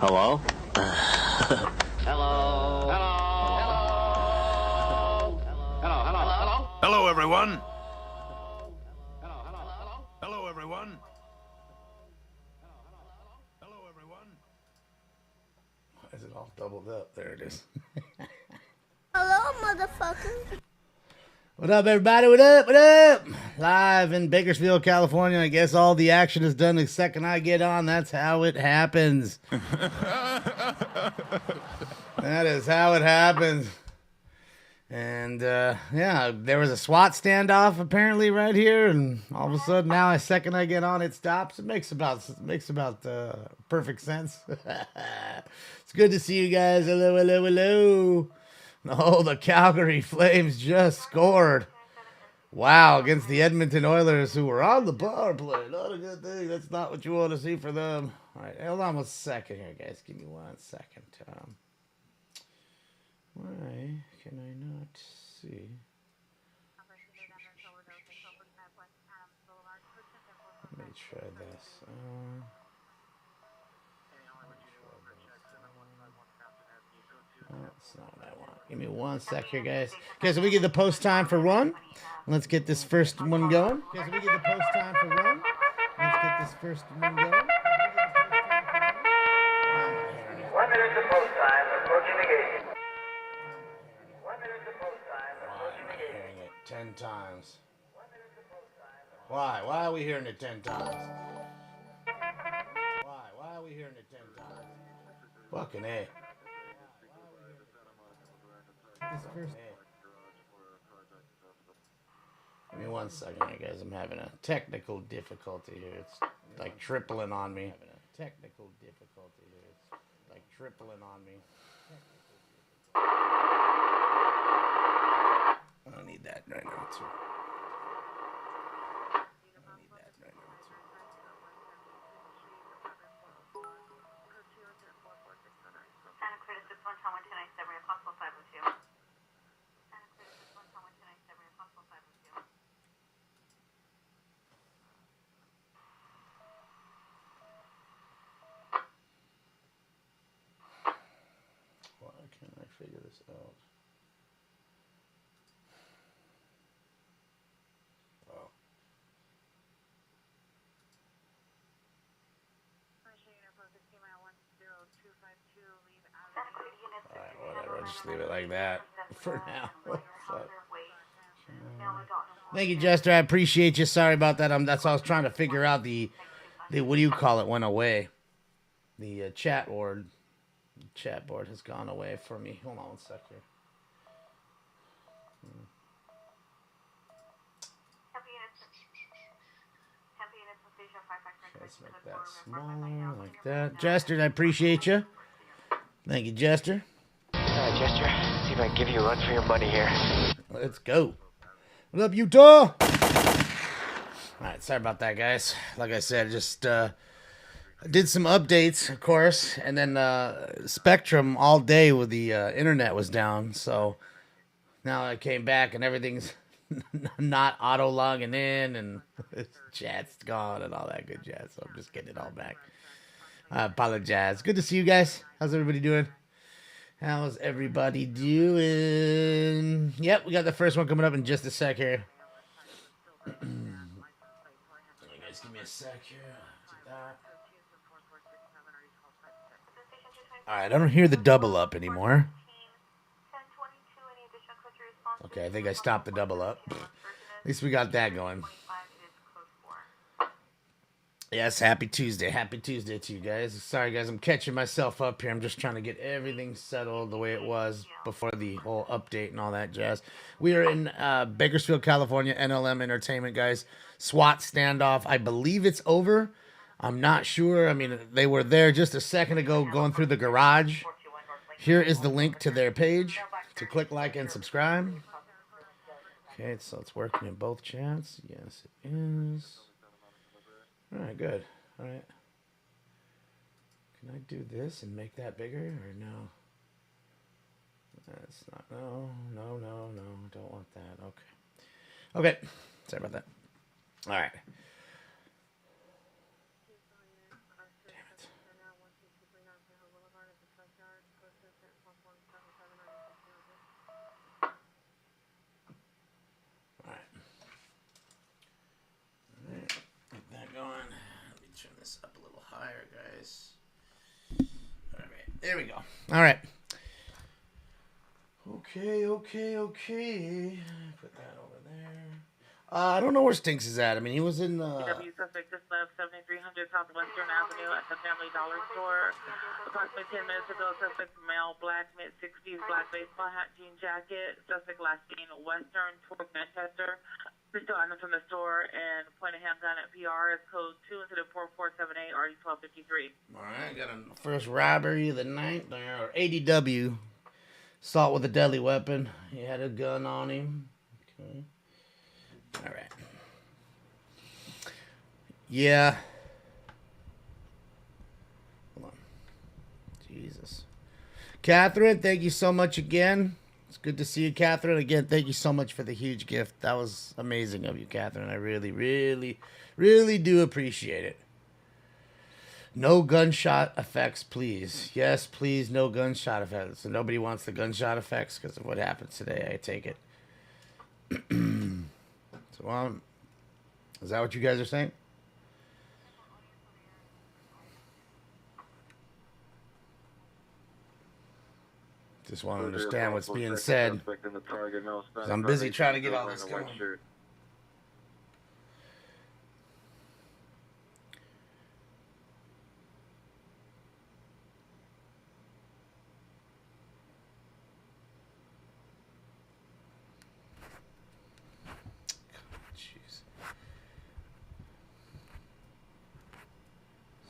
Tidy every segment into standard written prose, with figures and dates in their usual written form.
Hello? Hello. Hello, everyone. Hello, everyone. Hello, everyone. Why is it all doubled up? There it is. Hello, motherfucker. What up, everybody? What up? What up? Live in Bakersfield, California. I guess all the action is done the second I get on. That's how it happens. That is how it happens. And, yeah, there was a SWAT standoff apparently right here. And all of a sudden now, the second I get on, it stops. It makes about perfect sense. It's good to see you guys. Hello, hello, hello. Oh, the Calgary Flames just scored. Wow, against the Edmonton Oilers, who were on the power play. Not a good thing. That's not what you want to see for them. All right, hold on 1 second here, guys. Give me 1 second. Why can I not see? Let me try this. That's not what I want. Give me 1 sec here, guys. Okay, so we get the post time for one. Let's get this first one going. Okay, so we get the post time for one. Let's get this first one going. 1 minute to post time, approaching the gate. 1 minute to post time, approaching the gate. Hearing it 10 times. Why? Why are we hearing it 10 times? Why? Why are we hearing it 10 times? Fucking A. This first. Give me 1 second here, guys. I'm having a technical difficulty here. It's like tripling on me. I don't need that right now, too. Why can't I figure this out? Oh. Alright, whatever. I'll just leave it like that for now. But, thank you, Jester. I appreciate you. Sorry about that. That's what I was trying to figure out. The what do you call it? Went away. The chat board. Chat board has gone away for me. Hold on 1 sec here. Let's make that smaller, like that. Jester, I appreciate you. Thank you, Jester. Jester, see if I can give you a run for your money here. Let's go. What up, Utah? All right, sorry about that, guys. Like I said, just did some updates, of course, and then Spectrum all day with the internet was down. So now I came back and everything's not auto logging in and chat's gone and all that good jazz. So I'm just getting it all back. I apologize. Good to see you guys. How's everybody doing? How's everybody doing? Yep, we got the first one coming up in just a sec here. You guys give me a sec here. Alright, I don't hear the double up anymore. Okay, I think I stopped the double up. At least we got that going. Yes, happy Tuesday. Happy Tuesday to you guys. Sorry, guys, I'm catching myself up here. I'm just trying to get everything settled the way it was before the whole update and all that jazz. We are in Bakersfield, California, NLM Entertainment, guys. SWAT standoff. I believe it's over. I'm not sure. I mean, they were there just a second ago going through the garage. Here is the link to their page to click like and subscribe. Okay, so it's working in both chats. Yes, it is. All right, good. All right. Can I do this and make that bigger or no? That's not. No. Don't want that. Okay. Sorry about that. All right. Damn it. All right. Get that going. Let me turn this up a little higher, guys. All right. There we go. All right. Okay. Put that over there. I don't know where Stinks is at. I mean, he was in. W suspect just left 7300 Southwestern Avenue at the Family Dollar Store. Approximately 10 minutes ago, suspect male, black, mid-60s, black baseball hat, jean jacket. Suspect last seen Western toward Manchester. Pistol items from the store and point of handgun at PR is code 2 incident 4478 RD 1253. All right, got a first robbery of the night there, or ADW. Assault with a deadly weapon. He had a gun on him. Okay. All right. Yeah. Hold on. Jesus. Catherine, thank you so much again. It's good to see you, Catherine. Again, thank you so much for the huge gift. That was amazing of you, Catherine. I really, really, really do appreciate it. No gunshot effects, please. Yes, please, no gunshot effects. So nobody wants the gunshot effects because of what happened today, I take it. So, is that what you guys are saying? Just want to understand what's being said. 'Cause I'm busy trying to get all this going.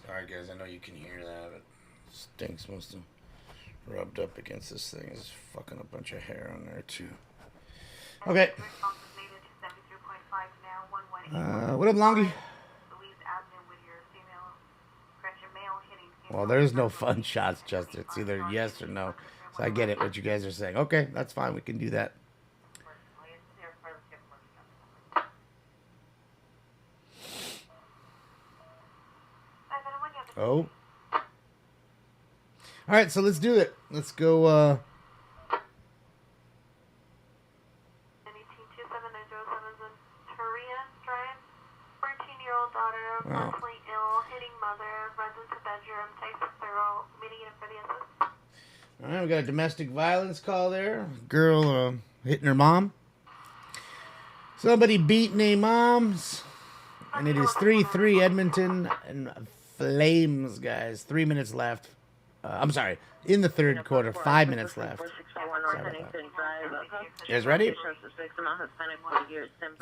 Sorry guys, I know you can hear that, but Stinks must have rubbed up against this thing. It's fucking a bunch of hair on there too. Okay. What up, Longy? Well, there's no fun shots, just it's either yes or no. So I get it, what you guys are saying. Okay, that's fine. We can do that. Oh. All right, so let's do it. Let's go. 279077 is in Turia Drive. 14-year-old daughter, mentally ill, hitting mother, runs into bedroom, takes a thorough, immediate for the assist. All right, we got a domestic violence call there. Girl hitting her mom. Somebody beating a mom's. And it is 3-3 Edmonton and Flames, guys. 3 minutes left. I'm sorry. In the third quarter, 5 minutes left. Sorry about that. You guys ready? What's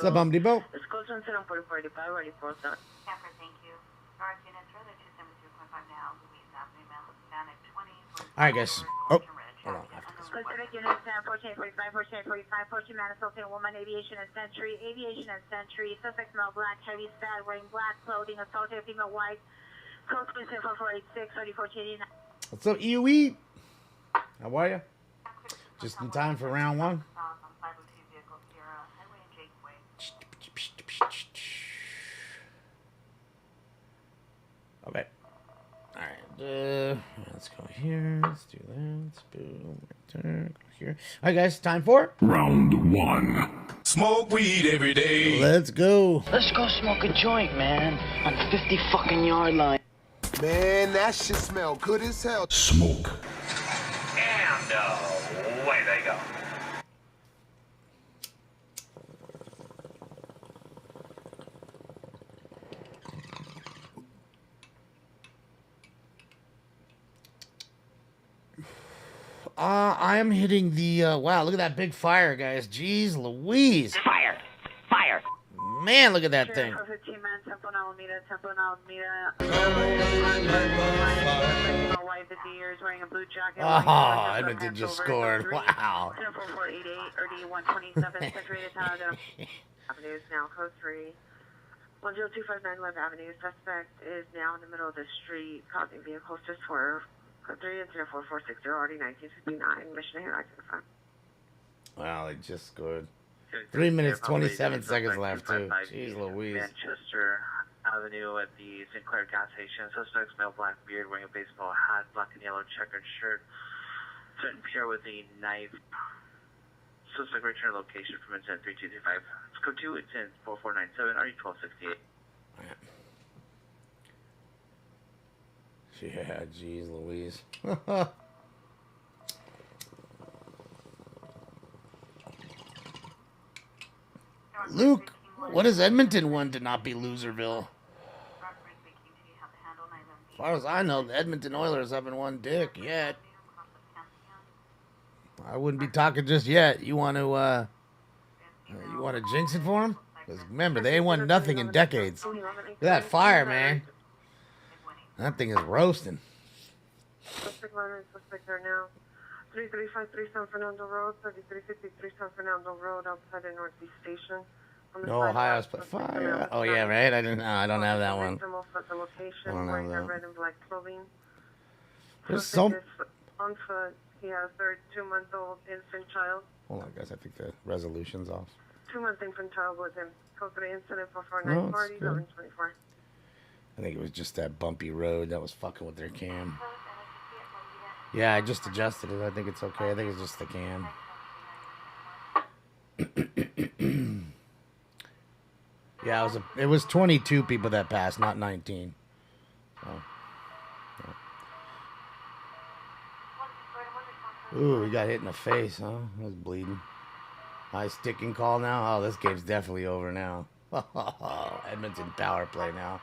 up, Bum Depot? Thank you. Guard units, rather 272.5 now. Louise Avenue, Manic 20. All right, guys. Oh, hold on. Specific units, 1445, 1445, 14 Manitoba, woman, aviation and sentry, suspect male, black, heavy stat, wearing black clothing, assaulted female, white, code 4486, 3489. What's up, EOE? How are you? Just in time for round one. Okay. All right. Let's go here. Let's do that. Boom. Right there. Go here. All right, guys. Time for round one. Smoke weed every day. Let's go. Let's go smoke a joint, man, on the 50 fucking yard line. Man, that shit smell good as hell. Smoke. And away they go. I am hitting the, wow, look at that big fire, guys. Jeez Louise. Fire! Fire! Man, look at that thing. For 15 minutes, Temple and Alameda. White 50 years, wearing a blue jacket. Oh, Edmonton just scored. Wow. 4488 or D127, saturated Town Avenue is now code 3. 10259 Webb Avenue. Suspect is now in the middle of the street, causing vehicles to swerve. Code 3 is 4460 RD 1959. Mission to hit identified. Wow, they just scored. 3 minutes, 27 seconds left, too. Jeez Louise. Manchester Avenue at the St. Clair gas station. Suspect's male, black beard, wearing a baseball hat, black and yellow checkered shirt. Threatened Pierre with a knife. Suspect return location from incident 3235. Code 2, incident 4497, RE1268. Yeah, jeez Louise. Luke, what does Edmonton want to not be Loserville? As far as I know, the Edmonton Oilers haven't won dick yet. I wouldn't be talking just yet. You want to jinx it for them? Because remember, they ain't won nothing in decades. Look at that fire, man. That thing is roasting. Suspect line, suspect there now. 3353 San Fernando Road, 3353 San Fernando Road, outside of Northeast Station. No, Ohio's fire. Oh yeah, right. I don't have that one. The location, wearing a red and black clothing. There's some. On foot. He has their 2-month-old infant child. Hold on, guys. I think the resolution's off. 2-month infant child with him. Code 3 incident 4494 1124. I think it was just that bumpy road that was fucking with their cam. Yeah, I just adjusted it. I think it's okay. I think it's just the cam. Yeah, it was 22 people that passed, not 19. So, yeah. Ooh, he got hit in the face, huh? He was bleeding. High sticking call now. Oh, this game's definitely over now. Edmonton power play now.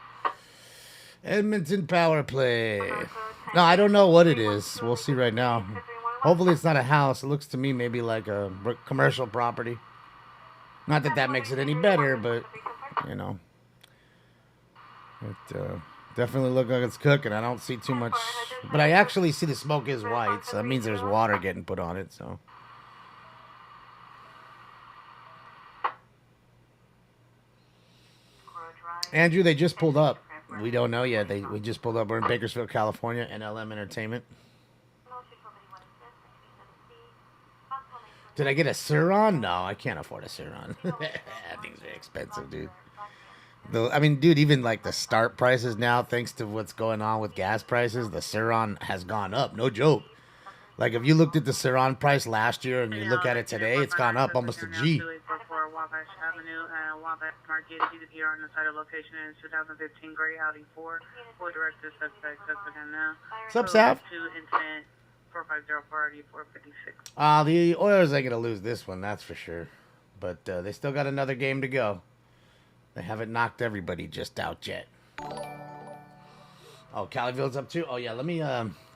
Edmonton power play. No, I don't know what it is. We'll see right now. Hopefully it's not a house. It looks to me maybe like a commercial property. Not that that makes it any better, but, you know. It definitely looks like it's cooking. I don't see too much. But I actually see the smoke is white, so that means there's water getting put on it, so. Andrew, they just pulled up. We don't know yet. We just pulled up. We're in Bakersfield, California, NLM Entertainment. Did I get a Suron? No, I can't afford a Suron. That thing's very expensive, dude. I mean, dude, even like the start prices now, thanks to what's going on with gas prices, the Suron has gone up. No joke. Like, if you looked at the Suron price last year and you look at it today, it's gone up almost a G. Wabash Avenue and Wabash Market, here on the site of location in 2015 Gray Audi 4. We'll direct the suspect now. What's up, Sav? 2 incident 4504 456. The Oilers ain't going to lose this one, that's for sure. But they still got another game to go. They haven't knocked everybody just out yet. Oh, Califield's up too? Oh, yeah, let me,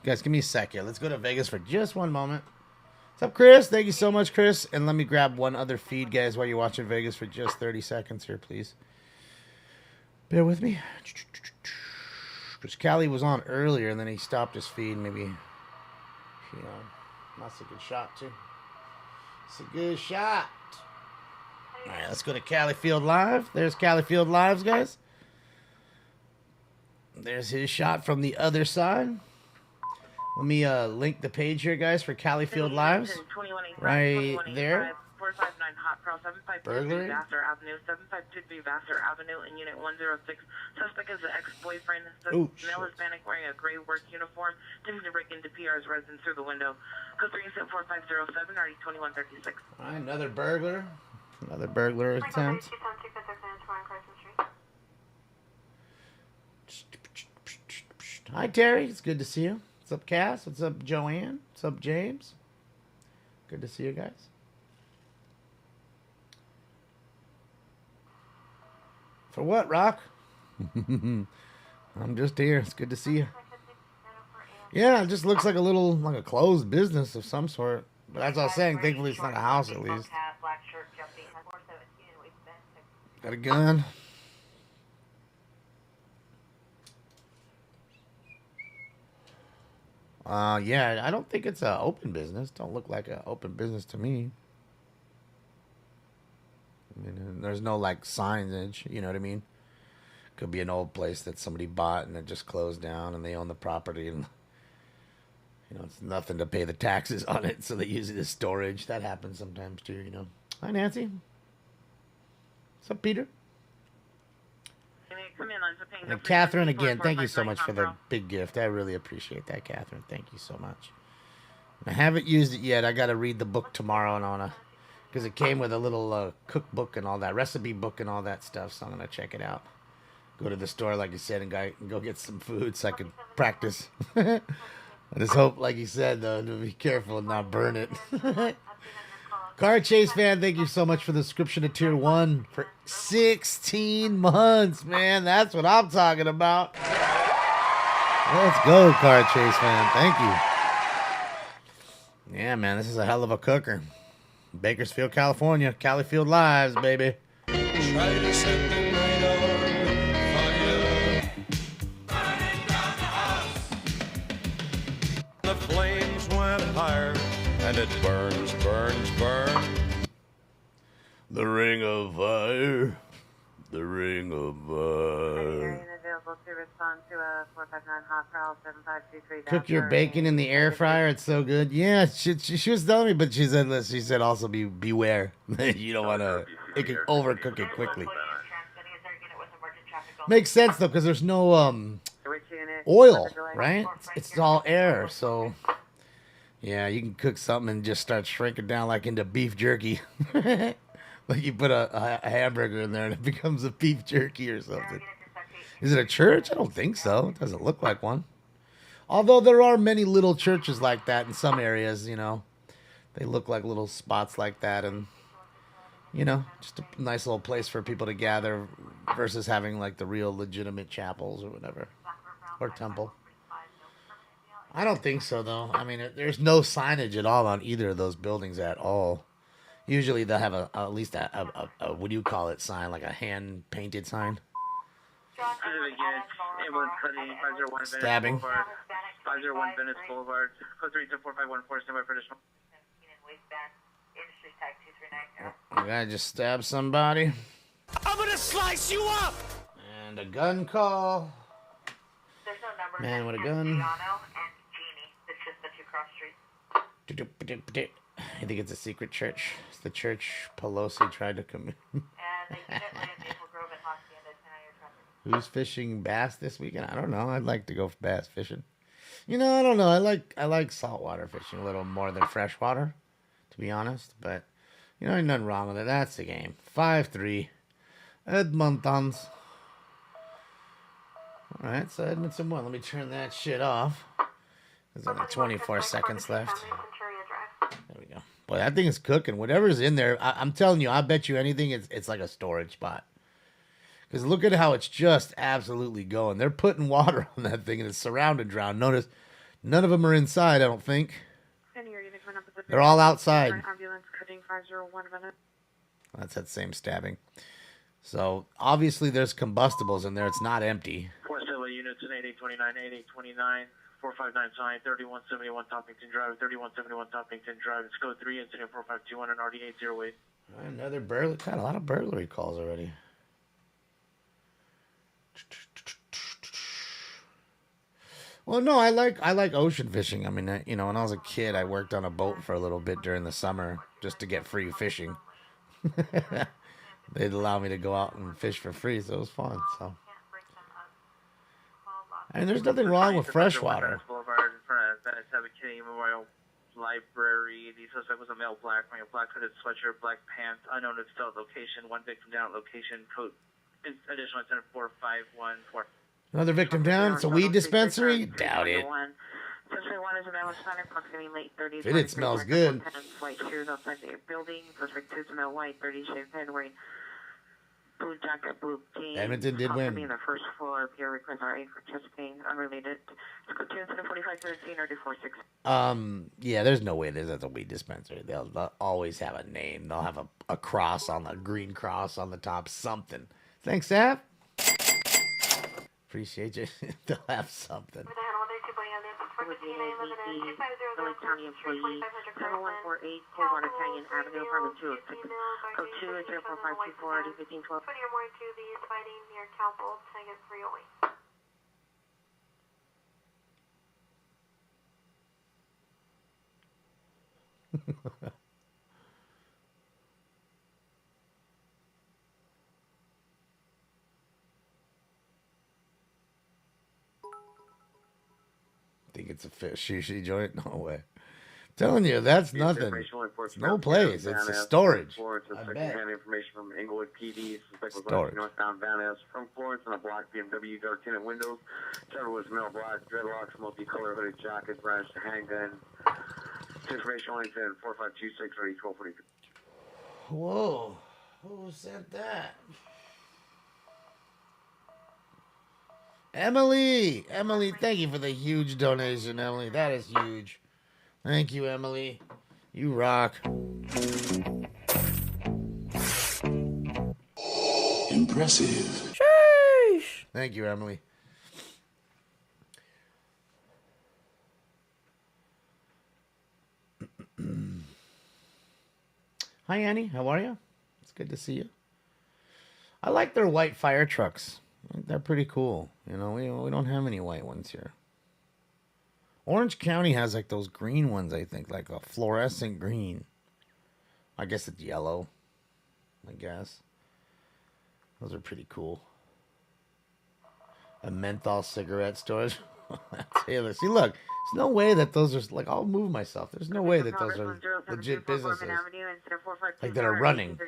guys, give me a sec here. Let's go to Vegas for just one moment. What's up, Chris? Thank you so much, Chris. And let me grab one other feed, guys, while you're watching Vegas for just 30 seconds here, please. Bear with me. Because Cali was on earlier, and then he stopped his feed. Maybe, you know, that's a good shot, too. It's a good shot. All right, let's go to Califield Live. There's Califield Lives, guys. There's his shot from the other side. Let me link the page here, guys, for Califield Lives. Right there. 459 Hot Pro, 752 Burglary. Vassar Avenue, 752 Vassar Avenue, in Unit 106. Suspect is the ex-boyfriend. Ooh, Male Hispanic wearing a gray work uniform, attempting to break into PR's residence through the window. Code 34507, RE 2136. All right, another burglar. Another burglar attempt. Hi, Terry. It's good to see you. What's up, Cass? What's up, Joanne? What's up, James? Good to see you guys. For what, Rock? I'm just here. It's good to see you. Yeah, it just looks like a closed business of some sort. But as I was saying, thankfully it's not a house at least. Got a gun. Yeah, I don't think it's an open business. Don't look like an open business to me. I mean, there's no like signage, you know what I mean? Could be an old place that somebody bought and it just closed down and they own the property and You know, it's nothing to pay the taxes on it, so they use it as storage. That happens sometimes too, you know. Hi, Nancy. What's up, Peter? And Catherine, again, thank you so much for the big gift. I really appreciate that, Catherine. Thank you so much. I haven't used it yet. I got to read the book tomorrow and on because it came with a little cookbook and all that, recipe book and all that stuff. So I'm gonna check it out. Go to the store, like you said, and go get some food so I can practice. I just hope, like you said, though, to be careful and not burn it. Car Chase fan, thank you so much for the subscription to Tier 1 for 16 months, man. That's what I'm talking about. Let's go, Car Chase fan. Thank you. Yeah, man, this is a hell of a cooker. Bakersfield, California. Califield Lives, baby. Try to set the night on fire. The flames went higher, and it burns, burns, burns. The ring of fire. The ring of fire. Cook your bacon in the air fryer. It's so good. Yeah, she was telling me, but she said also beware. You don't want to. It can overcook it quickly. Makes sense though, because there's no oil, right? It's all air, so yeah, you can cook something and just start shrinking down like into beef jerky. Like you put a hamburger in there and it becomes a beef jerky or something. Is it a church? I don't think so. It doesn't look like one. Although there are many little churches like that in some areas, you know. They look like little spots like that, and, you know, just a nice little place for people to gather versus having like the real legitimate chapels or whatever. Or temple. I don't think so, though. I mean, there's no signage at all on either of those buildings at all. Usually they'll have at least a what do you call it, sign, like a hand-painted sign. Stabbing. 501 Venice Boulevard. Code 32451 standby for additional. The guy just stabbed somebody. I'm gonna slice you up! And a gun call. Man with a gun. I think it's a secret church. It's the church Pelosi tried to come in. Who's fishing bass this weekend? I don't know. I'd like to go bass fishing. You know, I don't know. I like saltwater fishing a little more than freshwater, to be honest. But, you know, ain't nothing wrong with it. That's the game. 5-3. Edmontons. All right, so Edmonton won. Let me turn that shit off. There's only 24 seconds left. There we go. Boy, that thing is cooking. Whatever's in there, I'm telling you, I bet you anything, it's like a storage spot. Because look at how it's just absolutely going. They're putting water on that thing, and it's surrounded drown. Notice, none of them are inside, I don't think. They're all outside. That's that same stabbing. So, obviously, there's combustibles in there. It's not empty. 4 civil units in 8829, 8829, 459 sign, 3171 Toppington Drive, 3171 Toppington Drive. It's code 3, incident 4521 and RD808. Another burglary. Got a lot of burglary calls already. Well, no, I like ocean fishing. I mean, you know, when I was a kid, I worked on a boat for a little bit during the summer just to get free fishing. They'd allow me to go out and fish for free, so it was fun. So, I mean, there's nothing wrong with freshwater. Boulevard in front of Venice Avenue Memorial Library. The suspect was a male black, wearing a black hooded sweatshirt, black pants, unknown to stealth location. One victim down at location. Code additional incident 4514. Another victim down. It's a weed dispensary. Doubt it. Fit it smells good. White shoes outside the building. Suspect is male white, 30 shaved head, wearing blue jacket, blue jeans. Edmonton did win. The first floor. Peer request RA for chest pain, unrelated. Let's go to incident 4513 or 246. Yeah, there's no way that's a weed dispensary. They'll always have a name. They'll have a cross on the green cross on the top, something. Thanks, Saf. Appreciate you. They'll have something. County employee, 7148 Coldwater Canyon Avenue, apartment 206. Code 2 is 04524 1512. 20 or more to the fighting near Cowbold, Tiger 308. Think it's a sushi joint? No way. Telling you, that's nothing. It's no place. It's a storage. I bet. Information from Inglewood PD. Suspect was Storage. northbound Van Ness from Florence on a black BMW, dark tinted windows. Trevor was male black, dreadlocks, multicolored hooded jacket, brandished a handgun. Information only 10 4526 or 1243. Whoa. Who sent that? Emily! Emily, thank you for the huge donation, Emily. That is huge. Thank you, Emily. You rock. Impressive. Sheesh. Thank you, Emily. Hi, Annie. How are you? It's good to see you. I like their white fire trucks. They're pretty cool. You know, we don't have any white ones here. Orange County has like those green ones, I think, like a fluorescent green. I guess it's yellow. I guess. Those are pretty cool. A menthol cigarette storage. Taylor, see, look. There's no way that those are, like, I'll move myself. There's no way that those are legit businesses. Like, that are running.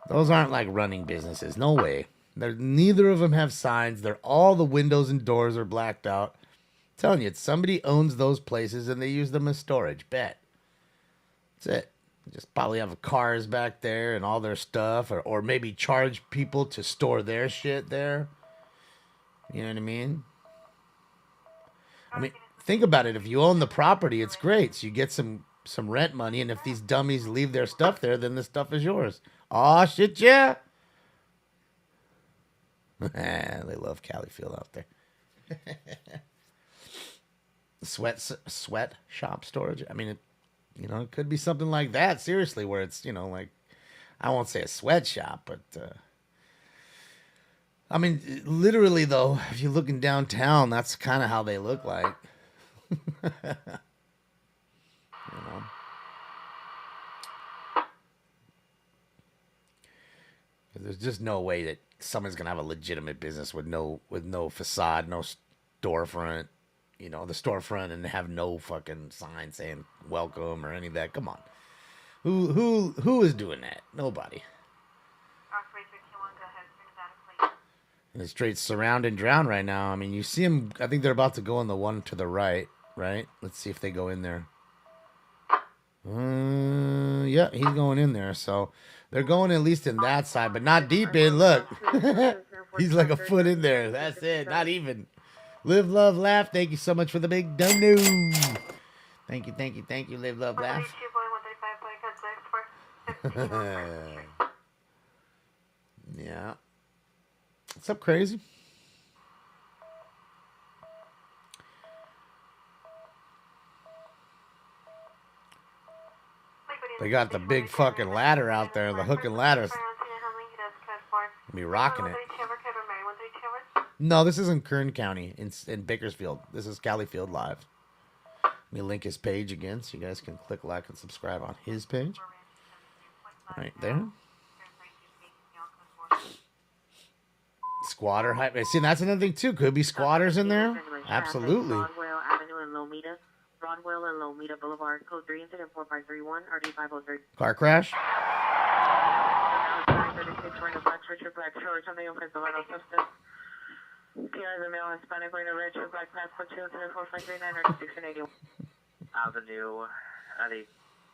Those aren't, like, running businesses. No way. Neither of them have signs. All the windows and doors are blacked out. I'm telling you, somebody owns those places and they use them as storage. Bet. That's it. Just probably have cars back there and all their stuff. Or maybe charge people to store their shit there. You know what I mean? I mean, think about it. If you own the property, it's great. So you get some rent money, and if these dummies leave their stuff there, then the stuff is yours. Aw, shit, yeah. They love Califield out there. Sweat shop storage. I mean, it could be something like that. Seriously, where it's, like, I won't say a sweatshop, but I mean, literally, though, if you're looking downtown, that's kind of how they look like. There's just no way that someone's going to have a legitimate business with no facade, no storefront, the storefront, and have no fucking sign saying welcome or any of that. Come on. Who is doing that? Nobody. And it's straight surround and drown right now. I mean, you see them. I think they're about to go in the one to the right. Let's see if they go in there. Yeah, he's going in there. So they're going at least in that side, but not deep in. Look. He's like a foot in there. That's it. Not even. Live, love, laugh. Thank you so much for the big dono. Thank you. Live, love, laugh. Yeah. What's up, crazy? They got the big fucking ladder out there, the hook and ladders. Be rocking it. No, this isn't Kern County. In Bakersfield. This is Califield Live. Let me link his page again so you guys can click like and subscribe on his page. Right there. Squatter hype. See, that's another thing too. Could be squatters in there. Absolutely. Rodwell Avenue in Lomita. Rodwell and Lomita Boulevard. Code 3 incident 4531 RD503. Car crash. Richard Black Trailer. Something offensive vital substance. PI the male Hispanic wearing a red shirt, black passport 2 incident 4539 RD6 and 81 Avenue at a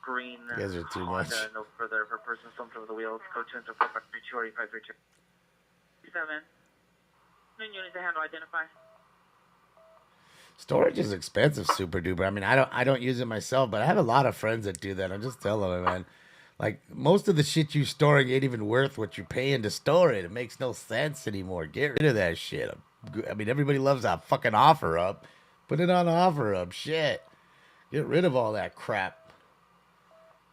green. You guys are too much. No further for person slumped over the wheels. Code 2 incident 4532 RD532. 7. New unit to handle identify. Storage is expensive, super duper. I mean, I don't use it myself, but I have a lot of friends that do that. I'm just telling them, man. Like, most of the shit you storing ain't even worth what you're paying to store it. It makes no sense anymore. Get rid of that shit. I mean, everybody loves that fucking offer up. Put it on offer up. Shit. Get rid of all that crap.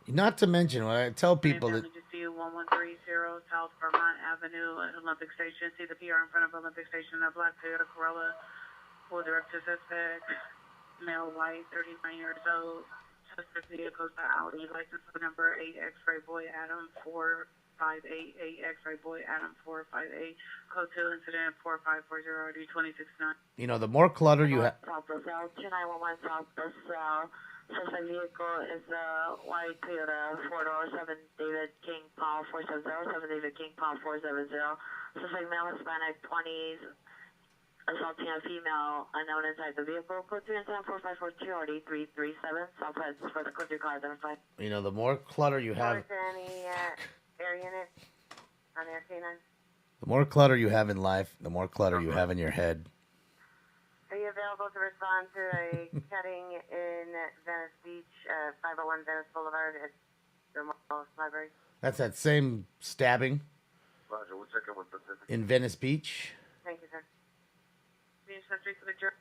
Not to mention, when I tell people that... 1130 South Vermont Avenue at Olympic Station. See the PR in front of Olympic Station. A black Toyota Corolla. Full director suspect. Male white, 39 years old. Suspect vehicles by Audi. License number 8 X-ray boy Adam 458 8 X-ray boy Adam 458. Code 2 incident 4540 RD 269. You know, the more clutter you have. South LaSalle 2911 South LaSalle. Suspect vehicle is a white Toyota 4-door 7 David King Paul 470 7 David King Paul 470. Suspect male Hispanic 20s. Assaulting a female unknown inside the vehicle. Code 3 incident 4542 RD 337. Southwest for the code 3 car identified. You know, the more clutter you have. Is there any air unit on Air K9? The more clutter you have in life, the more clutter you have in your head. Are you available to respond to a cutting in Venice Beach, 501 Venice Boulevard at the Morales Library? That's that same stabbing Roger, we'll check in with Pacific. in Venice Beach. Thank you, sir. For the jury.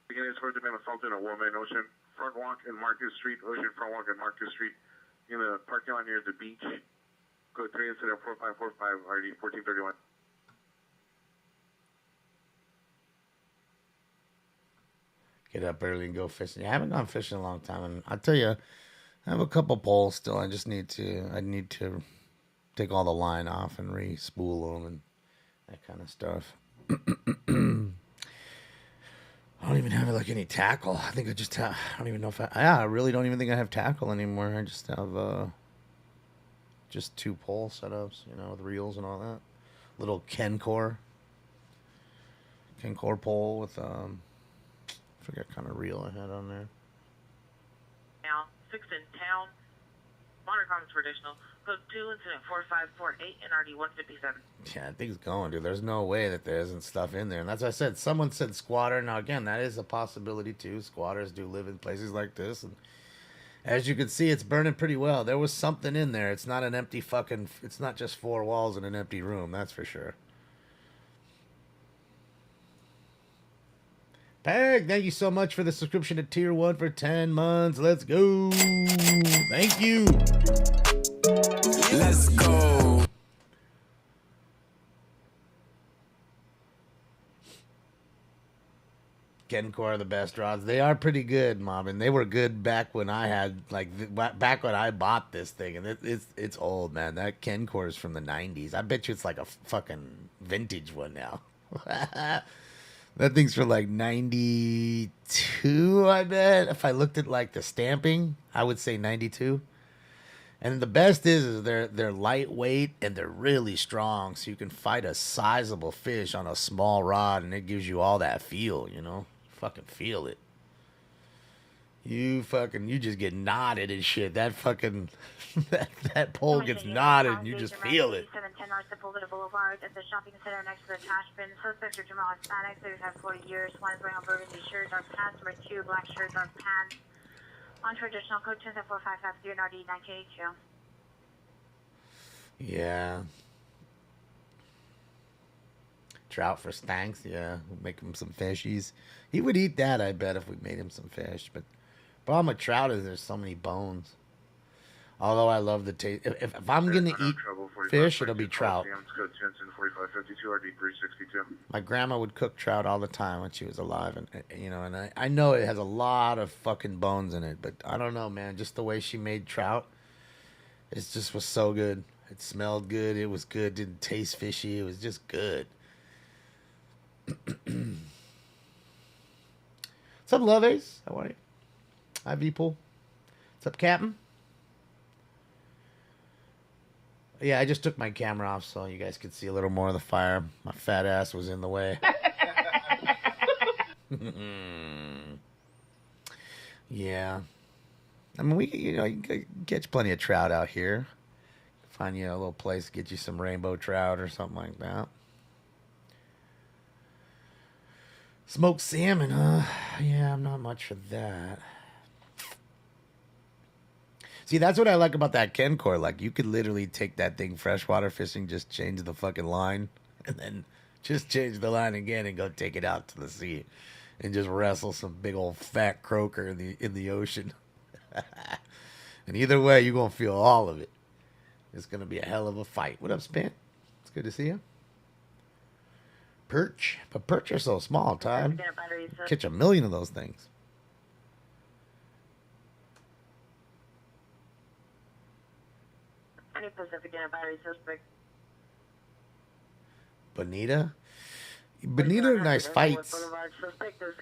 Beginning towards the man assaulted a woman, Ocean Front Walk in Marcus Street, Ocean Front Walk in Marcus Street, in the parking lot near the beach. Code 3 incident 4545 RD 1431. Get up early and go fishing. I haven't gone fishing in a long time, and I'll tell you, I have a couple poles still. I need to take all the line off and re-spool them and that kind of stuff. I don't even have like any tackle. I think I just have. I don't even know if I really don't even think I have tackle anymore. I just have just 2 pole setups, you know, with reels and all that. Little Kencor pole with I forget kind of reel I had on there. Now, 6 in town. Monochrome traditional. Code 2 incident 4548 NRD 157. Yeah, that thing's going, dude. There's no way that there isn't stuff in there. And that's what I said. Someone said squatter. Now, again, that is a possibility, too. Squatters do live in places like this. And as you can see, it's burning pretty well. There was something in there. It's not an empty fucking... It's not just 4 walls and an empty room. That's for sure. Peg, thank you so much for the subscription to Tier 1 for 10 months. Let's go. Thank you. Let's go. Kencor are the best rods. They are pretty good, Mom, and they were good back when I had back when I bought this thing, and it's old, man. That Kencor is from the 90s. I bet you it's like a fucking vintage one now. That thing's from like 92, I bet. If I looked at like the stamping, I would say 92. And the best is they're lightweight and they're really strong, so you can fight a sizable fish on a small rod, and it gives you all that feel, you know? Fucking feel it. You just get knotted and shit. That fucking that pole gets knotted and you just feel it. 710 North Sepulveda Boulevard at the shopping center next to the trash bin. Suspects are Jamal Hispanic, 35 40 years. One is wearing a burgundy shirt, dark pants. Number 2, black shirt, dark pants. On traditional code 24550 and RD 1982. Yeah. Trout for Stanks, yeah. We'll make him some fishies. He would eat that, I bet, if we made him some fish. But problem with trout is there's so many bones. Although I love the taste. If I'm going to eat fish, it'll be trout. My grandma would cook trout all the time when she was alive. And you know, and I know it has a lot of fucking bones in it. But I don't know, man. Just the way she made trout, it just was so good. It smelled good. It was good. Didn't taste fishy. It was just good. What's up, Love Ace? How are you? Hi, V-Pool. What's up, Captain? Yeah, I just took my camera off so you guys could see a little more of the fire. My fat ass was in the way. Yeah. I mean, you can catch plenty of trout out here. Find you a little place, get you some rainbow trout or something like that. Smoked salmon, huh? Yeah, I'm not much for that. See, that's what I like about that Kencor. Like, you could literally take that thing freshwater fishing, just change the fucking line, and then just change the line again and go take it out to the sea, and just wrestle some big old fat croaker in the ocean. And either way, you're going to feel all of it. It's going to be a hell of a fight. What up, Span? It's good to see you. Perch. But perch are so small, Todd. Catch a million of those things. Any Pacific and a battery suspect. Bonita? Bonita are nice fights. Boulevard suspect is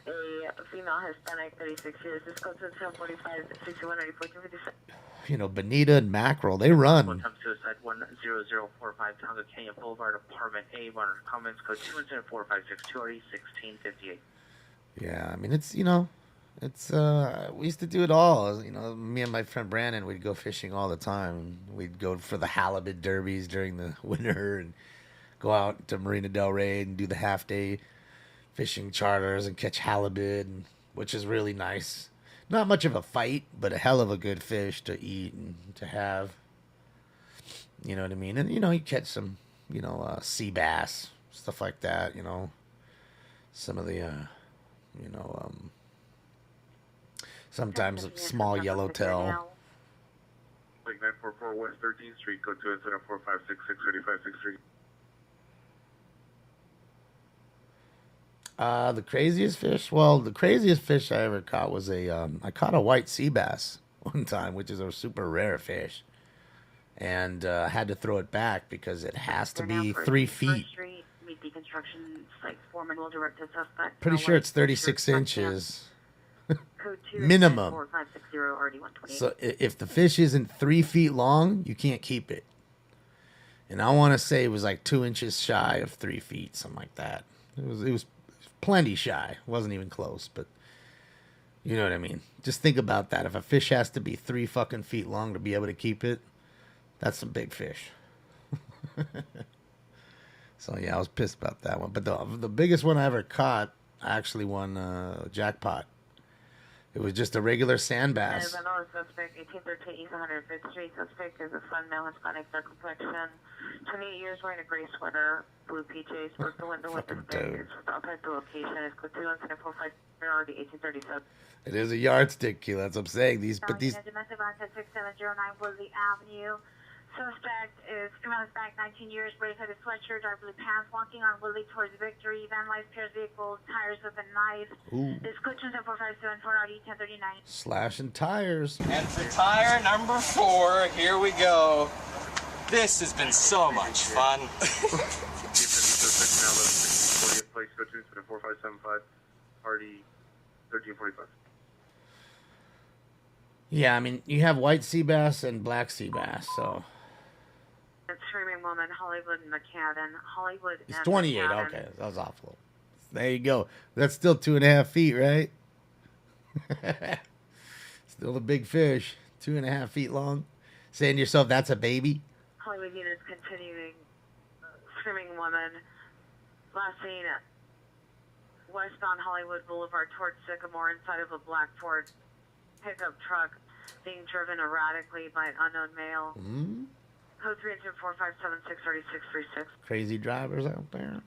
a female Hispanic, 36 years. This goes to 1045, 6194, You know, Bonita and Mackerel, they run. One-time suicide 10045 Tonga Canyon Boulevard, apartment A. Runner comments code 20456 2RD 1658. Yeah, I mean, it's, you know, it's, we used to do it all. You know, me and my friend Brandon, we'd go fishing all the time. We'd go for the halibut derbies during the winter and go out to Marina Del Rey and do the half-day fishing charters and catch halibut, which is really nice. Not much of a fight, but a hell of a good fish to eat and to have. You know what I mean? And, you know, you catch some, you know, sea bass, stuff like that, you know. Some of the, you know, sometimes a small yellowtail. Like 944 West 13th Street, go to incident 4566 3563. The craziest fish? Well, the craziest fish I ever caught was I caught a white sea bass one time, which is a super rare fish. And I had to throw it back because it has to be 3 feet. Meet deconstruction site foreman will direct the suspect. Pretty sure it's 36 inches. Minimum. So if the fish isn't 3 feet long, you can't keep it. And I want to say it was like 2 inches shy of 3 feet, something like that. It was plenty shy. Wasn't even close, but you know what I mean. Just think about that. If a fish has to be 3 fucking feet long to be able to keep it, that's some big fish. So yeah, I was pissed about that one. But the biggest one I ever caught, I actually won jackpot. It was just a regular sand bass. Another suspect, 1813 East 105th Street. Suspect is a fun male Hispanic, dark complexion, 28 years, wearing a gray sweater, blue PJs, broke the window with the stick. Stop at the location. It's code 21745 already 1837. It is a yardstick, Keila. That's what I'm saying. Domestic violence at 6709 Woodley Avenue. Suspect is female Hispanic, 19 years, gray hooded sweatshirt, dark blue pants, walking on Woodley towards Victory. Vandalized pairs vehicles, tires with a knife. Ooh. This code 20457 RD 1039. Slashing tires. And for tire number 4, here we go. This has been so much fun. Place, go to incident 4575 RD 1345. Yeah, I mean, you have white sea bass and black sea bass, so. Screaming woman, Hollywood and McCadden. Hollywood It's and 28, McCadden. okay. That was awful. There you go. That's still 2.5 feet, right? Still a big fish. 2.5 feet long. Saying to yourself, that's a baby? Hollywood units continuing. Screaming woman. Last seen westbound Hollywood Boulevard towards Sycamore inside of a black Ford pickup truck being driven erratically by an unknown male. Mm-hmm. Code 324-576-3636. Crazy drivers out there.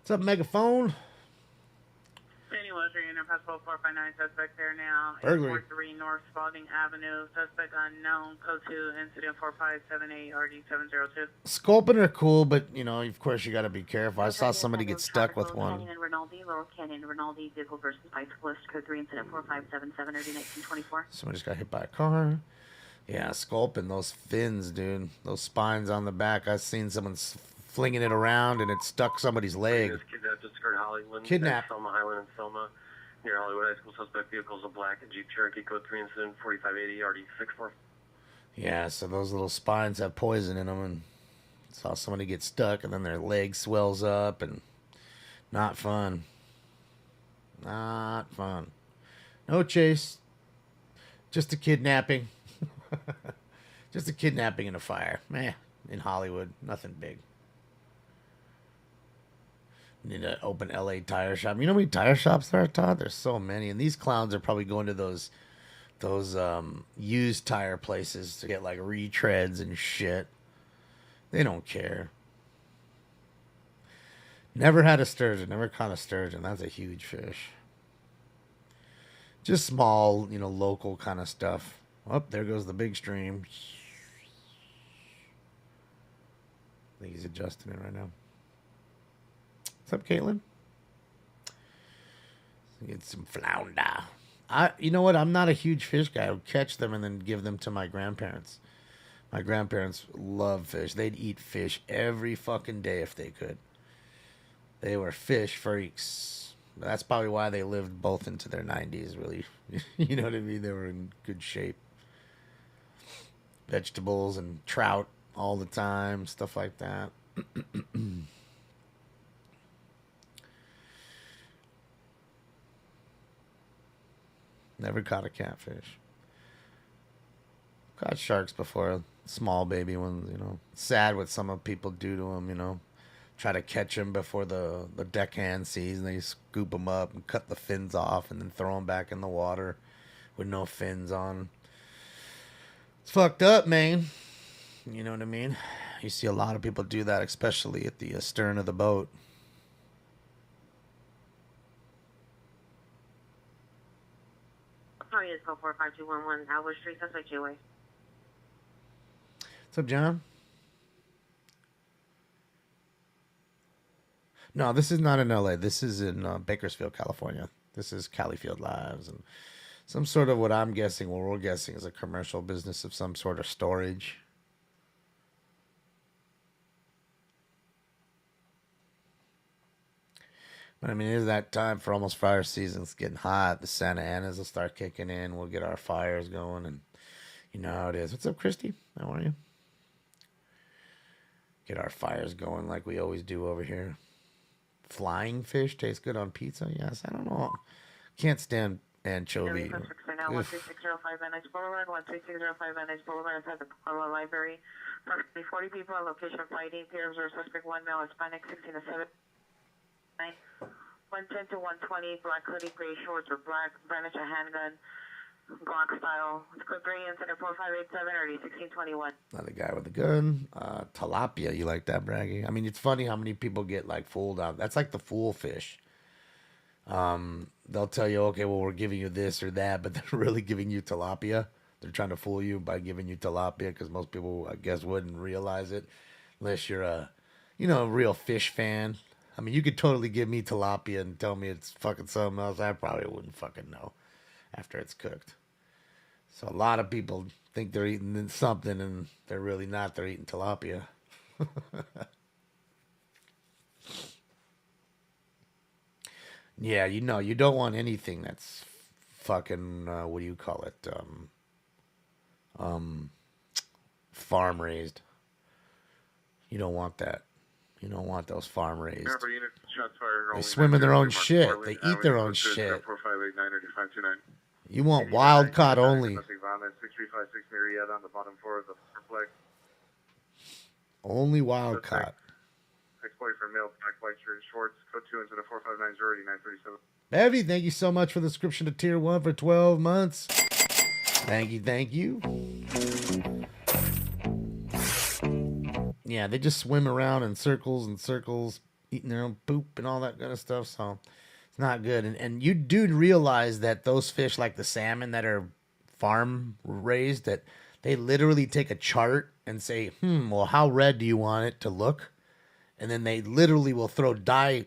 What's up, Megaphone? Sandy Western, Pass 459, suspect there now. Burglary. 843 North Spalding Avenue, suspect unknown, code 2, incident 4578, RD 702. Sculpin are cool, but, you know, of course you got to be careful. I saw somebody get stuck with one. Canyon and Rinaldi, Laurel Canyon, Rinaldi, vehicle versus bicyclist, code 3, incident 4577, RD 1924. Somebody just got hit by a car. Yeah, Sculpin, those fins, dude. Those spines on the back. I've seen someone flinging it around and it stuck somebody's leg. Kidnapped at Skirt Hollywood. Kidnapped. Selma Highland and Selma. Near Hollywood High School, suspect vehicles a black and Jeep Cherokee, code 3, incident 4580, RD 64. Yeah, so those little spines have poison in them, and saw somebody get stuck, and then their leg swells up, and not fun. Not fun. No chase. Just a kidnapping. Just a kidnapping and a fire. Meh. In Hollywood, nothing big. Need to open LA tire shop. You know how many tire shops there are, Todd? There's so many. And these clowns are probably going to those used tire places to get like retreads and shit. They don't care. Never had a sturgeon. Never caught a sturgeon. That's a huge fish. Just small, you know, local kind of stuff. Oh, there goes the big stream. I think he's adjusting it right now. What's up, Caitlin? Get some flounder. You know what? I'm not a huge fish guy. I would catch them and then give them to my grandparents. My grandparents love fish. They'd eat fish every fucking day if they could. They were fish freaks. That's probably why they lived both into their 90s, really. You know what I mean? They were in good shape. Vegetables and trout all the time, stuff like that. Never caught a catfish. Caught sharks before, small baby ones, you know. Sad what some of people do to them, you know. Try to catch them before the deckhand sees, and they scoop them up and cut the fins off and then throw them back in the water with no fins on. It's fucked up, man. You know what I mean? You see a lot of people do that, especially at the stern of the boat. Sorry, it's 45211 Albert Street, suspect J-Way. What's up, John? No, this is not in LA. This is in Bakersfield, California. This is Califield Lives, and some sort of what I'm guessing, what we're guessing, is a commercial business of some sort of storage. But I mean, it is that time for almost fire season. It's getting hot. The Santa Anas will start kicking in. We'll get our fires going, and you know how it is. What's up, Christy? How are you? Get our fires going like we always do over here. Flying fish tastes good on pizza? Yes, I don't know. Can't stand anchovy. 13605 NH Boulevard, 13605 NH Boulevard, outside the Pueblo Library. Approximately 40 people at location fighting. Peer observed suspect 1 male Hispanic, 16 to 7. 110 to 120, black hoodie, gray shorts, or black, brandish a handgun, Glock style. Code 3, incident 4587 or 1621. Another guy with a gun. Tilapia, you like that, Braggy? I mean, it's funny how many people get like fooled out. That's like the fool fish. They'll tell you, okay, well, we're giving you this or that, but they're really giving you tilapia. They're trying to fool you by giving you tilapia because most people, I guess, wouldn't realize it unless you're a real fish fan. I mean, you could totally give me tilapia and tell me it's fucking something else. I probably wouldn't fucking know after it's cooked. So a lot of people think they're eating something and they're really not. They're eating tilapia. Yeah, you don't want anything that's fucking, what do you call it? Farm raised. You don't want that. You don't want those farm raised. They swim in their own shit. They eat their own shit. You want wild caught only. Only wild caught. Ex-boyfriend male, black, white shirt, shorts, code 2 incident 4590 937. Bevy, thank you so much for the subscription to Tier 1 for 12 months. Thank you. Yeah, they just swim around in circles and circles, eating their own poop and all that kind of stuff, so it's not good. And you do realize that those fish, like the salmon that are farm raised, that they literally take a chart and say, well, how red do you want it to look? And then they literally will throw dye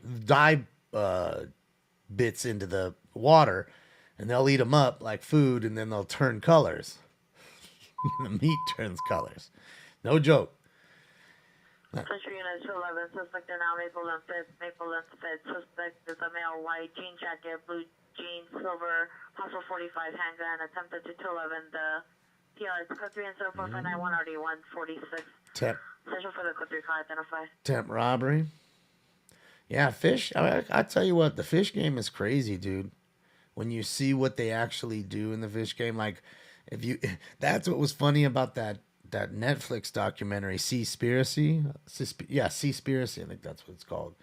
bits into the water, and they'll eat them up like food, and then they'll turn colors. The meat turns colors. No joke. Century Unit 211, suspect in now Maple Lens Fed. Suspect is a male, white, jean jacket, blue jeans, silver, possible 45 handgun, attempted to 211. The PLS code 3 and 45991 RD 146. Temp. Schedule for the code 3 car identified. Temp robbery. Yeah, fish. I tell you what, the fish game is crazy, dude. When you see what they actually do in the fish game, like that's what was funny about that Netflix documentary, Seaspiracy. Seaspiracy, I think that's what it's called.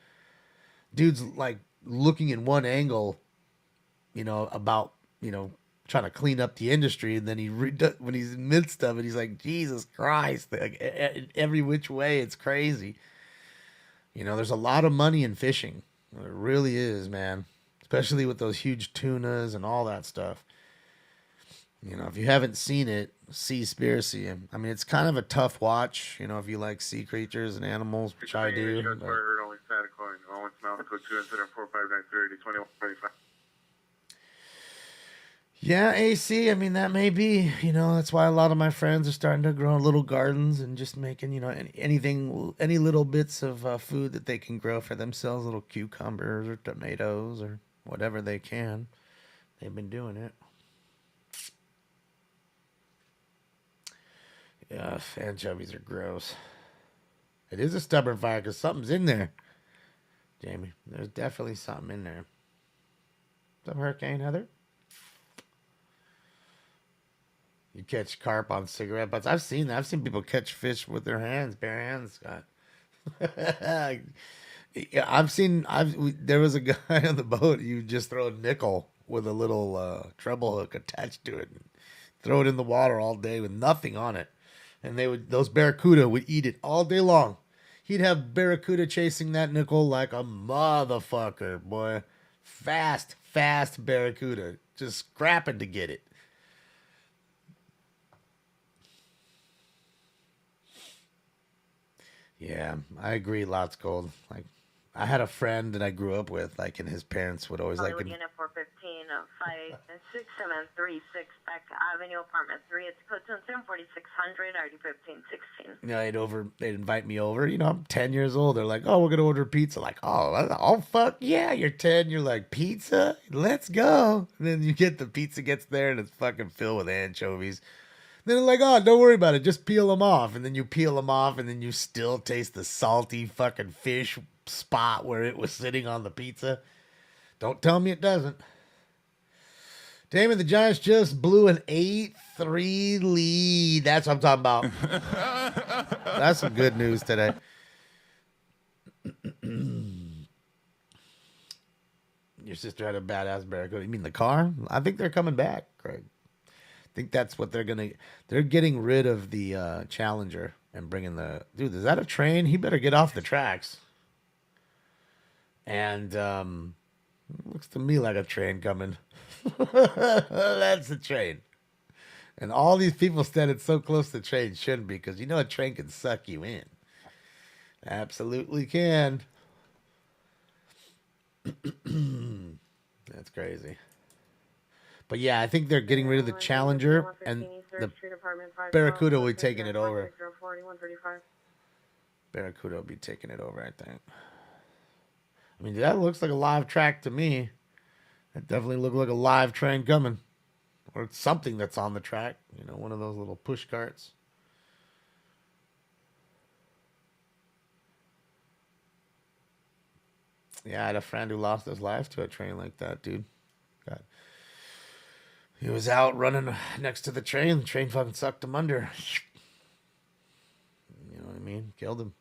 Dude's like looking in one angle, about, trying to clean up the industry, and then when he's in the midst of it, he's like, Jesus Christ, like, every which way, it's crazy. There's a lot of money in fishing. There really is, man. Especially with those huge tunas and all that stuff. You know, if you haven't seen it, Seaspiracy. I mean, it's kind of a tough watch, you know, if you like sea creatures and animals, which I do. Shots fired, heard only static calling. All one's mouth, code 2 incident 45930 2145. Yeah, AC, I mean, that may be, you know, that's why a lot of my friends are starting to grow little gardens and just making, you know, any little bits of food that they can grow for themselves, little cucumbers or tomatoes or whatever they can. They've been doing it. Yeah, anchovies are gross. It is a stubborn fire because something's in there, Jamie. There's definitely something in there. What's up, Hurricane Heather? You catch carp on cigarette butts. I've seen that. I've seen people catch fish with their hands, bare hands, Scott. Yeah, there was a guy on the boat. You just throw a nickel with a little treble hook attached to it and throw it in the water all day with nothing on it. And those barracuda would eat it all day long. He'd have barracuda chasing that nickel like a motherfucker, boy. Fast barracuda. Just scrapping to get it. Yeah, I agree. Lots gold. Like, I had a friend that I grew up with, like, and his parents would always like. Unit 415, 56736 Beck Avenue, apartment 3. It's code 4600, RD 1516. You know, they'd invite me over. You know, I'm 10 years old. They're like, "Oh, we're gonna order pizza." Like, oh, fuck yeah! You're 10. You're like, pizza? Let's go. And then you get the pizza gets there and it's fucking filled with anchovies. Then they're like, "Oh, don't worry about it. Just peel them off." And then you peel them off, and then you still taste the salty fucking fish spot where it was sitting on the pizza. Don't tell me it doesn't. Damon, the Giants just blew an 8-3 lead. That's what I'm talking about. That's some good news today. Your sister had a badass barracuda. You mean the car? I think they're coming back, Craig. I think that's what they're getting rid of the Challenger and bringing the... Dude, is that a train? He better get off the tracks. And looks to me like a train coming. That's a train. And all these people standing so close to the train shouldn't be, because you know a train can suck you in. Absolutely can. That's crazy. But yeah, I think they're getting rid of the Challenger, and the Barracuda will be taking it over. Barracuda will be taking it over, I think. I mean, that looks like a live track to me. It definitely looked like a live train coming. Or something that's on the track. You know, one of those little push carts. Yeah, I had a friend who lost his life to a train like that, dude. God. He was out running next to the train. The train fucking sucked him under. You know what I mean? Killed him.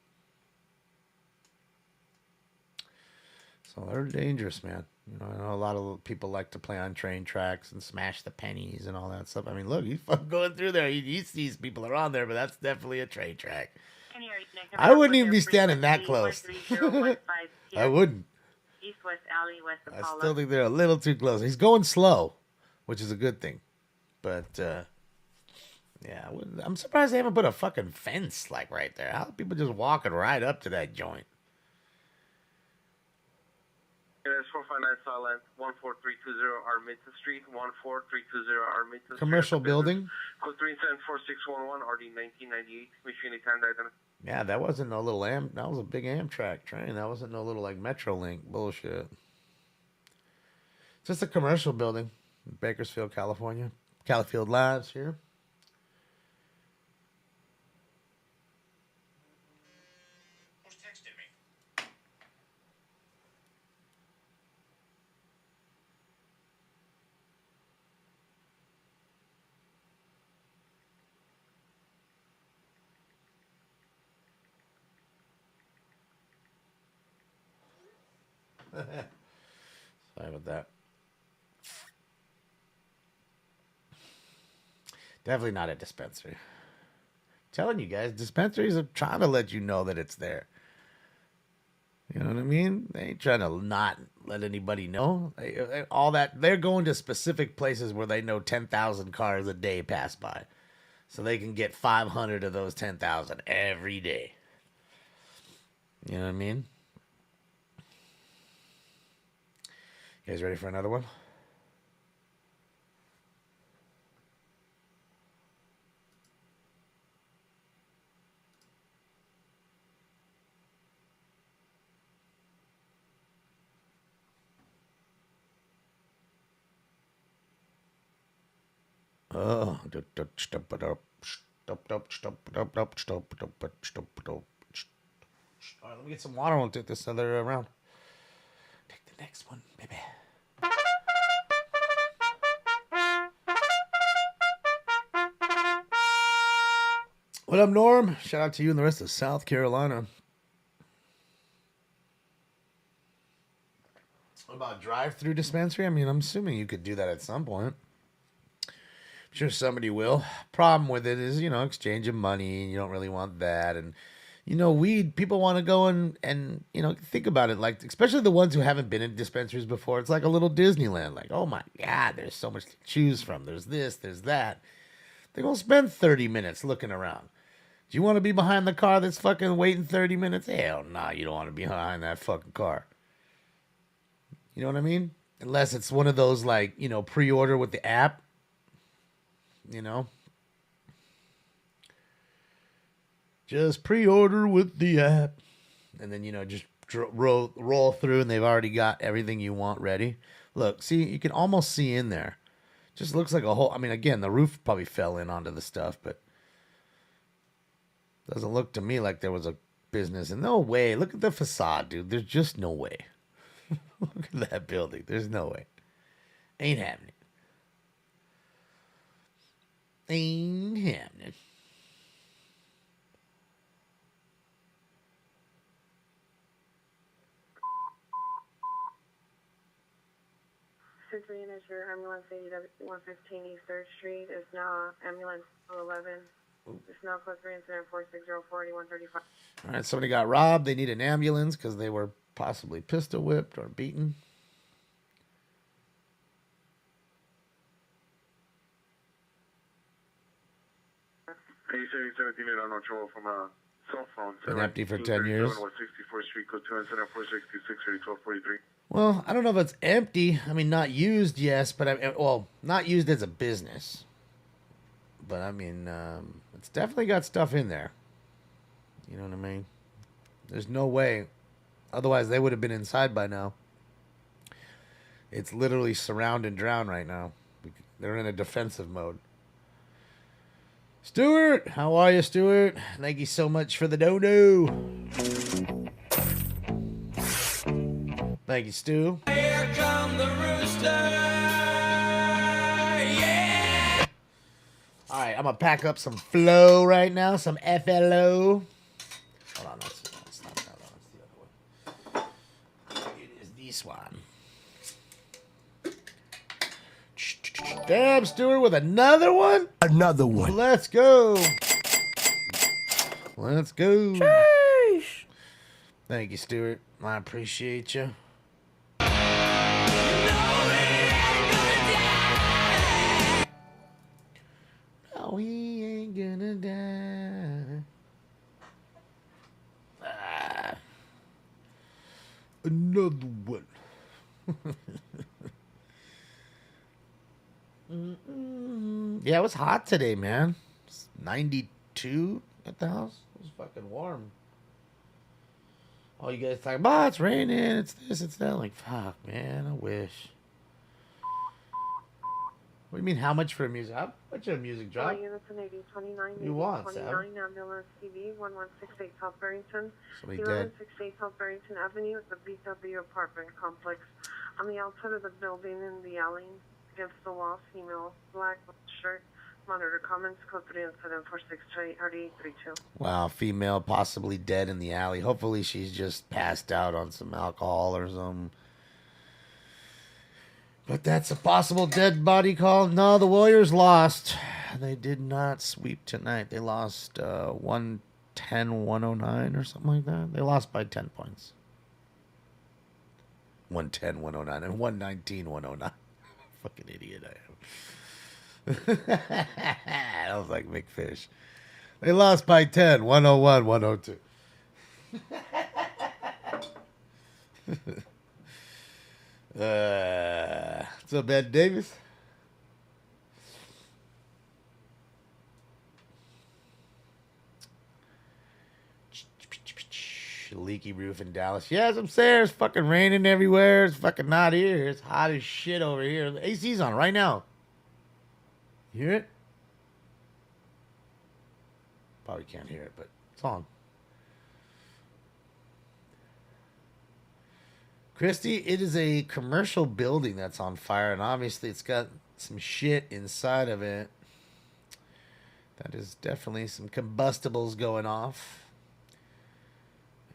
So they're dangerous, man. You know, I know a lot of people like to play on train tracks and smash the pennies and all that stuff. I mean, look, he's fucking going through there. He sees people are on there, but that's definitely a train track. I wouldn't even be standing that close. I wouldn't. East-West Alley, West of I Paula. still think they're a little too close. He's going slow, which is a good thing. But, yeah, I'm surprised they haven't put a fucking fence, like, right there. How are people just walking right up to that joint? It is 459 Silent, 14320 Armita Street, 14320 Armita Street. Commercial building? Code 374-611, RD 1998, Michigan Time Titan. Yeah, that wasn't no little that was a big Amtrak train. That wasn't no little, like, Metrolink bullshit. Just a commercial building in Bakersfield, California. Califield Labs here. Who's texting me? Sorry about that. Definitely not a dispensary. Telling you guys, dispensaries are trying to let you know that it's there. You know what I mean? They ain't trying to not let anybody know. All that, they're going to specific places where they know 10,000 cars a day pass by. So they can get 500 of those 10,000 every day. You know what I mean? You guys ready for another one? Oh, all right, let me get some water. We'll take this other round. Take the next one, baby. What up, Norm? Shout out to you and the rest of South Carolina. What about drive-through dispensary? I mean, I'm assuming you could do that at some point. I'm sure somebody will. Problem with it is, exchanging money, and you don't really want that. And, weed, people want to go and think about it. Like, especially the ones who haven't been in dispensaries before. It's like a little Disneyland. Like, oh my God, there's so much to choose from. There's this, there's that. They're going to spend 30 minutes looking around. Do you want to be behind the car that's fucking waiting 30 minutes? Hell nah, you don't want to be behind that fucking car. You know what I mean? Unless it's one of those, like, pre-order with the app. Just pre-order with the app. And then, just roll through and they've already got everything you want ready. Look, see, you can almost see in there. Just looks like a whole, I mean, again, the roof probably fell in onto the stuff, but doesn't look to me like there was a business. And no way. Look at the facade, dude. There's just no way. Look at that building. There's no way. Ain't happening. Ain't happening. Centurion is your ambulance 115 East 3rd Street. Is now ambulance 211. It's now code 3 incident 4604-8135. All right, somebody got robbed. They need an ambulance because they were possibly pistol whipped or beaten. Hey, 17 I don't know trouble from a cell phone. Been empty for 10 years. 64th Street, code 2 incident 466 1243. Well, I don't know if it's empty. I mean, not used, yes, but not used as a business. But I mean, it's definitely got stuff in there. You know what I mean? There's no way. Otherwise, they would have been inside by now. It's literally surround and drown right now. They're in a defensive mode. Stuart, how are you, Stuart? Thank you so much for the dodo. Thank you, Stu. Here come the rooster. Yeah. All right, I'm gonna pack up some flow right now, some FLO. Hold on, that's not that one. That's the other one. It is this one. Damn, Stuart, with another one? Another one. Let's go. Let's go. Sheesh. Thank you, Stuart. I appreciate you. No, he ain't gonna die. Another one. Yeah, it was hot today, man. It's 92 at the house. It was fucking warm. Oh, you guys talking about it's raining, it's this, it's that. Like, fuck, man, I wish. What do you mean, how much for a music? How much a music drop? You want, Sam? 29 ambulance TV 1168 South Barrington. Somebody dead. 1168 South Barrington Avenue at the BW apartment complex. On the outside of the building in the alley, against the wall, female, black shirt. Monitor comments, code 3 incident 462-8832. Wow, female, possibly dead in the alley. Hopefully she's just passed out on some alcohol or something. But that's a possible dead body call. No, the Warriors lost. They did not sweep tonight. They lost 110-109 or something like that. They lost by 10 points. 110, 109, and 119, 109. Fucking idiot I am. I was like McFish. They lost by 10, 101, 102. What's up, Ed Davis? Leaky roof in Dallas. Yeah, as I'm saying, it's fucking raining everywhere. It's fucking not here. It's hot as shit over here. The AC's on right now. You hear it? Probably can't hear it, but it's on. Christy, it is a commercial building that's on fire, and obviously it's got some shit inside of it. That is definitely some combustibles going off.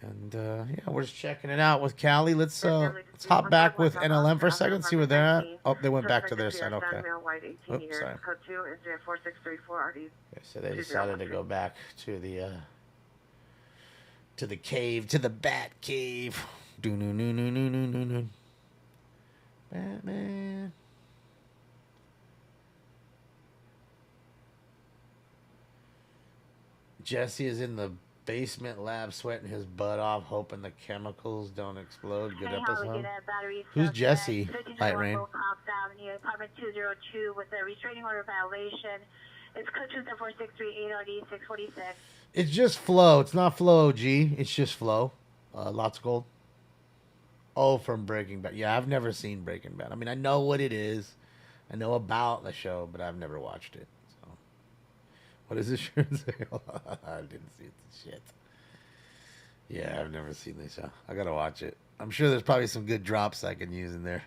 And yeah, we're just checking it out with Callie. Let's hop back with NLM for a second, see where they're at. Oh, they went back to their side. Okay. Oops, sorry. Okay, so they decided to go back to the cave, to the Bat Cave. Batman. Jesse is in the basement lab sweating his butt off, hoping the chemicals don't explode. Good episode. Who's Jesse? Light Rain. Apartment 202 with a restraining order violation. It's code 27463 8RD 646. It's just Flo. It's not Flo OG. It's just Flo. Lots of gold. Oh, from Breaking Bad. Yeah, I've never seen Breaking Bad. I mean, I know what it is. I know about the show, but I've never watched it. So, what does this shirt say? I didn't see it. Shit. Yeah, I've never seen this show. I gotta watch it. I'm sure there's probably some good drops I can use in there.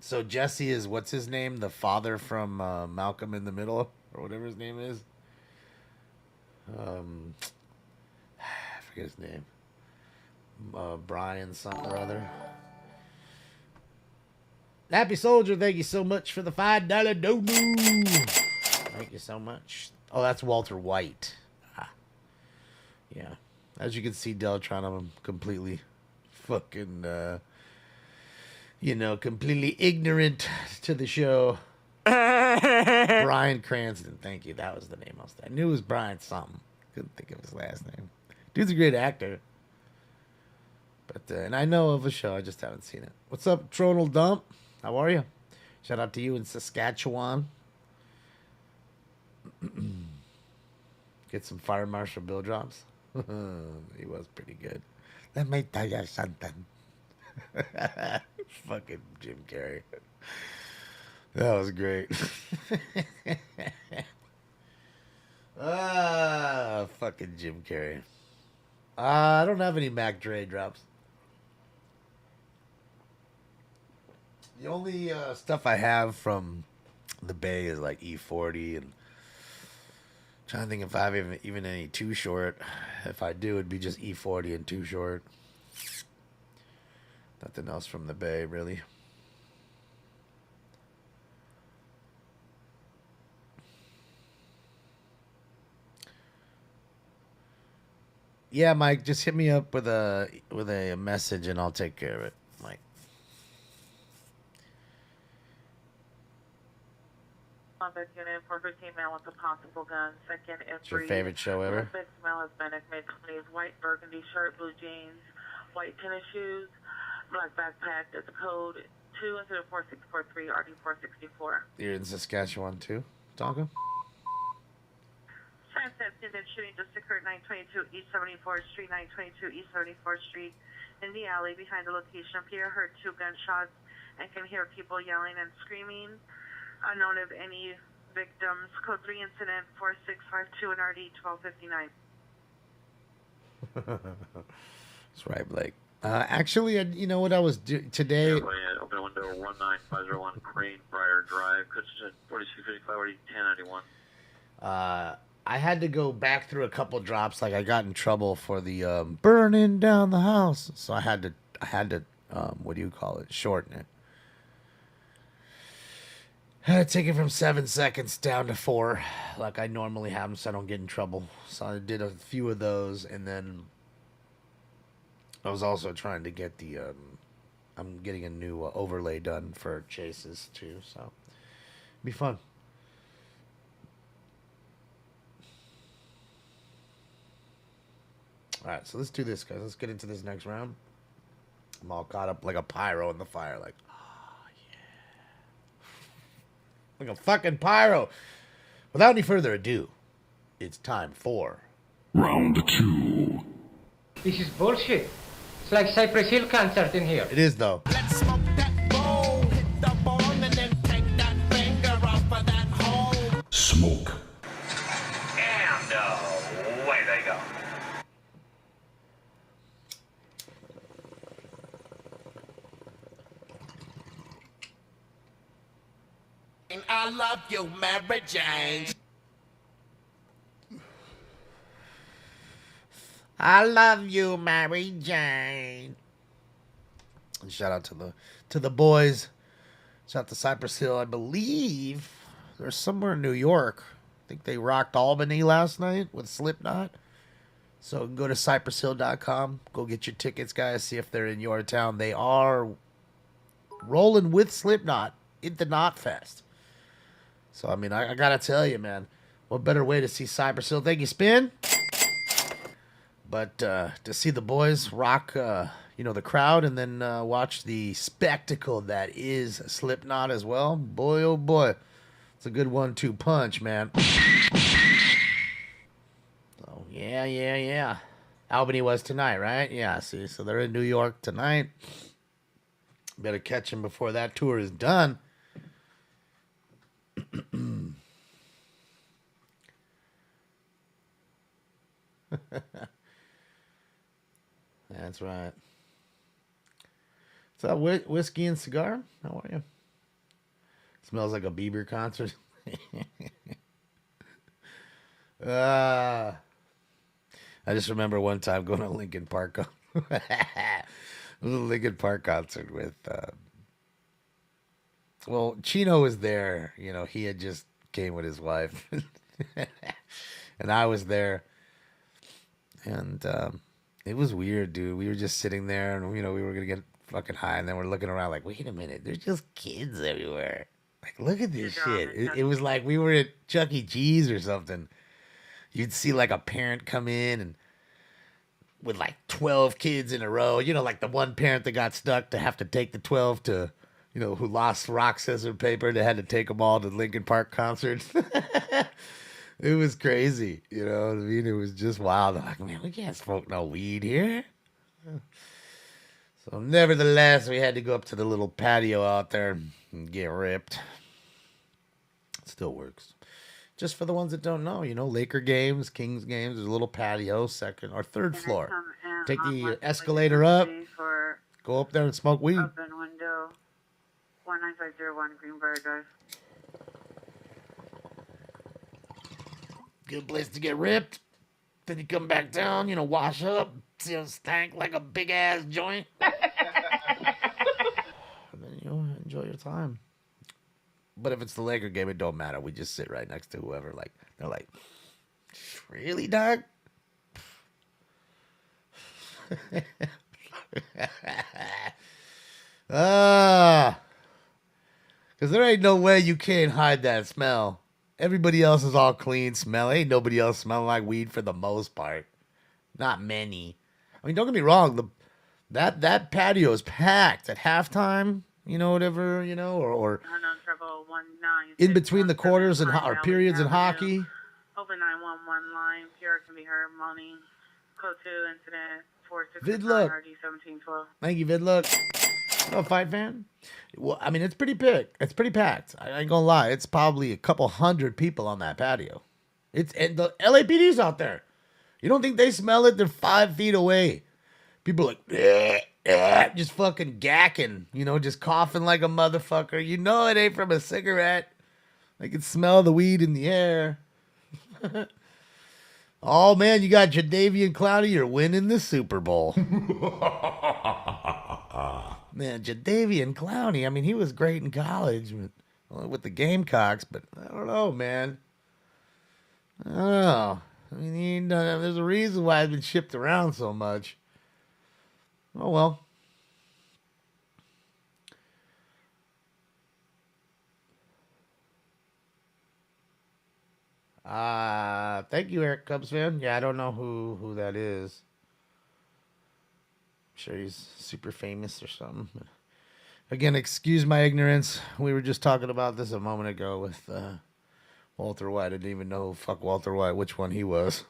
So Jesse is, what's his name? The father from Malcolm in the Middle, or whatever his name is. I forget his name. Brian something or other. Happy Soldier, thank you so much for the $5 dodo. Thank you so much. Oh, that's Walter White. Yeah. As you can see, Deltron, I'm completely fucking, completely ignorant to the show. Brian Cranston, thank you. That was the name I knew it was Brian something. Couldn't think of his last name. Dude's a great actor. But and I know of a show, I just haven't seen it. What's up, Tronal Dump? How are you? Shout out to you in Saskatchewan. Get some Fire Marshal Bill drops. He was pretty good. Let me tell you something. Fucking Jim Carrey. That was great. Fucking Jim Carrey. I don't have any Mac Dre drops. The only stuff I have from the Bay is like E40, and trying to think if I have even any Too Short. If I do, it'd be just E40 and Too Short. Nothing else from the Bay, really. Yeah, Mike, just hit me up with a message and I'll take care of it, Mike. Unit for 15 male with a possible gun. Second and It's your favorite show ever? Suspect male Hispanic, mid-20s, white burgundy shirt, blue jeans, white tennis shoes, black backpack. It's code 24643 RD464. You're in Saskatchewan too, Tonka? Transcepted and shooting just occurred 922 East 74th Street, 922 East 74th Street. In the alley behind the location of here, heard 2 gunshots and can hear people yelling and screaming. Unknown of any victims. Code 3 incident 4652 and RD 1259. That's right, Blake. Actually, you know what I was doing today? Open window 19501 Crane Briar Drive, Custom 4655 RD 1091. I had to go back through a couple drops. Like I got in trouble for the burning down the house, so I had to what do you call it? Shorten it. I had to take it from 7 seconds down to 4, like I normally have them, so I don't get in trouble. So I did a few of those, and then I was also trying to get the, I'm getting a new overlay done for chases too, so it'll be fun. All right, so let's do this, guys. Let's get into this next round. I'm all caught up like a pyro in the fire, like, oh yeah, like a fucking pyro. Without any further ado, it's time for Round 2. This is bullshit. It's like Cypress Hill concert in here. It is, though. Let's smoke that bowl, hit the bone, and then take that finger off of that hole. Smoke. And away they go. I love you, Mary Jane. I love you, Mary Jane. And shout out to the boys. Shout out to Cypress Hill. I believe they're somewhere in New York. I think they rocked Albany last night with Slipknot. So go to cypresshill.com. Go get your tickets, guys. See if they're in your town. They are rolling with Slipknot at the Knot Fest. So, I mean, I gotta tell you, man, what better way to see Cypress Hill? Thank you, Spin. But to see the boys rock, the crowd, and then watch the spectacle that is Slipknot as well. Boy, oh boy, it's a good 1-2 punch, man. So yeah. Albany was tonight, right? Yeah. See, so they're in New York tonight. Better catch them before that tour is done. That's right. What's up, Whiskey and Cigar? How are you? Smells like a Bieber concert. I just remember one time going to Linkin Park. It was a Linkin Park concert with, Chino was there. You know, he had just came with his wife. And I was there. And it was weird, dude. We were just sitting there, and, we were going to get fucking high, and then we're looking around like, wait a minute, there's just kids everywhere. Like, look at this shit. It was like we were at Chuck E. Cheese or something. You'd see, like, a parent come in and with, like, 12 kids in a row. You know, like the one parent that got stuck to have to take the 12 to, who lost rock, scissors, paper. They had to take them all to the Linkin Park concert. It was crazy, you know what I mean? It was just wild. I'm like, man, we can't smoke no weed here. So nevertheless, we had to go up to the little patio out there and get ripped. It still works. Just for the ones that don't know, Laker games, Kings games, there's a little patio, second or third floor. Take the escalator up, go up there and smoke weed. Open window, 19501 Greenbrier Drive. Good place to get ripped. Then you come back down, wash up, stank like a big ass joint. And then enjoy your time. But if it's the Laker game, it don't matter. We just sit right next to whoever. Like, they're like, really, dog? Because there ain't no way you can't hide that smell. Everybody else is all clean smell. Ain't nobody else smelling like weed for the most part. Not many. I mean, don't get me wrong. That patio is packed at halftime. Whatever. Or in between the quarters and or periods in hockey. Open 911 line. Pierre can be heard. Money. Code 2 incident 469 Vidlook. RD 1712. Thank you, Vidlook. Oh, fight fan? Well, I mean, it's pretty big. It's pretty packed. I ain't gonna lie. It's probably a couple hundred people on that patio. And the LAPD's out there. You don't think they smell it? They're 5 feet away. People are like, just fucking gacking, just coughing like a motherfucker. It ain't from a cigarette. I can smell the weed in the air. Oh, man, you got Jadeveon Clowney. You're winning the Super Bowl. Man, Jadeveon Clowney, I mean, he was great in college. But, with the Gamecocks, but I don't know, man. I don't know. I mean, there's a reason why it's been shipped around so much. Oh, well. Thank you, Eric Cubs fan. Yeah, I don't know who that is. I'm sure he's super famous or something. Again, excuse my ignorance. We were just talking about this a moment ago with Walter White. I didn't even know fuck Walter White, which one he was.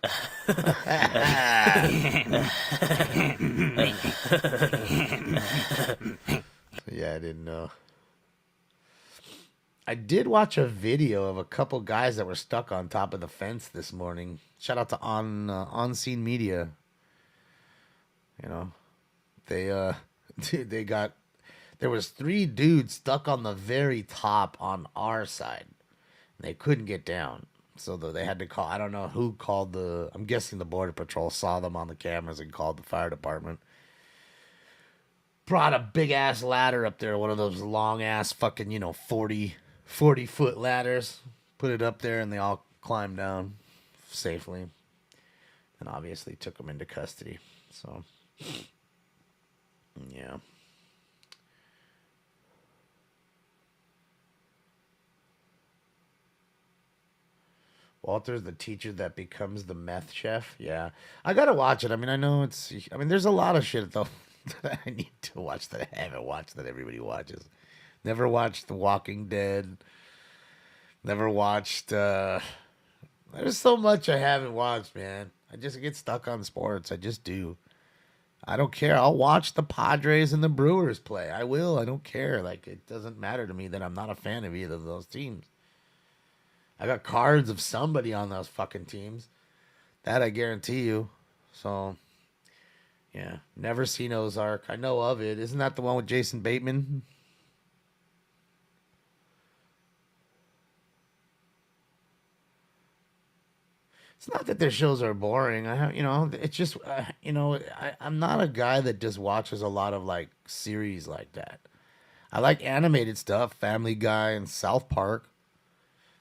Yeah, I didn't know. I did watch a video of a couple guys that were stuck on top of the fence this morning. Shout out to On Scene Media. You know, they got, there was 3 dudes stuck on the very top on our side. And they couldn't get down. So they had to call, I don't know who called I'm guessing the Border Patrol saw them on the cameras and called the fire department. Brought a big ass ladder up there, one of those long ass fucking, 40-foot ladders, put it up there, and they all climbed down safely. And obviously took them into custody. So, yeah. Walter's the teacher that becomes the meth chef. Yeah. I gotta watch it. I mean, I know there's a lot of shit, though, that I need to watch that I haven't watched that everybody watches. Never watched The Walking Dead. Never watched, there's so much I haven't watched, man. I just get stuck on sports. I just do. I don't care. I'll watch the Padres and the Brewers play. I will. I don't care. Like, it doesn't matter to me that I'm not a fan of either of those teams. I got cards of somebody on those fucking teams. That I guarantee you. So, yeah. Never seen Ozark. I know of it. Isn't that the one with Jason Bateman? It's not that their shows are boring. It's just, I'm not a guy that just watches a lot of, like, series like that. I like animated stuff, Family Guy and South Park.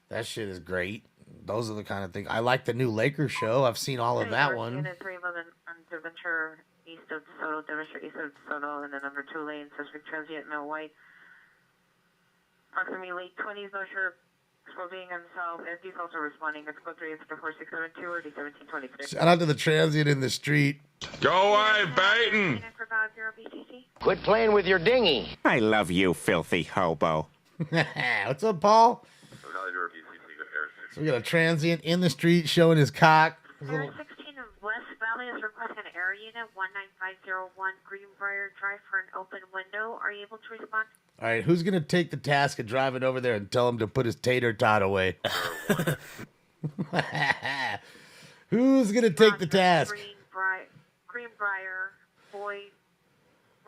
That shit is great. Those are the kind of things. I like the new Lakers show. I've seen all of that one. Unit 311 on Devonshire, east of DeSoto, Devonshire, east of DeSoto, and then number 2 lane, suspect transient, male white. Approximately late 20s, no sure. Being himself, FD's also responding. It's code 3 4672 or D1726. Shout out to the transient in the street. Go away, Baton! Quit playing with your dinghy. I love you, filthy hobo. What's up, Paul? So we got a transient in the street showing his cock. 16 of West Valley is requesting an air unit 19501 Greenbrier Drive for an open window. Are you able to respond? All right, who's going to take the task of driving over there and tell him to put his tater tot away? Who's going to take the task? Greenbrier, Boyd,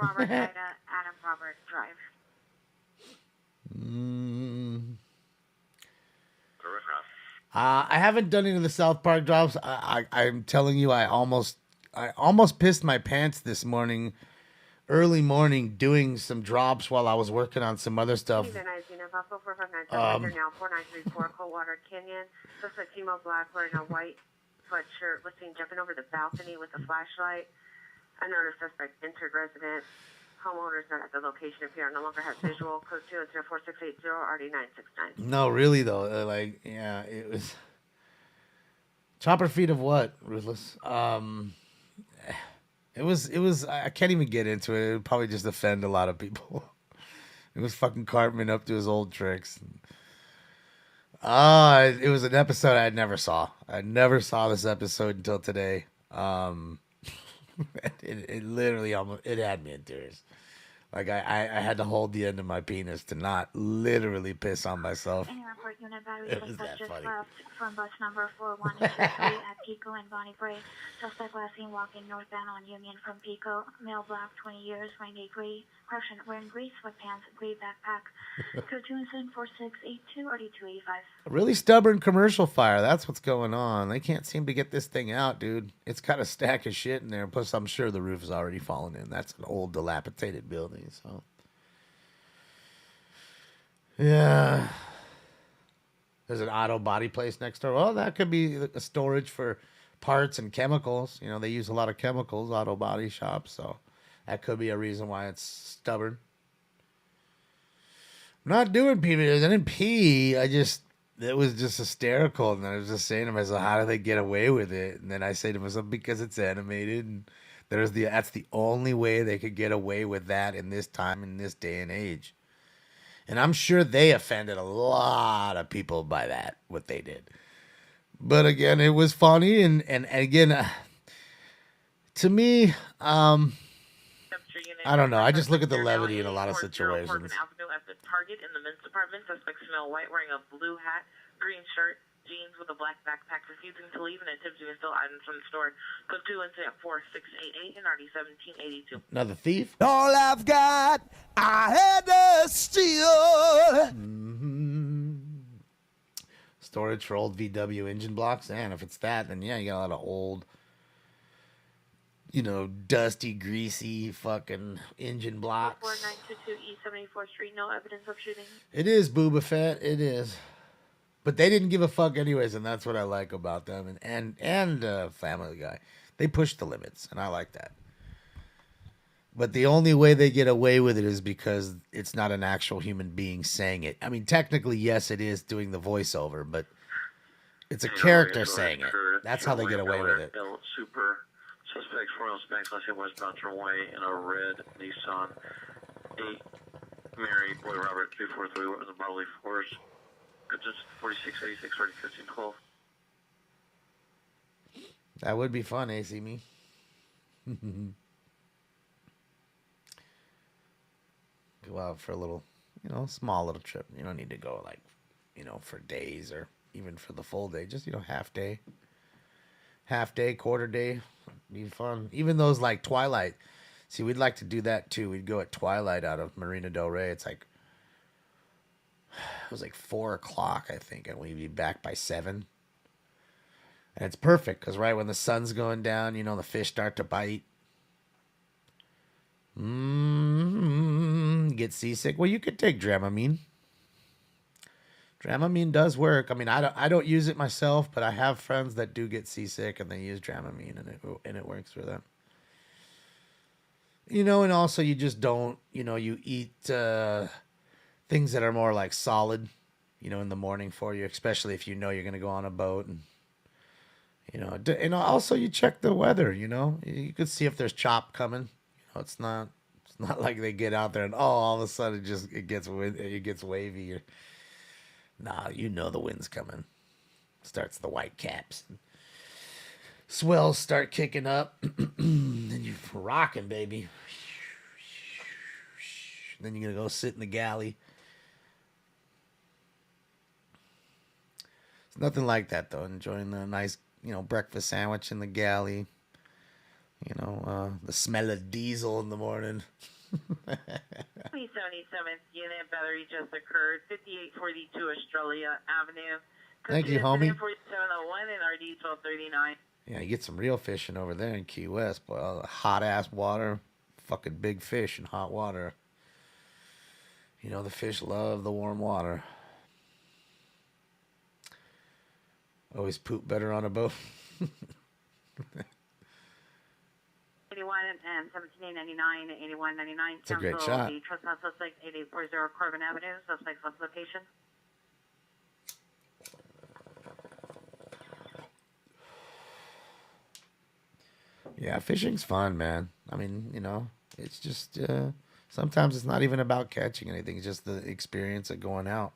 Robert Ida, Adam Robert Drive. I haven't done any of the South Park drops. I'm telling you, I almost pissed my pants this morning. Early morning doing some drops while I was working on some other stuff. Now 4934 Coldwater Canyon. Suspect female black wearing a white sweatshirt was seen jumping over the balcony with a flashlight. Another suspect entered residence. Homeowners not at the location appear no longer have visual. Code 2044680 RD969. No, really though. It was chopper feet of what? Ruthless. It was, I can't even get into it. It would probably just offend a lot of people. It was fucking Cartman up to his old tricks. It was an episode I never saw. I never saw this episode until today. It literally it had me in tears. Like I had to hold the end of my penis to not literally piss on myself. It was that funny. From bus number 4123 at Pico and Bonnie Bray. Suspect last seen walking northbound on Union from Pico. Male black, 20 years, wearing gray sweatpants, gray backpack. Code 2744682 or D285. A really stubborn commercial fire. That's what's going on. They can't seem to get this thing out, dude. It's got a stack of shit in there. Plus, I'm sure the roof is already fallen in. That's an old, dilapidated building, so. Yeah. There's an auto body place next door. Well, that could be a storage for parts and chemicals. You know, they use a lot of chemicals, auto body shops, so that could be a reason why it's stubborn. I'm not doing pee videos. I didn't pee. It was just hysterical. And I was just saying to myself, how do they get away with it? And then I say to myself, because it's animated. And that's the only way they could get away with that in this time, in this day and age. And I'm sure they offended a lot of people by that, what they did. But again, it was funny. And again, to me, I don't know. I just look at the levity in a lot of situations. Avenue at the Target in the men's department. Suspect smell white, wearing a blue hat, green shirt, jeans with a black backpack, refusing to leave and attempting to steal items from the store. Code 2 incident 4688 and RD 1782. Another thief? All I've got, I had to steal. Storage for old VW engine blocks. And if it's that, then yeah, you got a lot of old, dusty, greasy fucking engine blocks. 4922 East 74th Street, no evidence of shooting. It is Boba Fett. It is. But they didn't give a fuck anyways, and that's what I like about them. And Family Guy. They push the limits, and I like that. But the only way they get away with it is because it's not an actual human being saying it. I mean, technically, yes, it is doing the voiceover, but it's a character saying it. That's how they get away with it. Super. Suspects 4 on Spanx, last hit westbound Turnway in a red Nissan 8. Mary, Boy Robert, 343, what was the bodily force? Just 4686, 1512. That would be fun, AC me. Go out for a little, small little trip. You don't need to go for days or even for the full day. Just, half day, quarter day. Be fun. Even those like Twilight. See, we'd like to do that too. We'd go at Twilight out of Marina Del Rey. It was like 4 o'clock, I think, and we'd be back by 7. And it's perfect because right when the sun's going down, the fish start to bite. Get seasick. Well, you could take Dramamine. Dramamine does work. I mean, I don't use it myself, but I have friends that do get seasick and they use Dramamine and it works for them. And also you just don't, you eat things that are more like solid, in the morning for you, especially if you're going to go on a boat and also you check the weather, you could see if there's chop coming. It's not like they get out there and all of a sudden it gets wavy. Nah, the wind's coming. Starts the white caps. Swells start kicking up. Then you're rocking, baby. Then you're going to go sit in the galley. It's nothing like that, though. Enjoying the nice, breakfast sandwich in the galley. The smell of diesel in the morning. 77th unit battery just occurred, 5842 Australia Avenue. Thank you, homie. 4701 and RD 1239. Yeah, you get some real fishing over there in Key West, boy. All the hot-ass water. Fucking big fish in hot water. The fish love the warm water. Always poop better on a boat. 81 and 1799, 8199. It's a great shot. The trespass suspect 8840 Corbin Avenue. Suspect's left location. Yeah, fishing's fun, man. I mean, it's just sometimes it's not even about catching anything. It's just the experience of going out.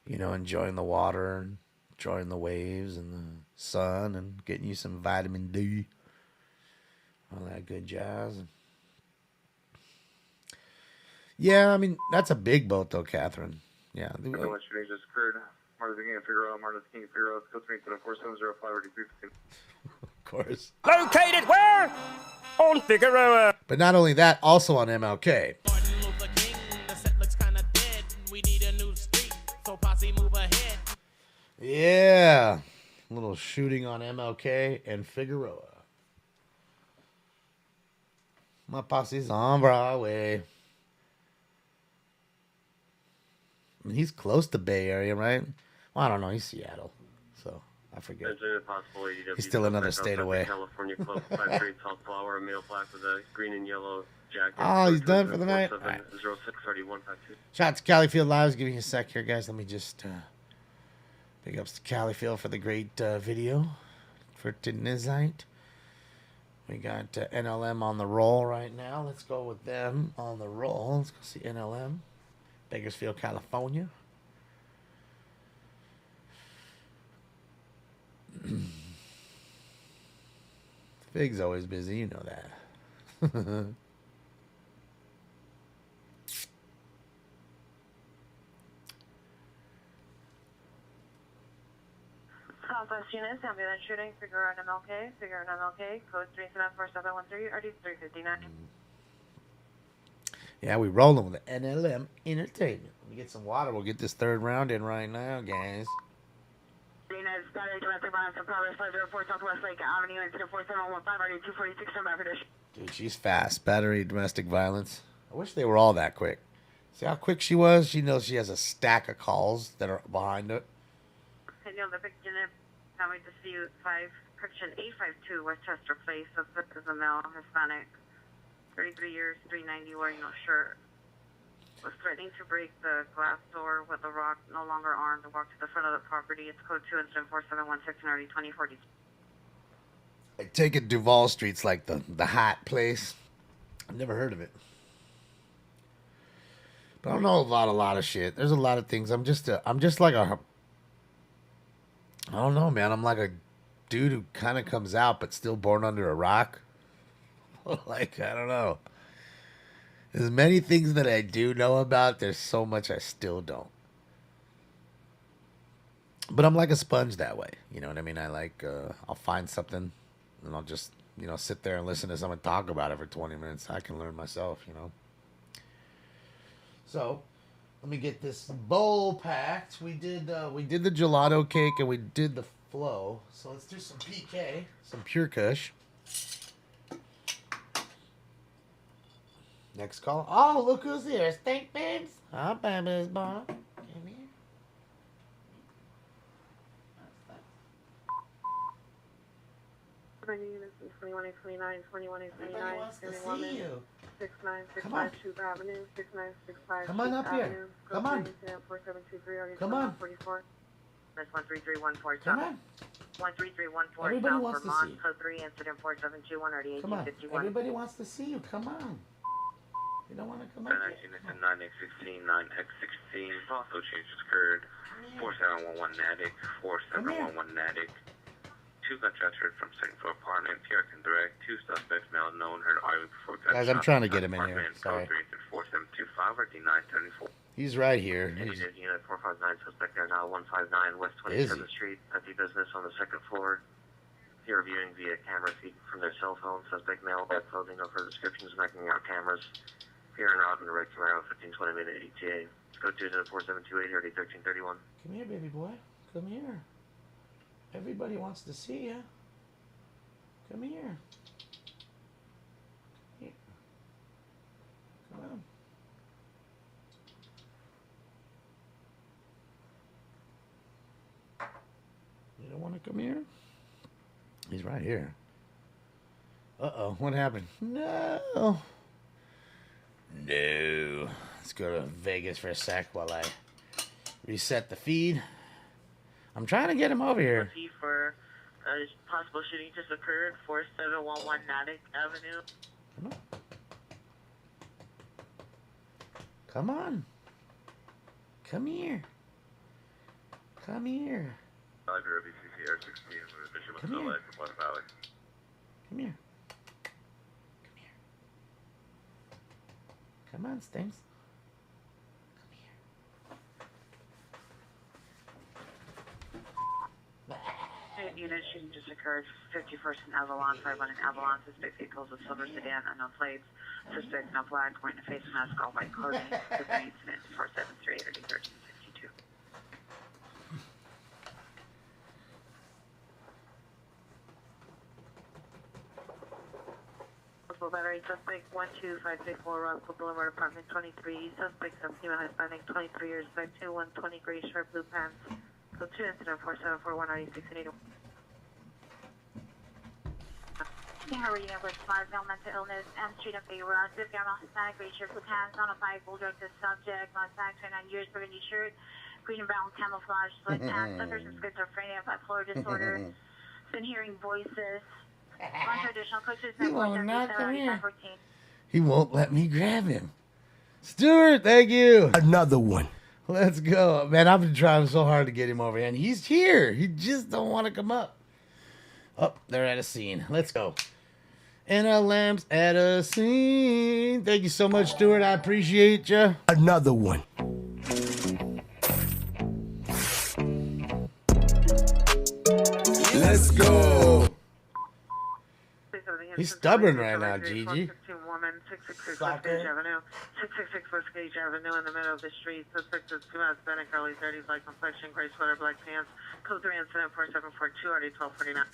Enjoying the water and enjoying the waves and the sun and getting you some vitamin D. All that good jazz. Yeah, I mean, that's a big boat, though, Catherine. Yeah. What's your name just occurred? Martin Luther King, Figueroa, Martin Luther King, Figueroa, code 3 to 4705 or 315. Of course. Located where? On Figueroa. But not only that, also on MLK. Martin Luther King, the set looks kinda dead. We need a new street, so posse move ahead. Yeah. A little shooting on MLK and Figueroa. My posse's on Broadway. I mean, he's close to Bay Area, right? Well, I don't know. He's Seattle, so I forget. There's a possible ADW. He's still another state away. California Club 53 South Flower, male black with a green and yellow jacket. Oh, he's done for the night. All right. 063152. Shout out to Califield Lives. Give me a sec here, guys. Let me just big ups to Califield for the great video for tonight. We got NLM on the roll right now. Let's go with them on the roll. Let's go see NLM. Bakersfield, California. Fig's always busy, you know that. Southwest units, ambulance shooting, figure on MLK, code 374713, RD 359. Yeah, we rolling with the NLM Entertainment. Let me get some water. We'll get this third round in right now, guys. Units, battery domestic violence in progress, 504 Southwest Lake Avenue, incident 4715, RD 246, stand by for dish. Dude, she's fast. Battery domestic violence. I wish they were all that quick. See how quick she was? She knows she has a stack of calls that are behind it. Hey, Olympic unit, family dispute 5, correction 852 Westchester Place, suspect is a male, Hispanic, 33 years, 390, wearing no shirt. Was threatening to break the glass door with a rock, no longer armed, and walked to the front of the property. It's code 2, incident 4716, and RD 2040. I take it Duval Street's like the hot place. I've never heard of it. But I don't know about a lot of shit. There's a lot of things. I'm just like a, I don't know, man. I'm like a dude who kind of comes out but still born under a rock. Like, I don't know. There's many things that I do know about. There's so much I still don't. But I'm like a sponge that way. You know what I mean? I like, I'll find something and I'll just, sit there and listen to someone talk about it for 20 minutes. I can learn myself, So, let me get this bowl packed. We did the gelato cake and we did the flow. So let's do some PK, some Pure Kush. Next call. Oh, look who's here. Stink babes. Hi, baby's born. Come here. Units is 2129, 2129, Everybody wants to see you. 6965 Avenue, 6965 Come on up here. Come on. 4723, Come on. 44. That's 13314. Come on. 13314. Everybody South wants to Vermont, see you. code 3, incident 4721, RD Come on. 1851. Everybody wants to see you. Come on. You don't want to come up here. 9X16, 9X16. Also changes occurred. 4711 Natick, 4711 Natick. 2 gunshots heard from second floor apartment. PR can direct. 2 suspects, male known, heard arguing before gunshots. Guys, I'm trying to get him in here. Sorry. 4725 or D974. He's right here. Unit 459, suspect there now 159 West 27th Street at the business on the second floor. Here reviewing via camera feed from their cell phone. Suspect male, bad clothing, no further descriptions, marking out cameras. Here and out in the red Camaro, 1520 minute ETA. Go to the 4728 or D1331. Come here, baby boy. Come here. Everybody wants to see you. Come here. Here. Come on. You don't want to come here? He's right here. Uh-oh. What happened? No. No. Let's go to Vegas for a sec while I reset the feed. I'm trying to get him over here. For possible shooting just occurred, 4711 Natick Avenue. Come on. Come here. Come here. Roger, BCC Air 16 with Mission Come here. LA from West Valley. Come here. Come on, Stings. Unit shooting just occurred, 51st and Avalon, 511 Avalon. Suspect vehicles with silver sedan, unknown plates. Suspect no flag, wearing a face mask, all white clothing. Suspect incident 4738 or D1362. Double battery. Suspect 12564 Roscoe Boulevard, apartment 23. Suspect of female Hispanic, 23 years, size 2, 120 gray shirt, blue pants. Code 2, incident 474-196 and 81. Her reading with smart male mental illness and street of Beirut. Fifth female Hispanic, gray shirt, blue pants, on a 5 full drug test subject, Mustang, 29 years, burgundy shirt, green and brown camouflage, sweat pants, suffers from schizophrenia, bipolar disorder, been hearing voices. Non-traditional coaches, He won't not come here. He won't let me grab him. Stuart, thank you. Another one. Let's go. Man, I've been trying so hard to get him over here, and he's here. He just don't want to come up. Oh, they're at a scene. Let's go. And our lamps at a scene. Thank you so much, Stuart. I appreciate you. Another one. Let's go. He's stubborn right now, Gigi. Woman, 666 West Gage Avenue. 666 West Gage Avenue in the middle of the street. Suspect is 2 Hispanic, early 30s, light complexion, gray sweater, black pants. Code 3 incident 4742, already 1249.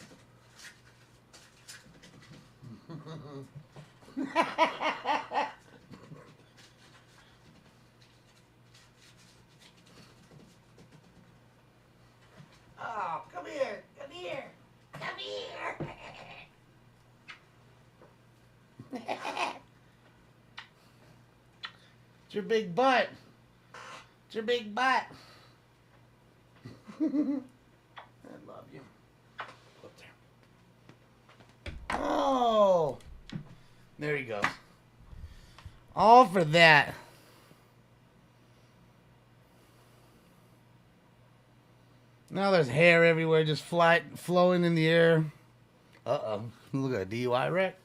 Oh, come here. Come here. Come here. It's your big butt. It's your big butt. I love you. Up there. Oh. There he goes. All for that. Now there's hair everywhere, just flowing in the air. Uh-oh. Look at a DUI wreck.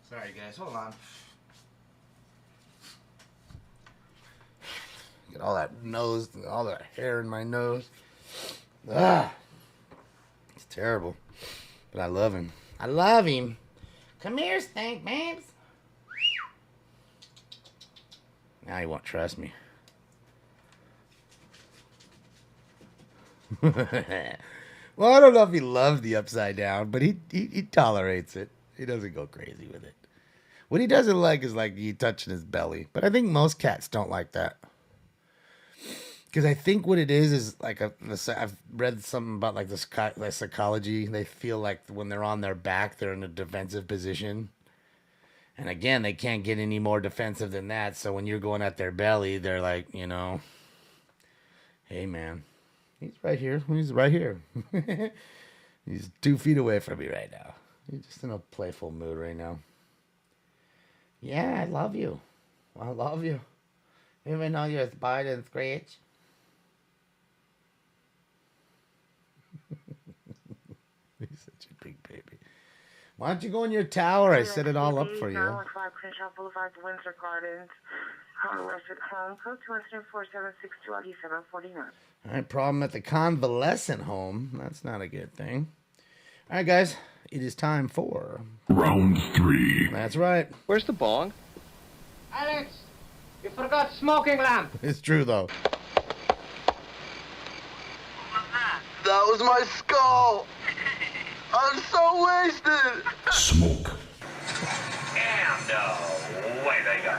Sorry, guys. Hold on. Get all that nose, all that hair in my nose. Ah, it's terrible. But I love him. I love him. Come here, stink babes. Now he won't trust me. Well, I don't know if he loves the upside down, but he tolerates it. He doesn't go crazy with it. What he doesn't like is like you touching his belly. But I think most cats don't like that. Because I think what it is like I've read something about like the psychology. They feel like when they're on their back, they're in a defensive position. And again, they can't get any more defensive than that. So when you're going at their belly, they're like, you know, hey, man, he's right here. He's right here. He's 2 feet away from me right now. He's just in a playful mood right now. Yeah, I love you. I love you. Even though you're Bite and Scratch. He's such a big baby. Why don't you go in your tower? I set it all up for you. 5 Crenshaw Boulevard, Windsor Gardens. Convalescent home. Code 2 incident 4762, already 749. All right, problem at the convalescent home. That's not a good thing. All right, guys. It is time for... Round 3. That's right. Where's the bong? Alex, you forgot smoking lamp. It's true, though. That was my skull. I'm so wasted. Smoke. And away they go.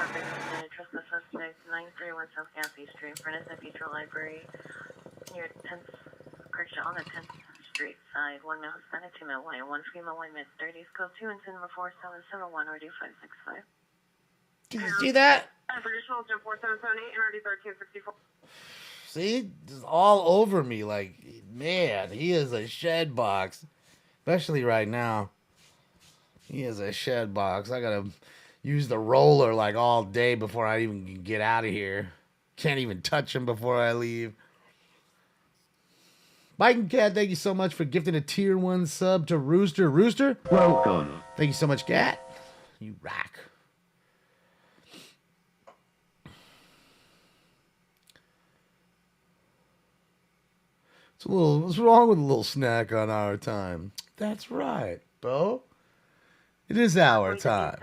Trust the suspect, 931 South Gansey Street, Renison Future Library, near 10th, correction, on the 10th Street side. 1 male Hispanic, 2 male white, 1 female white, mid-30s, code 2 and cinema 4771, RD 565. Can you see that? Additional 4778 and RD 1364. See? Just all over me. Like, man, he is a shed box. Especially right now. He is a shed box. I gotta use the roller like all day before I even can get out of here. Can't even touch him before I leave. Biking Cat, thank you so much for gifting a tier 1 sub to Rooster. Rooster? Welcome. Thank you so much, Cat. You rock. What's wrong with a little snack on our time? That's right, Bo. It is our time.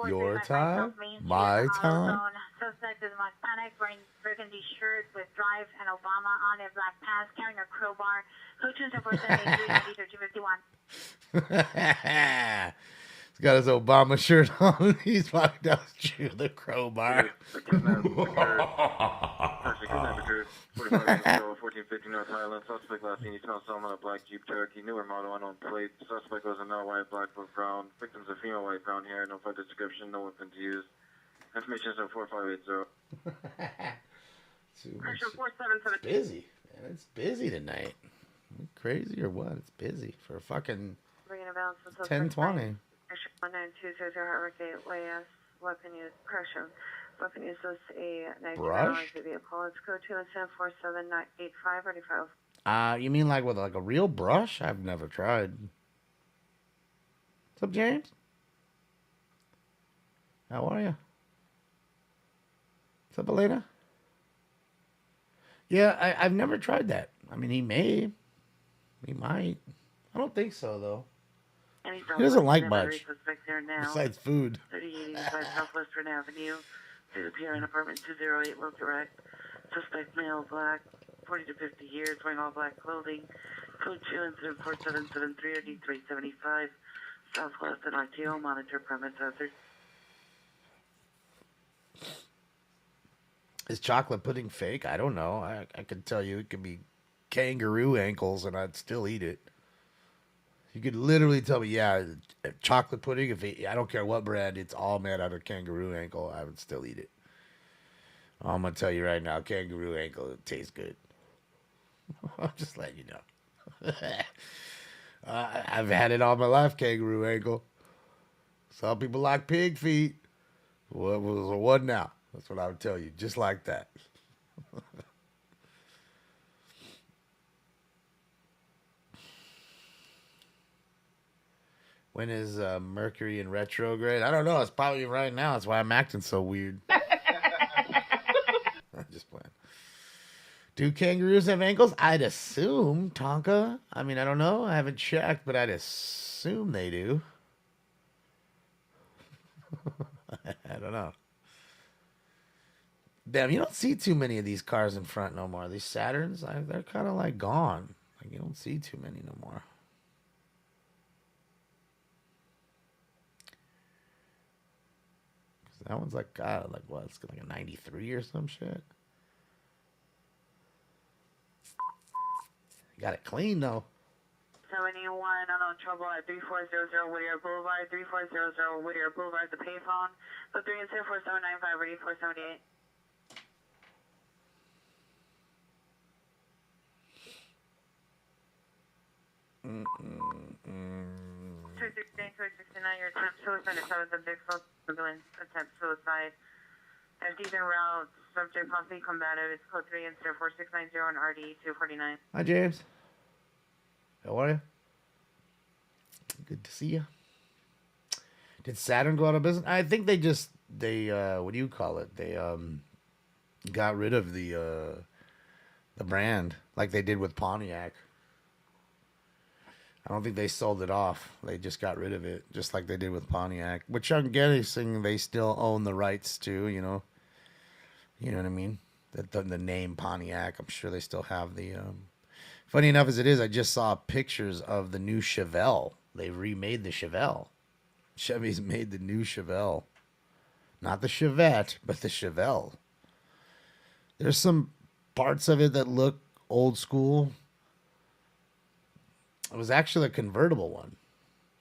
Your time, my time. Suspect is Hispanic, wearing burgundy shirt with Drive and Obama on it, black pants, carrying a crowbar. Code 274-783-251. He's got his Obama shirt on. He's walking down the street with a crowbar. Kidnapper, 1450 North Highland. Suspect last seen each on a black Jeep Cherokee, newer model, unknown plate. Suspect was a male white, black with brown. Victims a female white, brown hair. No further description, no weapons used. Information is 4580. It's busy, man. It's busy tonight. Crazy or what? It's busy for fucking 10:20. 1920 Heart Rate AS. Weapon use pressure. Weapon use was a 19 vehicle. It's code 210-4785. You mean like with like a real brush? I've never tried. What's up, James? How are you? What's up, Elena? Yeah, I've never tried that. I mean, he may. He might. I don't think so, though. He doesn't like much. Besides food. 3085 Southwestern Avenue. Did appear in apartment 208, low direct. Suspect male, black, 40 to 50 years, wearing all black clothing. Code 24773 375 Southwest and ITO. Monitor premise hazard. Is chocolate pudding fake? I don't know. I could tell you it could be kangaroo ankles and I'd still eat it. You could literally tell me, yeah, chocolate pudding, I don't care what brand, it's all made out of kangaroo ankle, I would still eat it. I'm going to tell you right now, kangaroo ankle, it tastes good. I'm just letting you know. I've had it all my life, kangaroo ankle. Some people like pig feet. What now? That's what I would tell you, just like that. When is Mercury in retrograde? I don't know. It's probably right now. That's why I'm acting so weird. I'm just playing. Do kangaroos have ankles? I'd assume, Tonka. I mean, I don't know. I haven't checked, but I'd assume they do. I don't know. Damn, you don't see too many of these cars in front no more. These Saturns, they're kind of like gone. Like, you don't see too many no more. That one's like, God, like what? It's like a 93 or some shit. Got it clean though. 71, unknown trouble at 3400 Whittier Boulevard, 3400 Whittier Boulevard, the payphone. Put 3 and 4795, ready 478. Mm-mm-mm. 269, your attempt suicide is 7th of Dixon, ambulance attempt suicide. FD's en route, subject possibly combative, it's code 3 and 4690 and RD 249. Hi, James. How are you? Good to see you. Did Saturn go out of business? I think they what do you call it? They got rid of the brand like they did with Pontiac. I don't think they sold it off. They just got rid of it, just like they did with Pontiac. Which I'm guessing they still own the rights to, you know. You know what I mean? The name Pontiac, I'm sure they still have the... Funny enough as it is, I just saw pictures of the new Chevelle. They remade the Chevelle. Chevy's made the new Chevelle. Not the Chevette, but the Chevelle. There's some parts of it that look old school. It was actually a convertible one.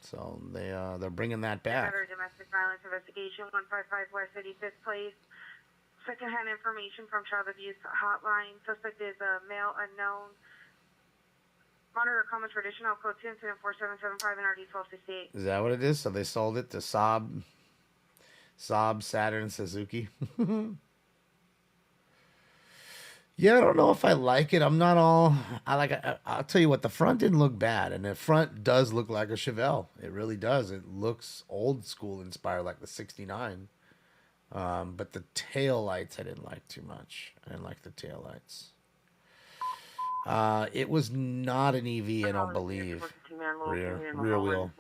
So they're bringing that back. Domestic violence investigation, 155 West 85th Place. Secondhand information from Child Abuse Hotline. Suspect is a male unknown. Monitor common traditional code 24775 and RD 1268. Is that what it is? So they sold it to Saab, Saturn, Suzuki. Yeah, I don't know if I like it. I'm not all... I'll tell you what, the front didn't look bad. And the front does look like a Chevelle. It really does. It looks old school inspired, like the 69. But the tail lights I didn't like too much. I didn't like the tail lights. It was not an EV, I don't believe. Rear wheel.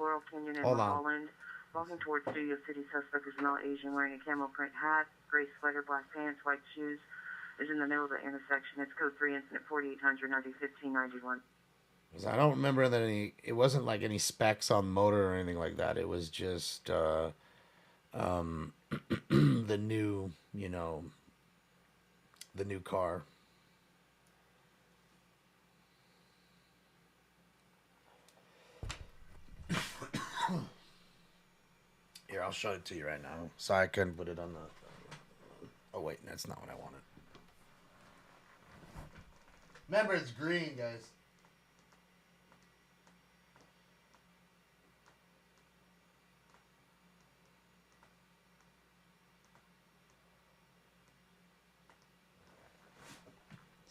Hold on. Walking towards Studio City, suspect is male Asian wearing a camel print hat, gray sweater, black pants, white shoes. Is in the middle of the intersection. It's code 3, incident 4800, 1591. I don't remember that it wasn't like any specs on motor or anything like that. It was just the new, the new car. Here, I'll show it to you right now. Sorry, I couldn't put it on the... Oh, wait, that's not what I wanted. Remember, it's green, guys.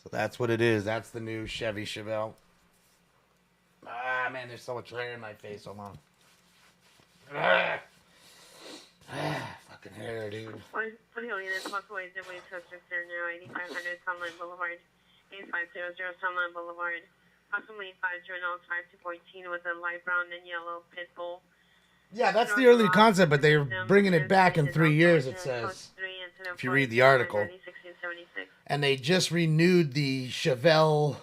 So that's what it is. That's the new Chevy Chevelle. Ah, man, there's so much hair in my face. Hold on. Fucking hair, dude. 1 units, walkaway, Midway, subject 8500 Sunline Boulevard, 8500 Sunline Boulevard, approximately 5095214 with a light brown and yellow pit bull. Yeah, that's the early concept, but they're bringing it back in 3 years, it says. If you read the article. And they just renewed the Chevelle,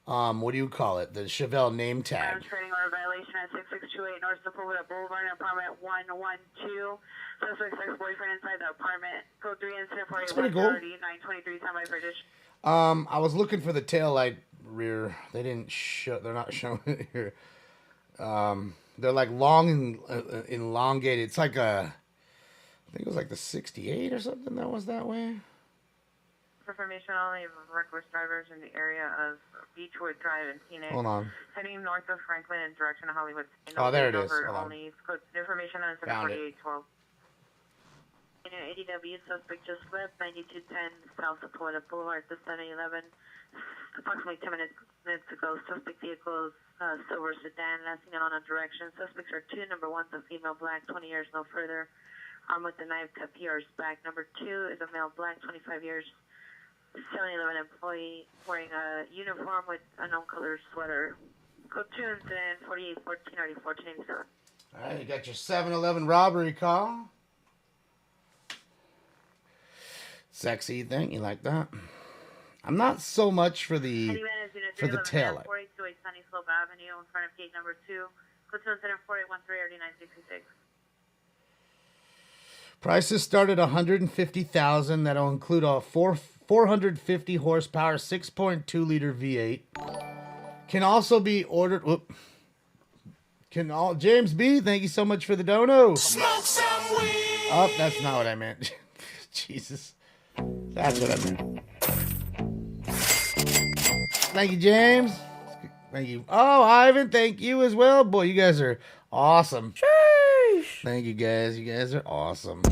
what do you call it? The Chevelle name tag. Trading order violation at 6628 North Sepulveda Boulevard, apartment 112. Suspect's ex-boyfriend inside the apartment. Code 3, incident 48. That's pretty cool. 923, time by British. I was looking for the taillight rear. They didn't show. They're not showing it here. They're like long and elongated. It's like a, I think it was like the 68 or something that was that way. For information only, reckless drivers in the area of Beechwood Drive in Phoenix. Hold on. Heading north of Franklin in direction of Hollywood. Oh, there it is. Hold Hold on. only. Code information on Found it. 4812. ADW suspect just left 9210 South Sepulveda Boulevard, this 711. Approximately 10 minutes ago, suspect vehicle is silver sedan, last seen on a direction. Suspects are 2. Number 1 is a female black, 20 years, no further. Armed with a knife, cut PR's back. Number 2 is a male black, 25 years, 7-Eleven employee wearing a uniform with unknown color sweater. Code 2 incident 4814 1487. All right, you got your 7-Eleven robbery call. Sexy thing, you like that? I'm not so much for the taillight. 482 Sunny Slope Avenue in front of gate number 2. Code 2 incident 4813 3966. Prices start at $150,000. That'll include a 450 horsepower 6.2 liter V8. Can also be ordered. Whoop. James B. Thank you so much for the dono. Smoke some weed. Oh, that's not what I meant. Jesus, that's what I meant. Thank you, James. Thank you. Oh, Ivan, thank you as well. Boy, you guys are awesome. Sheesh. Thank you, guys. You guys are awesome.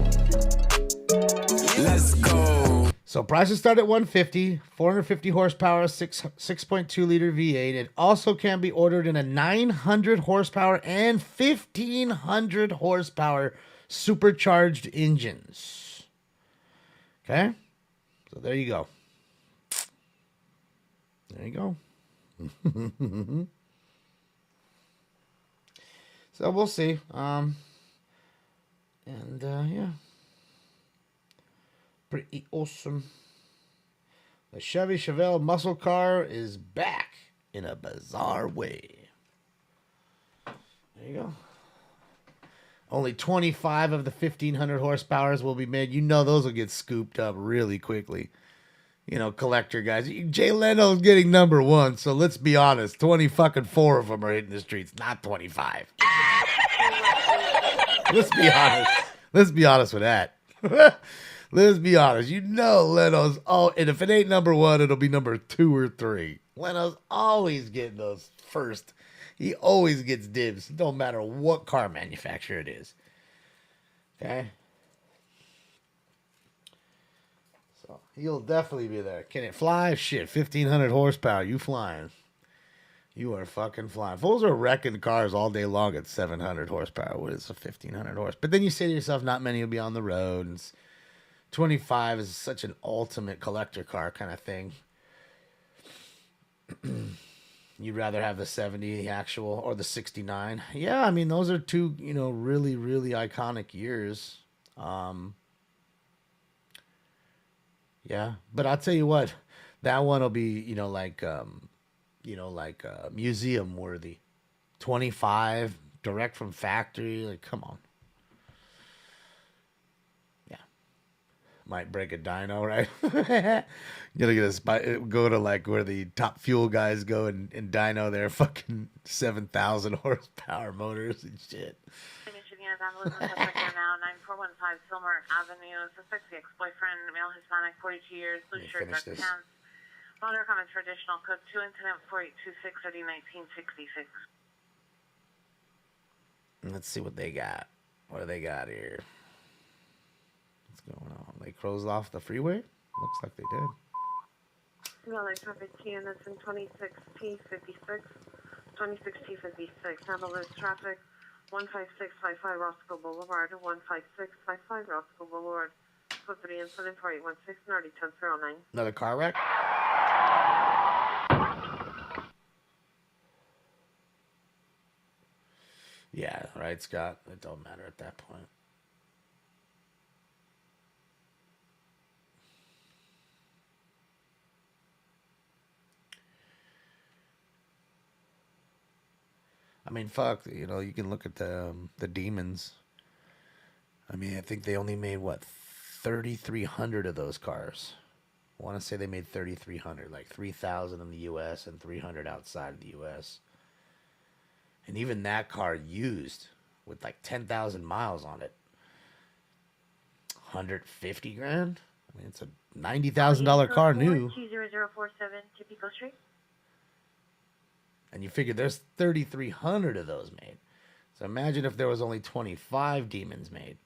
Let's go. So prices start at $150, 450 horsepower, 6.2 liter V8. It also can be ordered in a 900 horsepower and 1500 horsepower supercharged engines. Okay? So there you go. There you go. So we'll see. Yeah. Pretty awesome. The Chevy Chevelle muscle car is back in a bizarre way. There you go. Only 25 of the 1,500 horsepowers will be made. You know those will get scooped up really quickly. You know, collector guys. Jay Leno's getting number 1, so let's be honest. 24 of them are hitting the streets, not 25. Let's be honest. Let's be honest with that. Let's be honest. You know Leno's, and if it ain't number 1, it'll be number 2 or 3. Leno's always getting those first. He always gets dibs, no matter what car manufacturer it is. Okay? So he'll definitely be there. Can it fly? Shit, 1,500 horsepower. You flying. You are fucking flying. Fools are wrecking cars all day long at 700 horsepower. What is a 1,500 horse? But then you say to yourself, not many will be on the road. And 25 is such an ultimate collector car kind of thing. You'd rather have the 70 actual or the 69. Yeah, I mean, those are two, really, really iconic years. Yeah, but I'll tell you what, that one will be, museum worthy. 25 direct from factory. Like, come on. Might break a dyno, right? You gotta go to like where the top fuel guys go and dyno their fucking 7,000 horsepower motors and shit. Michigan vandalism suspect now 9415 Silmer Avenue. Suspect's the ex-boyfriend, male Hispanic, 42 years, blue shirt, dark pants. Motor comments for additional code 2 incident 4826 30 1966. Let's see what they got. What do they got here? Going on? They closed off the freeway? Looks like they did. No, like traffic units in 26T56, 26T56. Handle this traffic 15655 Roscoe Boulevard, 15655 Roscoe Boulevard. Code 3 incident 4816 already 1009. Another car wreck? Yeah, right, Scott. It don't matter at that point. I mean, fuck, you can look at the Demons. I mean, I think they only made, 3,300 of those cars. I want to say they made 3,300, like 3,000 in the U.S. and 300 outside of the U.S. And even that car used with like 10,000 miles on it. 150 grand? I mean, it's a $90,000 car new. 20047 Tipico Street. And you figure there's 3,300 of those made. So imagine if there was only 25 Demons made.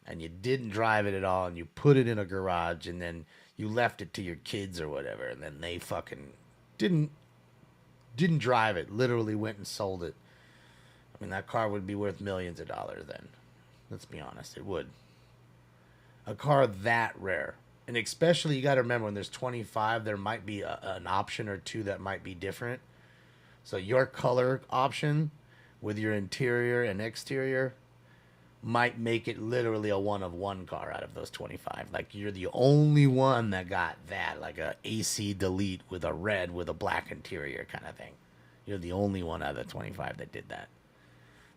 And you didn't drive it at all. And you put it in a garage. And then you left it to your kids or whatever. And then they fucking didn't drive it. Literally went and sold it. I mean, that car would be worth millions of dollars then. Let's be honest. It would. A car that rare. And especially, you got to remember, when there's 25, there might be an option or two that might be different. So your color option with your interior and exterior might make it literally a one-of-one car out of those 25. Like, you're the only one that got that, like a AC Delete with a red with a black interior kind of thing. You're the only one out of the 25 that did that.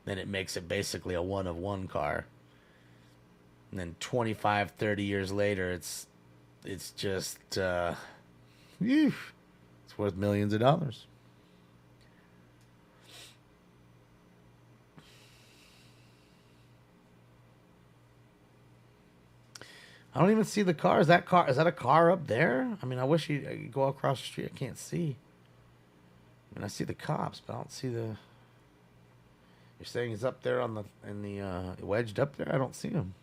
Then it makes it basically a one-of-one car. And then 25, 30 years later, it's just, it's worth millions of dollars. I don't even see the car. Is that a car up there? I mean, I wish you could go across the street. I can't see. I mean, I see the cops, but I don't see the. You're saying he's up there in the wedged up there? I don't see him.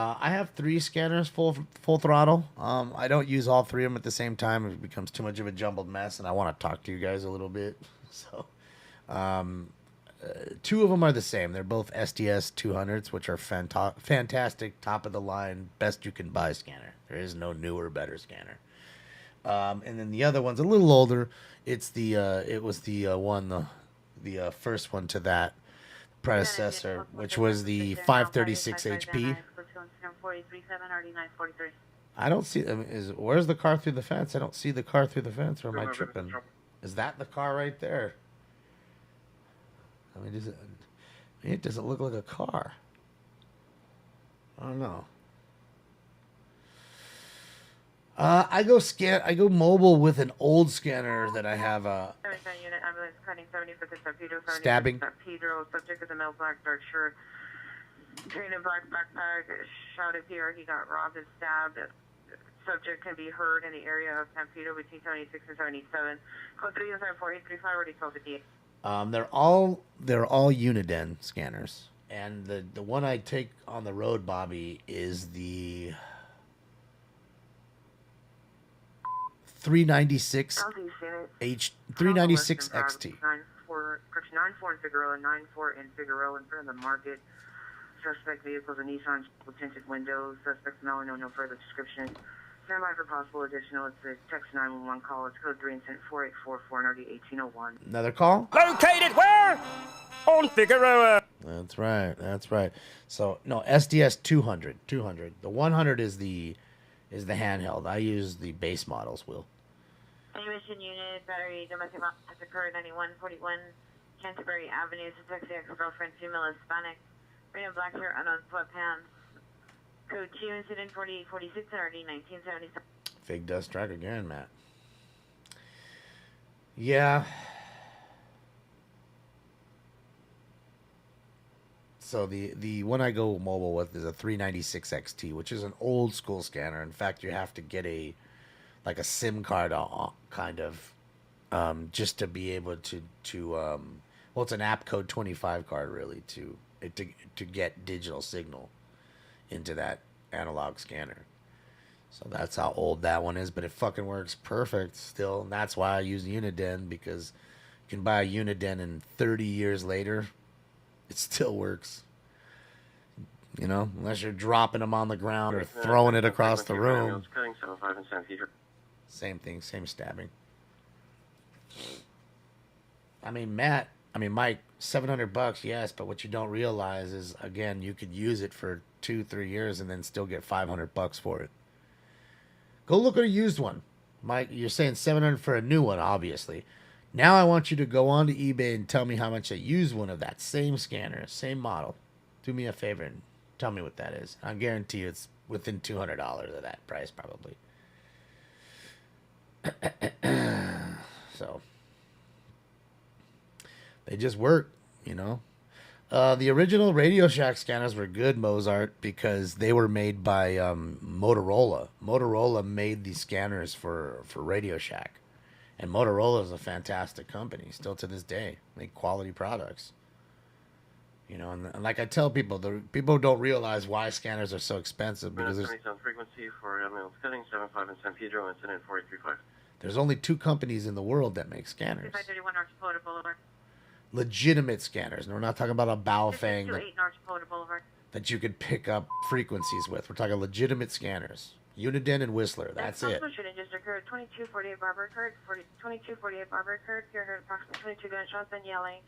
I have 3 scanners full throttle. I don't use all 3 of them at the same time. It becomes too much of a jumbled mess, and I want to talk to you guys a little bit. So, 2 of them are the same. They're both SDS 200s, which are fantastic, top of the line, best you can buy scanner. There is no newer, better scanner. And then the other one's a little older. It's it was the first one to that predecessor, which was the 536 HP. I don't see. I mean, where's the car through the fence? I don't see the car through the fence. Or am I tripping? Is that the car right there? I mean, it doesn't look like a car. I don't know. I go mobile with an old scanner that I have. Unit ambulance cutting 75th San Pedro. Stabbing. San Pedro. Subject is a male black dark shirt. Carrying a black backpack. Shouted here. He got robbed and stabbed. Subject can be heard in the area of San Pedro between 76 and 77. Code 3474835 already told the DA. They're all Uniden scanners, and the one I take on the road, Bobby, is the 396 XT. 94 in Figueroa, 94 in Figueroa in front of the market. Suspect vehicles, a Nissan with tinted windows. Suspect no further description. Stand by for possible additional. It's a text 911 call. It's code 3 and 4844 and RD 1801. Another call? Located where? On Figueroa. That's right. That's right. So no, SDS 200. The 100 is the handheld. I use the base models. Will. Mission unit, battery, domestic violence occurred 9141 Canterbury Avenue. Suspect's ex-girlfriend, female Hispanic. Random black hair, unknown sweatpants. Code 2, incident 4846 and RD 1977. Fake dust strike again, Matt. Yeah. So the one I go mobile with is a 396 XT, which is an old school scanner. In fact, you have to get a SIM card kind of just to be able to well, it's an app code 25 card really to get digital signal into that analog scanner. So that's how old that one is, but it fucking works perfect still, and that's why I use Uniden, because you can buy a Uniden and 30 years later it still works. You know, unless you're dropping them on the ground or throwing it across the room. Cutting 75 in San Pedro. Same thing, same stabbing. Mike, $700, yes, but what you don't realize is, again, you could use it for 2-3 years and then still get $500 for it. Go look at a used one. Mike, you're saying $700 for a new one, obviously. Now I want you to go on to eBay and tell me how much a used one of that same scanner, same model. Do me a favor and tell me what that is. I guarantee you it's within $200 of that price, probably. So they just work, you know. The original Radio Shack scanners were good, Mozart, because they were made by Motorola. Motorola made these scanners for Radio Shack, and Motorola is a fantastic company still to this day. Make quality products, you know. And like I tell people, people don't realize why scanners are so expensive, because there's frequency for cutting 75 in San Pedro, incident 4835. There's only 2 companies in the world that make scanners. 531 North Dakota Boulevard. Legitimate scanners. And we're not talking about a Baofeng 28 North Dakota Boulevard. that you could pick up frequencies with. We're talking legitimate scanners. Uniden and Whistler. That's it. Shooting just occurred. 2248 Barber Court. 2248 Barber Court. You heard approximately 22 gunshots and yelling.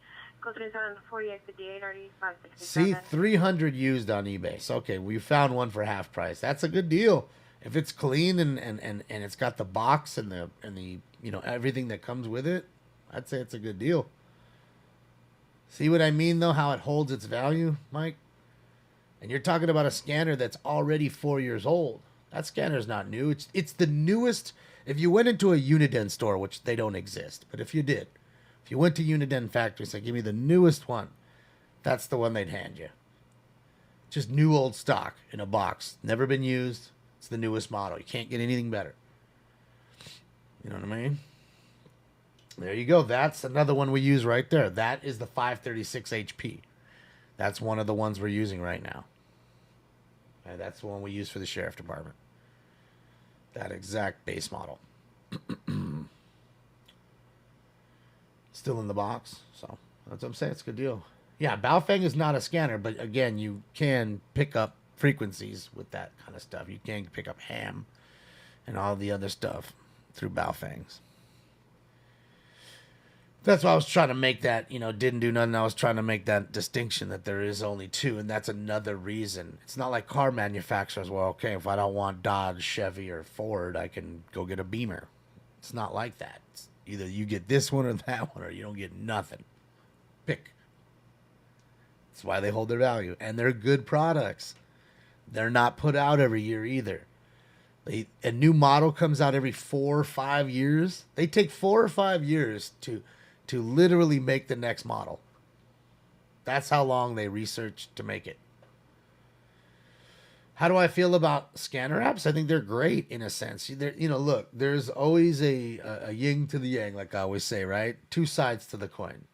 Code 3748 to D8 RD 567. See, 300 used on eBay. So, okay, we found one for half price. That's a good deal. If it's clean and it's got the box and the you know, everything that comes with it, I'd say it's a good deal. See what I mean, though, how it holds its value, Mike? And you're talking about a scanner that's already 4 years old. That scanner's not new. It's the newest. If you went into a Uniden store, which they don't exist, but if you did, if you went to Uniden factory and said, give me the newest one, that's the one they'd hand you. Just new old stock in a box. Never been used. It's the newest model. You can't get anything better. You know what I mean? There you go. That's another one we use right there. That is the 536 HP. That's one of the ones we're using right now. Okay, that's the one we use for the sheriff department. That exact base model. Still in the box. So that's what I'm saying. It's a good deal. Yeah, Baofeng is not a scanner, but again, you can pick up frequencies with that kind of stuff. You can pick up ham and all the other stuff through Baofengs. That's why I was trying to make that, you know, didn't do nothing. I was trying to make that distinction that there is only 2, and that's another reason. It's not like car manufacturers. Well, okay, if I don't want Dodge, Chevy, or Ford, I can go get a Beamer. It's not like that. It's either you get this one or that one, or you don't get nothing. Pick. That's why they hold their value, and they're good products. They're not put out every year either. A new model comes out every 4 or 5 years. They take 4 or 5 years to literally make the next model. That's how long they research to make it. How do I feel about scanner apps? I think they're great in a sense. You know, look, there's always a yin to the yang, like I always say, right? 2 sides to the coin.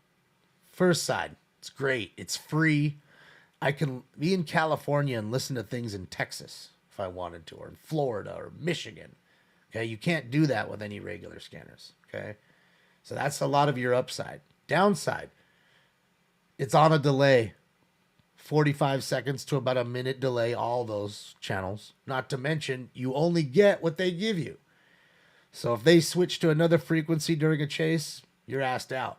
First side, it's great. It's free. I can be in California and listen to things in Texas if I wanted to, or in Florida or Michigan. Okay, you can't do that with any regular scanners. Okay, so that's a lot of your upside. Downside, it's on a delay. 45 seconds to about a minute delay, all those channels. Not to mention, you only get what they give you. So if they switch to another frequency during a chase, you're asked out.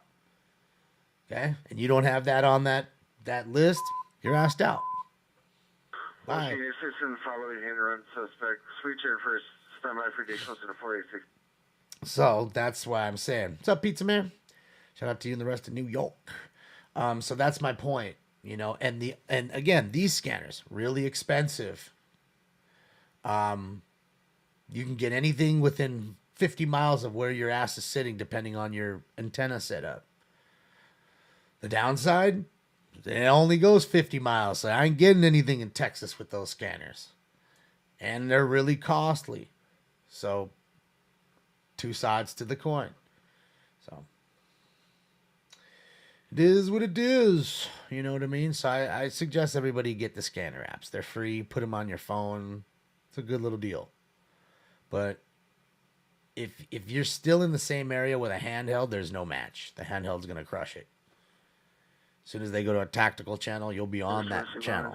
Okay? And you don't have that on that list, you're asked out. Bye. Okay, assistant following hit and run suspect. Switch in first. Stand by for additionals in the 486. So that's why I'm saying, what's up, Pizza Man? Shout out to you and the rest of New York. So that's my point, you know. And again, these scanners really expensive. You can get anything within 50 miles of where your ass is sitting, depending on your antenna setup. The downside, it only goes 50 miles, so I ain't getting anything in Texas with those scanners, and they're really costly. So, two sides to the coin. So, it is what it is. You know what I mean? So, I suggest everybody get the scanner apps. They're free. Put them on your phone. It's a good little deal. But if you're still in the same area with a handheld, there's no match. The handheld's going to crush it. As soon as they go to a tactical channel, you'll be on that channel.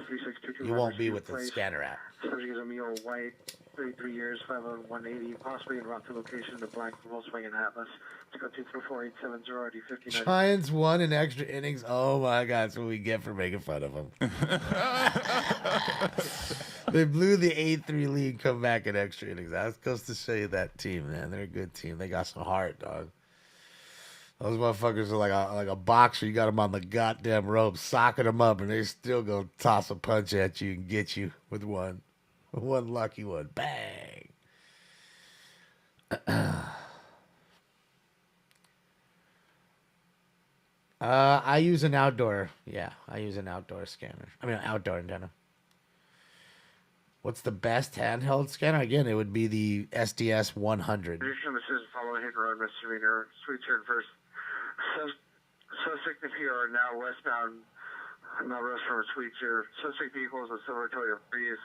You won't be with the scanner app. Subject is Emil White, 33 years, 5'180, possibly en route to location, the black Volkswagen Atlas. Let's go 234-870 RD59. Giants won in extra innings. Oh my God, that's what we get for making fun of them. They blew the 8-3 lead, come back in extra innings. That goes to show you that team, man. They're a good team. They got some heart, dog. Those motherfuckers are like a boxer. You got them on the goddamn rope, socking them up, and they still gonna toss a punch at you and get you with one lucky one. Bang. I use an outdoor. Yeah, I use an outdoor scanner. I mean, an outdoor antenna. What's the best handheld scanner? Again, it would be the SDS 100. Additional assistance following hit and run misdemeanor. Sweet turn first. Suspect if you are now westbound, not rest from a sweet here. Suspect vehicle is a silver Toyota Prius.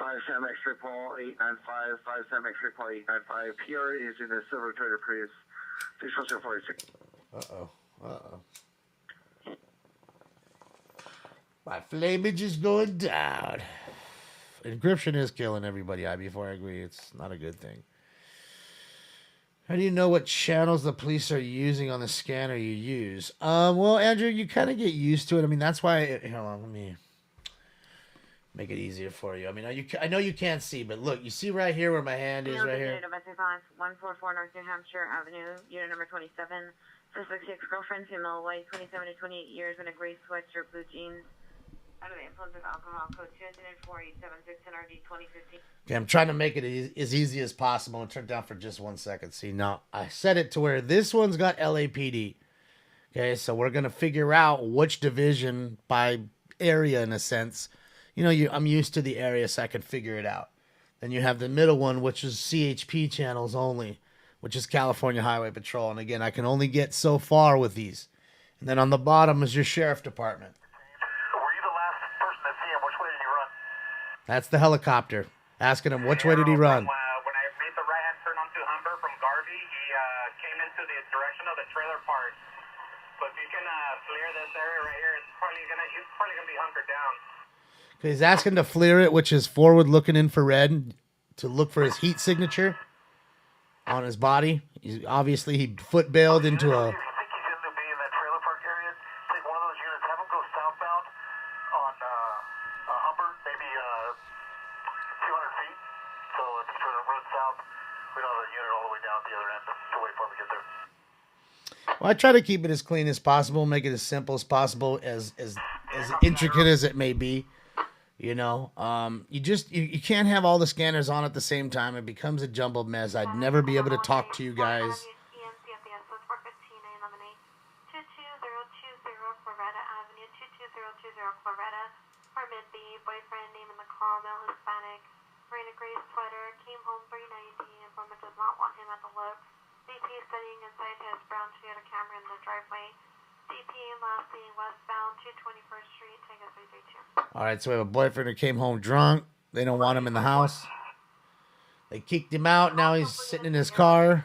5 Sam X-ray Paul 895. 5 Sam X-ray Paul 895. PR is in a silver Toyota Prius. 646. My flamage is going down. Encryption is killing everybody. Before I agree, it's not a good thing. How do you know what channels the police are using on the scanner you use? Well, Andrew, you kind of get used to it. I mean, that's why. Hold on, let me make it easier for you. I mean, I know you can't see, but look, you see right here where my hand is, right here. 144 North New Hampshire Avenue, unit number 27. Suspect ex-girlfriend, female, white, 27 to 28 years, in a gray sweatshirt, blue jeans. Under the influence of alcohol, code 204-876 NRD 2015. Okay, I'm trying to make it as easy as possible and turn it down for just 1 second. See, now I set it to where this one's got LAPD. Okay, so we're going to figure out which division by area, in a sense. You know, I'm used to the area, so I can figure it out. Then you have the middle one, which is CHP channels only, which is California Highway Patrol. And again, I can only get so far with these. And then on the bottom is your sheriff department. That's the helicopter. Asking him, which way did he run? When I made the right-hand turn onto Humber from Garvey, he came into the direction of the trailer park. So if you can flare this area right here, he's probably gonna be hunkered down. He's asking to flare it, which is forward-looking infrared, to look for his heat signature on his body. He foot bailed into a... Well, I try to keep it as clean as possible, make it as simple as possible, as intricate as it may be. You know, you can't have all the scanners on at the same time. It becomes a jumbled mess. I'd never be able to talk to you guys. All right, so we have a boyfriend who came home drunk. They don't want him in the house. They kicked him out. Now he's sitting in his car.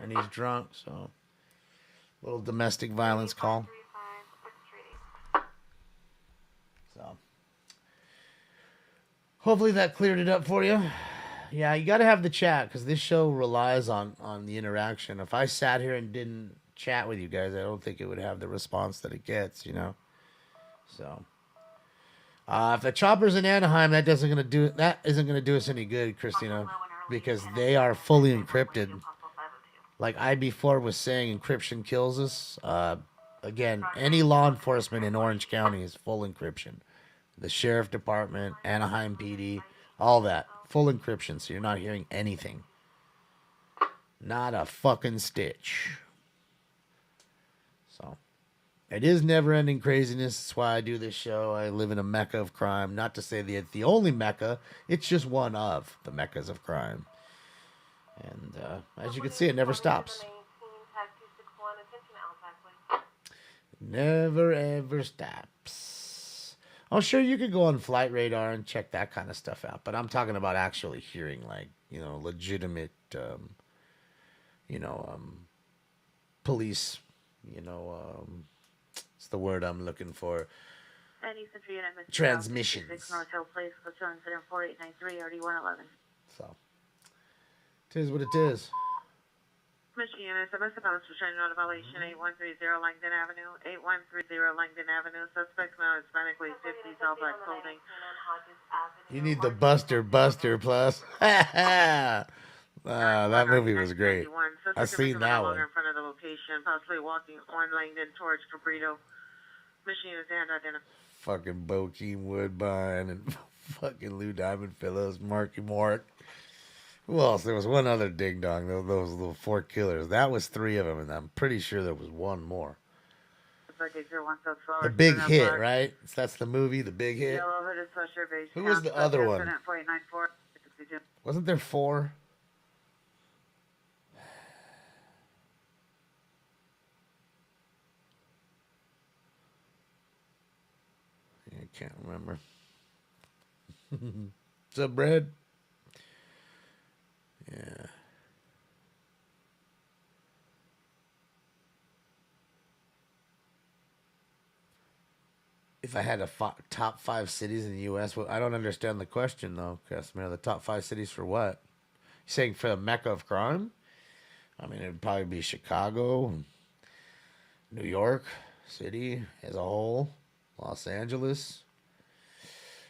And he's drunk, so Little domestic violence call. So, hopefully that cleared it up for you. Yeah, you got to have the chat because this show relies on the interaction. If I sat here and didn't chat with you guys, I don't think it would have the response that it gets, you know. So, if the chopper's in Anaheim, that isn't gonna do us any good, Christina, because they are fully encrypted. Like IB4 was saying, encryption kills us. Again, any law enforcement in Orange County is full encryption. The sheriff department, Anaheim PD, all that. Full encryption, so you're not hearing anything. Not a fucking stitch. So, it is never-ending craziness. That's why I do this show. I live in a mecca of crime. Not to say that it's the only mecca. It's just one of the meccas of crime. And as you can see, it never stops. Never, ever stops. Oh, sure, you could go on Flight Radar and check that kind of stuff out. But I'm talking about actually hearing, like, you know, legitimate, police, it's the word I'm looking for. Transmissions. So, it is what it is. Michigan is a about Australian violation 8130 Langdon Avenue, 8130 Langdon Avenue. Suspects male Hispanically 50s, all black clothing. You need the Buster plus. That movie was great. I seen that one. In front of the location, possibly walking on Langdon towards Cabrito. Michigan is identified. Fucking Bokeem Woodbine and fucking Lou Diamond Phillips, Marky Mark. Who else? There was one other ding dong. Those little four killers. That was three of them, and I'm pretty sure there was one more. The Big Hit, right? That's the movie, The Big Hit. Who was the other one? Wasn't there four? I can't remember. What's up, Brad? Yeah. If I had a top 5 cities in the U.S., well, I don't understand the question, though, Casimir. The top 5 cities for what? You saying for the mecca of crime? I mean, it would probably be Chicago, New York City as a whole, Los Angeles.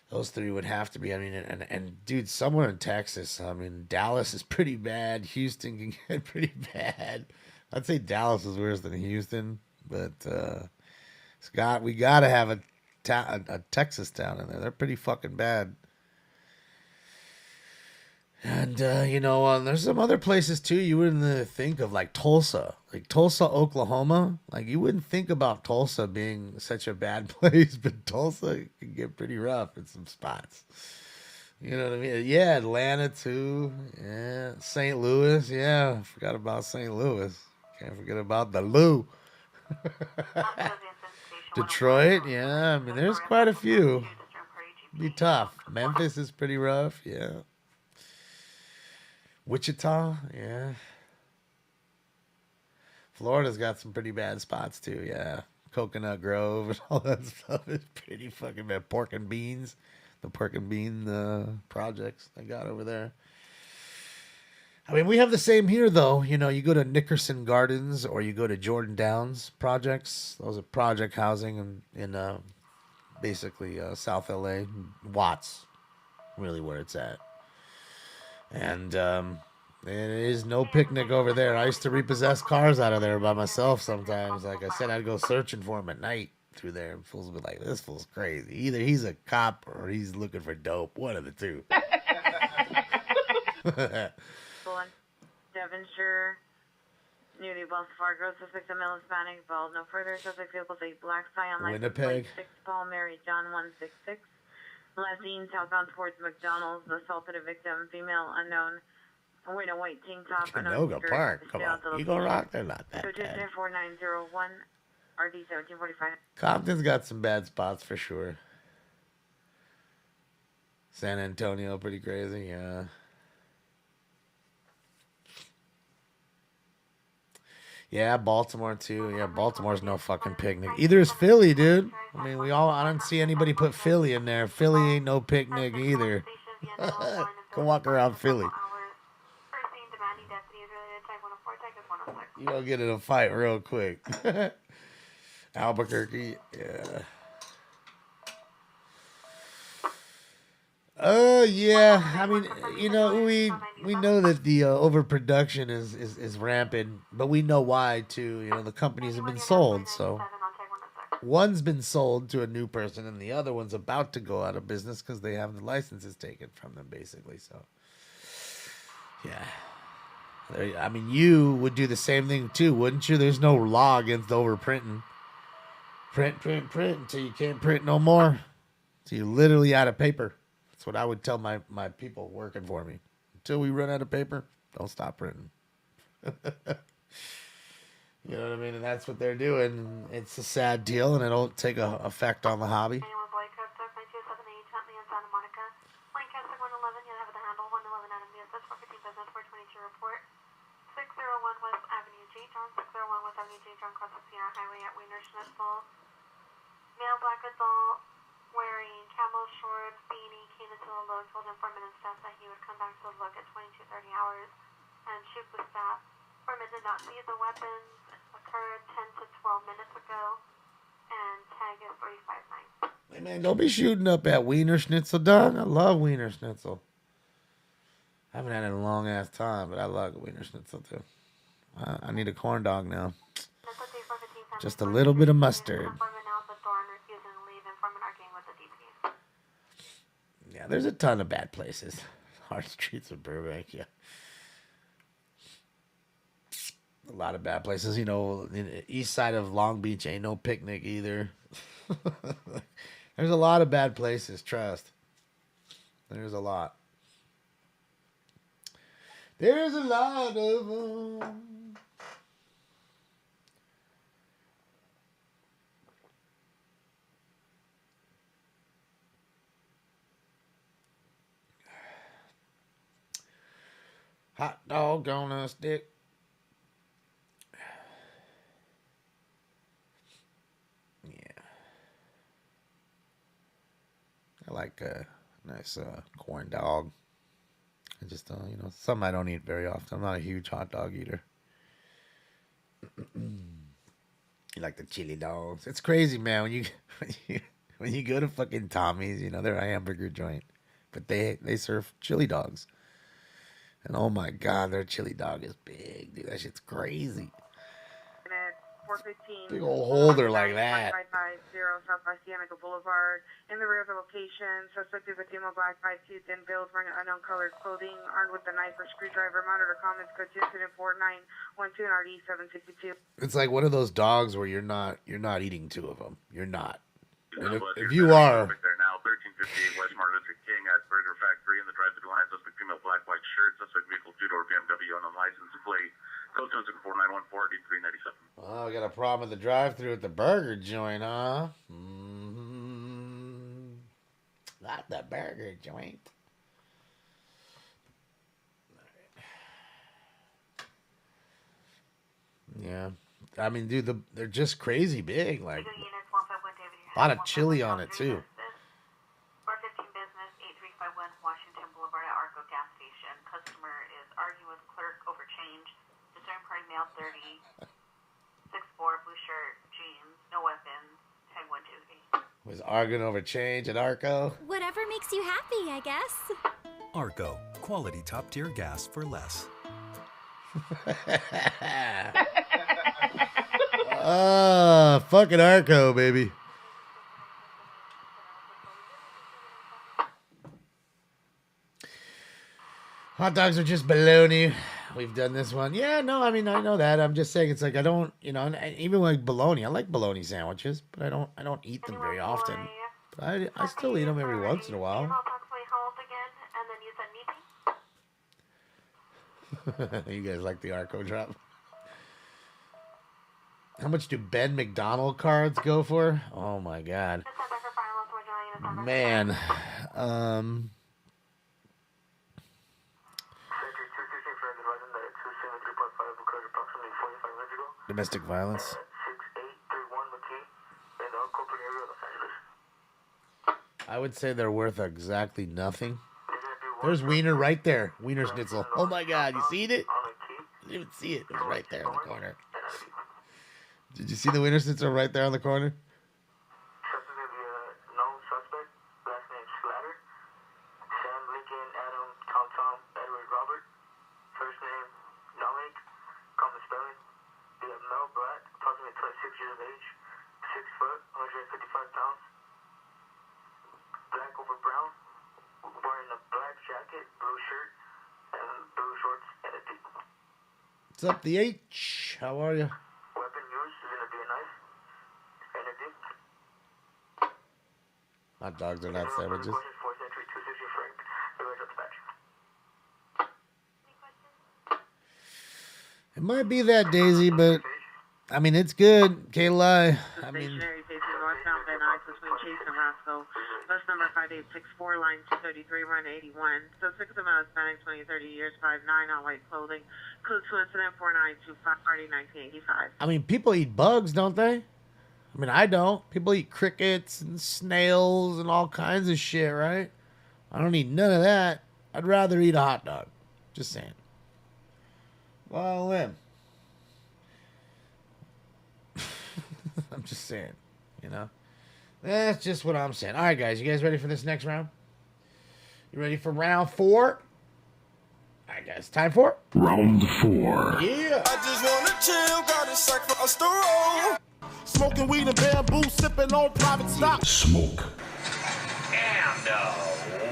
Those three would have to be. I mean, and dude, somewhere in Texas. I mean, Dallas is pretty bad. Houston can get pretty bad. I'd say Dallas is worse than Houston, but we got to have a Texas town in there. They're pretty fucking bad. And there's some other places too. You wouldn't think of, like Tulsa, Oklahoma. Like, you wouldn't think about Tulsa being such a bad place, but Tulsa can get pretty rough in some spots. You know what I mean? Yeah, Atlanta too. Yeah, St. Louis. Yeah, I forgot about St. Louis. Can't forget about the Lou. Detroit. Yeah, I mean, there's quite a few. Be tough. Memphis is pretty rough. Yeah. Wichita, yeah. Florida's got some pretty bad spots too, yeah. Coconut Grove and all that stuff is pretty fucking bad. Pork and Beans, the Pork and Bean projects they got over there. I mean, we have the same here, though. You know, you go to Nickerson Gardens or you go to Jordan Downs projects. Those are project housing in basically South LA. Watts, really where it's at. And it is no picnic over there. I used to repossess cars out of there by myself sometimes. Like I said, I'd go searching for them at night through there. And fools would be like, this fool's crazy. Either he's a cop or he's looking for dope. One of the two. Devonshire, Newly Wells Fargo, suspect a male Hispanic, involved. No further suspect vehicles, a black Scion license Winnipeg. plate 6 Paul Mary John 166. Levine, southbound towards McDonald's, assaulted a victim, female unknown, wearing a white tank top. Canoga Park, come on. Eagle Rock, they're not that bad. 4901, RD 1745. Compton's got some bad spots for sure. San Antonio, pretty crazy, yeah. Yeah, Baltimore too. Yeah, Baltimore's no fucking picnic. Either is Philly, dude. I mean, I don't see anybody put Philly in there. Philly ain't no picnic either. Go walk around Philly. You gonna get in a fight real quick. Albuquerque, yeah. Yeah. I mean, you know, we know that the overproduction is rampant, but we know why too. You know, the companies have been sold, so one's been sold to a new person, and the other one's about to go out of business because they have the licenses taken from them, basically. So, yeah. I mean, you would do the same thing too, wouldn't you? There's no law against overprinting. Print until you can't print no more. So you're literally out of paper. That's what I would tell my people working for me. Until we run out of paper, don't stop printing. You know what I mean? And that's what they're doing. It's a sad deal, and it'll take a effect on the hobby. Male black adult wearing camel shorts, beanie, came into the look, told informant and staff that he would come back to the look at 22:30 hours and shoot the staff. Informant did not see the weapons occurred 10 to 12 minutes ago, and tag is 359. Hey man, don't be shooting up at Wiener Schnitzel, dog. I love Wiener Schnitzel. I haven't had it in a long ass time, but I love Wiener Schnitzel too. I need a corn dog now. Just a little bit of mustard. Yeah, there's a ton of bad places. Hard streets of Burbank, yeah. A lot of bad places. You know, in the east side of Long Beach ain't no picnic either. There's a lot of bad places, trust. There's a lot. There's a lot of them. Hot dog on a stick. Yeah. I like a nice corn dog. I just don't, you know, something I don't eat very often. I'm not a huge hot dog eater. You like the chili dogs. It's crazy, man, when you go to fucking Tommy's, you know, they're a hamburger joint, but they serve chili dogs. And oh my God, their chili dog is big, dude. That shit's crazy. 415. Big old holder like that. 5550 South by Cienega Boulevard. In the rear of the location, suspect is a female black, 5'2", thin build, wearing unknown colored clothing, armed with a knife or screwdriver. Monitor comments code incident 4912 and RD 762. It's like one of those dogs where you're not eating two of them. You're not. And if you are. They're now 1358 West Martin Luther King at Burger Factory in the drive-thru line. Suspect female black, white shirt. Suspect vehicle two-door BMW on a license plate. Code 4914 RD 397. Oh, we got a problem with the drive-thru at the burger joint, huh? Not the burger joint. Yeah. I mean, dude, they're just crazy big. Like, a lot of chili on it, too. 415 business, 8351 Washington Boulevard at Arco gas station. Customer is arguing with clerk over change. Discern party male 30, 6'4", blue shirt, jeans, no weapons, tag 128. Was arguing over change at Arco. Whatever makes you happy, I guess. Arco, quality top-tier gas for less. Fucking Arco, baby. Hot dogs are just bologna. We've done this one. Yeah, no, I mean, I know that. I'm just saying, it's like I don't, you know, and even like bologna. I like bologna sandwiches, but I don't eat them very often. But I still eat them every once in a while. You guys like the Arco drop? How much do Ben McDonald cards go for? Oh my God, man. Domestic violence. 6831 McKee in the corporate area of Los Angeles. I would say they're worth exactly nothing. There's Wiener right there. Wiener Schnitzel. Oh my God, you seen it? You didn't even see it. It was right there in the corner. Did you see the Wiener Schnitzel right there on the corner? Suspect will be a known suspect. Last name Slatter. Sam Lincoln Adam Tom Edward Robert. First name Dominic. Common spelling. Be a male black, approximately 26 years of age. 6 foot, 155 pounds. Black over brown. Wearing a black jacket, blue shirt, and blue shorts and a tee. What's up, the H? How are you? Weapon used is gonna be a knife and a dick. Hot dogs are not sandwiches. 4th Century 260 Frank. Village Dispatch. It might be that Daisy, but I mean it's good. Can't lie. I mean, Stationary facing northbound Van Nuys between Chase and Roscoe. Bus number 5864, line 233, run 81. So 6 of us, Hispanic, 20, 30 years, 5'9", all white clothing. Code 2 incident 4925, party 1985. I mean, people eat bugs, don't they? I mean, I don't. People eat crickets and snails and all kinds of shit, right? I don't eat none of that. I'd rather eat a hot dog. Just saying. Well, then. I'm just saying, you know? That's just what I'm saying. All right, guys. You guys ready for this next round? You ready for round 4? All right, guys. Time for Round 4. Yeah. I just wanna chill, got a sack for us to roll. Smoking weed and bamboo, sipping on private stock. Smoke. And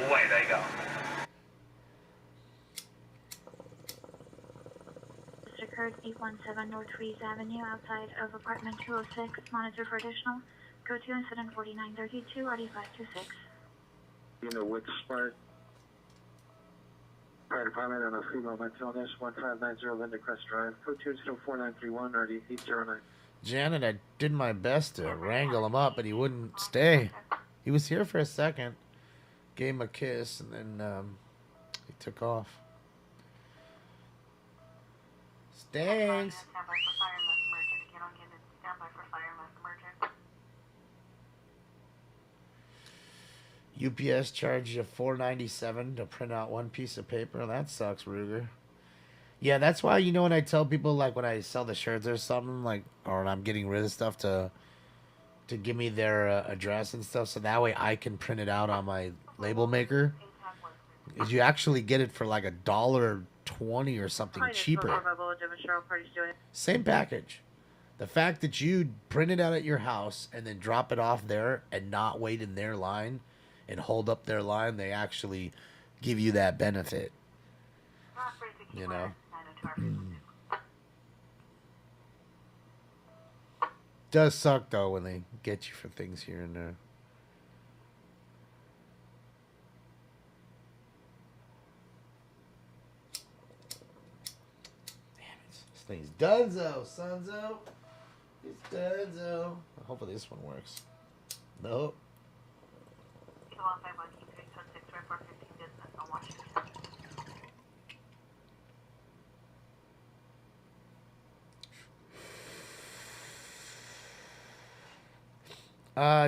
away they go. This occurred 817 North Reeves Avenue outside of apartment 206. Monitor for additional. Go to incident 4932, RD526. You know, with Spark. Fire Department on a female mental illness, 1590 Linda Crest Drive. Code 2 incident 4931, RD809. Janet, I did my best to wrangle him up, but he wouldn't stay. He was here for a second, gave him a kiss, and then he took off. Stinks. Standby for fire unless emergent. Get on unit. Standby for fire unless emergent. UPS charged you $4.97 to print out one piece of paper. That sucks, Ruger. Yeah, that's why, you know, when I tell people, like, when I sell the shirts or something, like, or when I'm getting rid of stuff to give me their address and stuff, so that way I can print it out on my label maker, is you actually get it for like $1.20 or something cheaper. Same package. The fact that you print it out at your house and then drop it off there and not wait in their line and hold up their line, they actually give you that benefit. You know? Does suck though when they get you for things here and there. Damn it. This thing's donezo, sonzo. It's donezo. Hopefully this one works. Nope.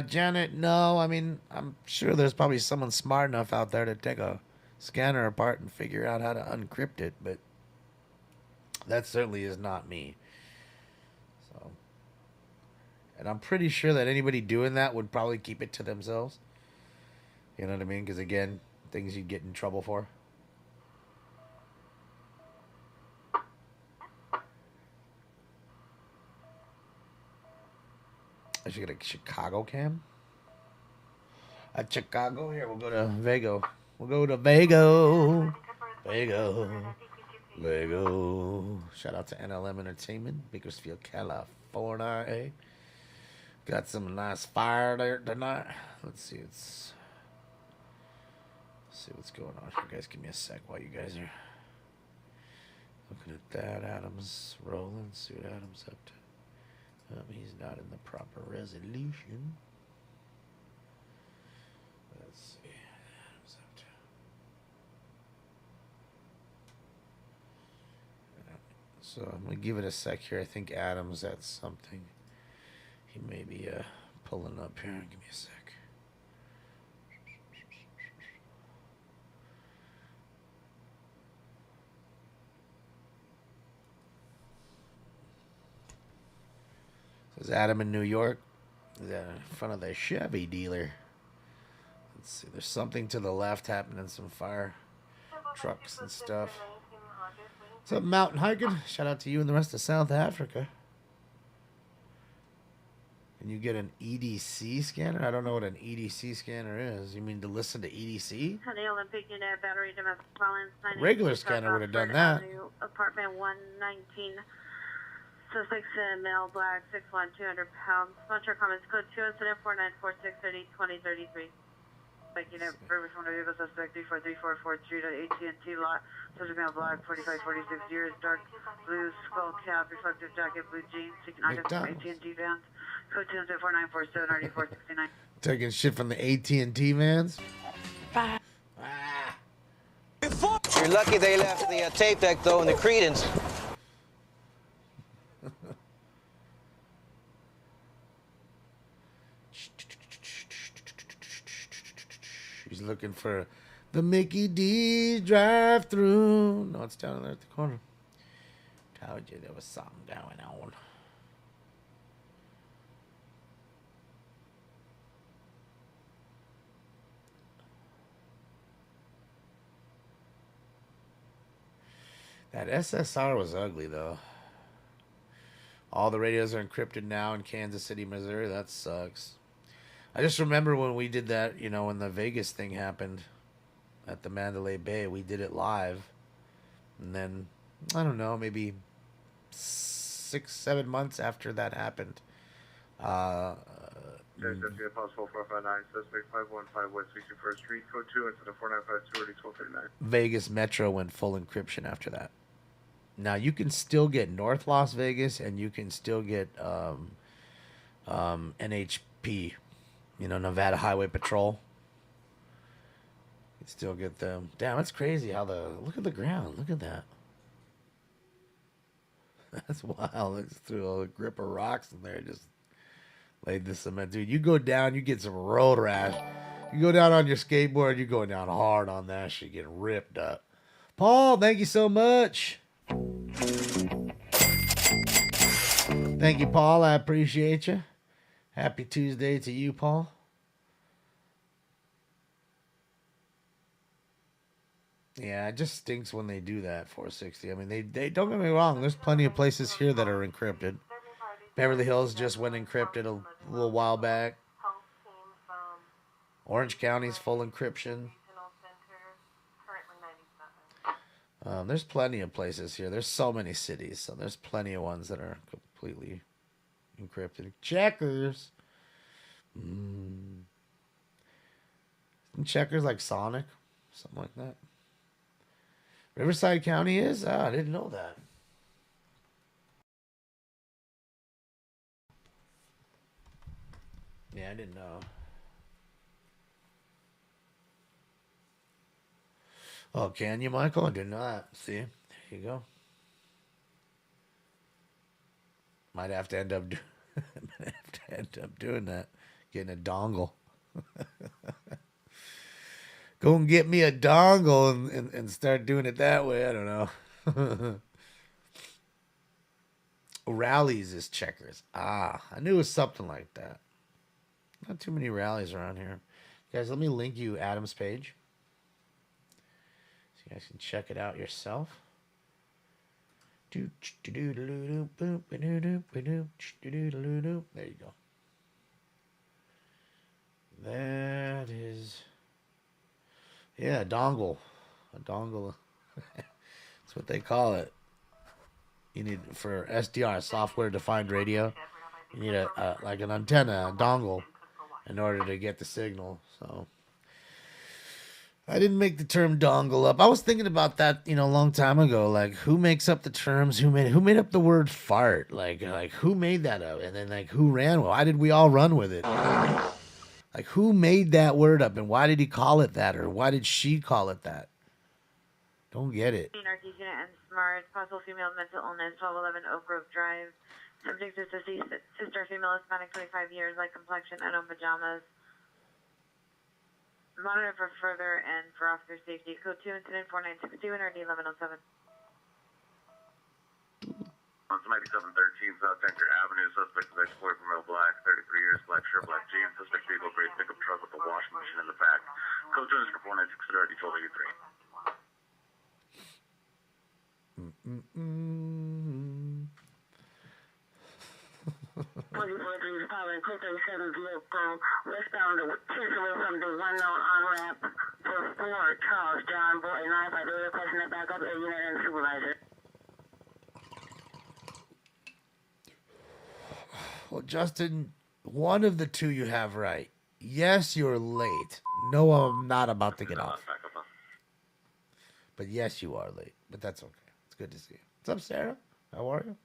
Janet, no. I mean, I'm sure there's probably someone smart enough out there to take a scanner apart and figure out how to uncrypt it, but that certainly is not me. So, and I'm pretty sure that anybody doing that would probably keep it to themselves. You know what I mean? Because again, things you'd get in trouble for. I should get a Chicago cam. At Chicago, here, we'll go to Vago. We'll go to Vago. Vago. Vago. Shout out to NLM Entertainment, Bakersfield, California. Got some nice fire there tonight. Let's see, let's see what's going on here. Guys, give me a sec while you guys are looking at that. Adams rolling. See what Adams up to. He's not in the proper resolution. Let's see. Adam's up to. So I'm gonna give it a sec here. I think Adam's at something. He may be pulling up here. Give me a sec. Is Adam in New York? Is that in front of the Chevy dealer? Let's see. There's something to the left happening. Some fire trucks and stuff. What's up, mountain hiking? Shout out to you and the rest of South Africa. And you get an EDC scanner? I don't know what an EDC scanner is. You mean to listen to EDC? The Olympic Unit Battery Domestic Violence. Regular scanner would have done that. Apartment 119. Sussex, male, black, 6'1", 200 pounds. Sponsor comments code 2 incident 4946302033. Like unit, River from the vehicle suspect 34344 Street at AT&T lot. Subject male, black, 45, 46 years, dark blue skull cap, reflective jacket, blue jeans. Seeking items from AT&T vans. Code 2 incident 4947 RD469. Taking shit from the AT&T vans? You're lucky they left the tape deck, though, in the Credence. She's looking for the Mickey D drive-through. No, it's down there at the corner. Told you there was something going on. That SSR was ugly, though. All the radios are encrypted now in Kansas City, Missouri. That sucks. I just remember when we did that, you know, when the Vegas thing happened at the Mandalay Bay, we did it live. And then, I don't know, maybe 6-7 months after that happened. Deputy Possible 459, suspect 515 West 61st Street, code 2 instead of 4952 1239. Vegas Metro went full encryption after that. Now, you can still get North Las Vegas, and you can still get NHP, you know, Nevada Highway Patrol. You can still get them. Damn, that's crazy how look at the ground. Look at that. That's wild. Look through a grip of rocks in there. Just laid the cement. Dude, you go down, you get some road rash. You go down on your skateboard, you're going down hard on that shit, getting ripped up. Paul, thank you so much. Thank you, Paul. I appreciate you. Happy Tuesday to you, Paul. Yeah, it just stinks when they do that, 460. I mean, they don't get me wrong. There's plenty of places here that are encrypted. Beverly Hills just went encrypted a little while back. Orange County's full encryption. There's plenty of places here. There's so many cities, so there's plenty of ones that are completely encrypted. Checkers. Isn't Checkers like Sonic? Something like that. Riverside County is? Ah, I didn't know that. Yeah, I didn't know. Oh, can you, Michael? I did not. See? There you go. Might have to end up doing that. Getting a dongle. Go and get me a dongle and start doing it that way. I don't know. Rallies is Checkers. Ah, I knew it was something like that. Not too many rallies around here. Guys, let me link you Adam's page. So you guys can check it out yourself. There you go. That is... Yeah, a dongle. A dongle. That's what they call it. You need, for SDR, software defined radio, you need a like an antenna, a dongle, in order to get the signal. So I didn't make the term dongle up. I was thinking about that, you know, a long time ago. Like, who makes up the terms? Who made up the word fart? Like who made that up? And then, like, who ran? Why did we all run with it? Like, who made that word up, and why did he call it that, or why did she call it that? Don't get it. Unit Mars, possible female mental illness, 1211 Oak Grove Drive. Subject is deceased, sister, female, Hispanic, 25 years, light complexion, unknown pajamas. Monitor for further and for officer safety. Code 2, incident 4962, NRD 1107. On 9713 South Denker Avenue, suspect is explorer from male black, 33 years, black shirt, black jeans. Suspect vehicle, gray pickup truck with a washing machine in the back. Code 2 is for 496, NRD 1283. 44 is following Code 37 vehicle westbound to chase away from the unknown on-ramp for 4 Charles John Boy 958 requesting a backup a unit and supervisor. Well, Justin, one of the two you have right. Yes, you're late. No, I'm not about to get off. But yes, you are late. But that's okay. It's good to see you. What's up, Sarah? How are you?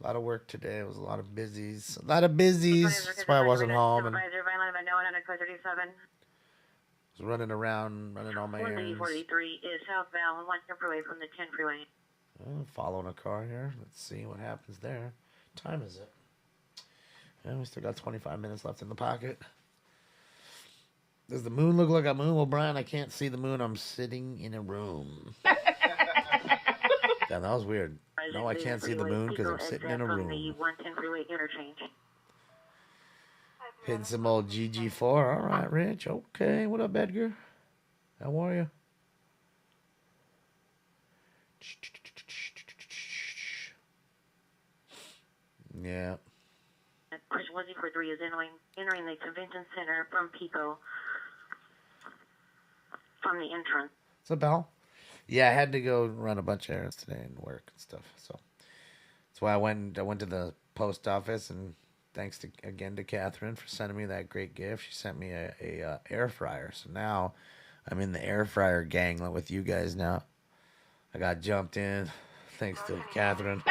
A lot of work today. It was a lot of busies. That's why I wasn't home. And I was running around, running all my errands. 43 is southbound, 1 freeway from the 10 freeway. Following a car here. Let's see what happens there. What time is it? Yeah, we still got 25 minutes left in the pocket. Does the moon look like a moon? Well, Brian, I can't see the moon. I'm sitting in a room. Damn, that was weird. No, I can't see the moon because I'm sitting in a room. Hitting some old GG4. All right, Rich. Okay. What up, Edgar? How are you? Yeah. Chris 143 is entering the convention center from Pico from the entrance. What's up, Al? Yeah, I had to go run a bunch of errands today and work and stuff. So that's why I went to the post office, and thanks again to Catherine for sending me that great gift. She sent me a air fryer. So now I'm in the air fryer gang with you guys now. I got jumped in thanks to Catherine.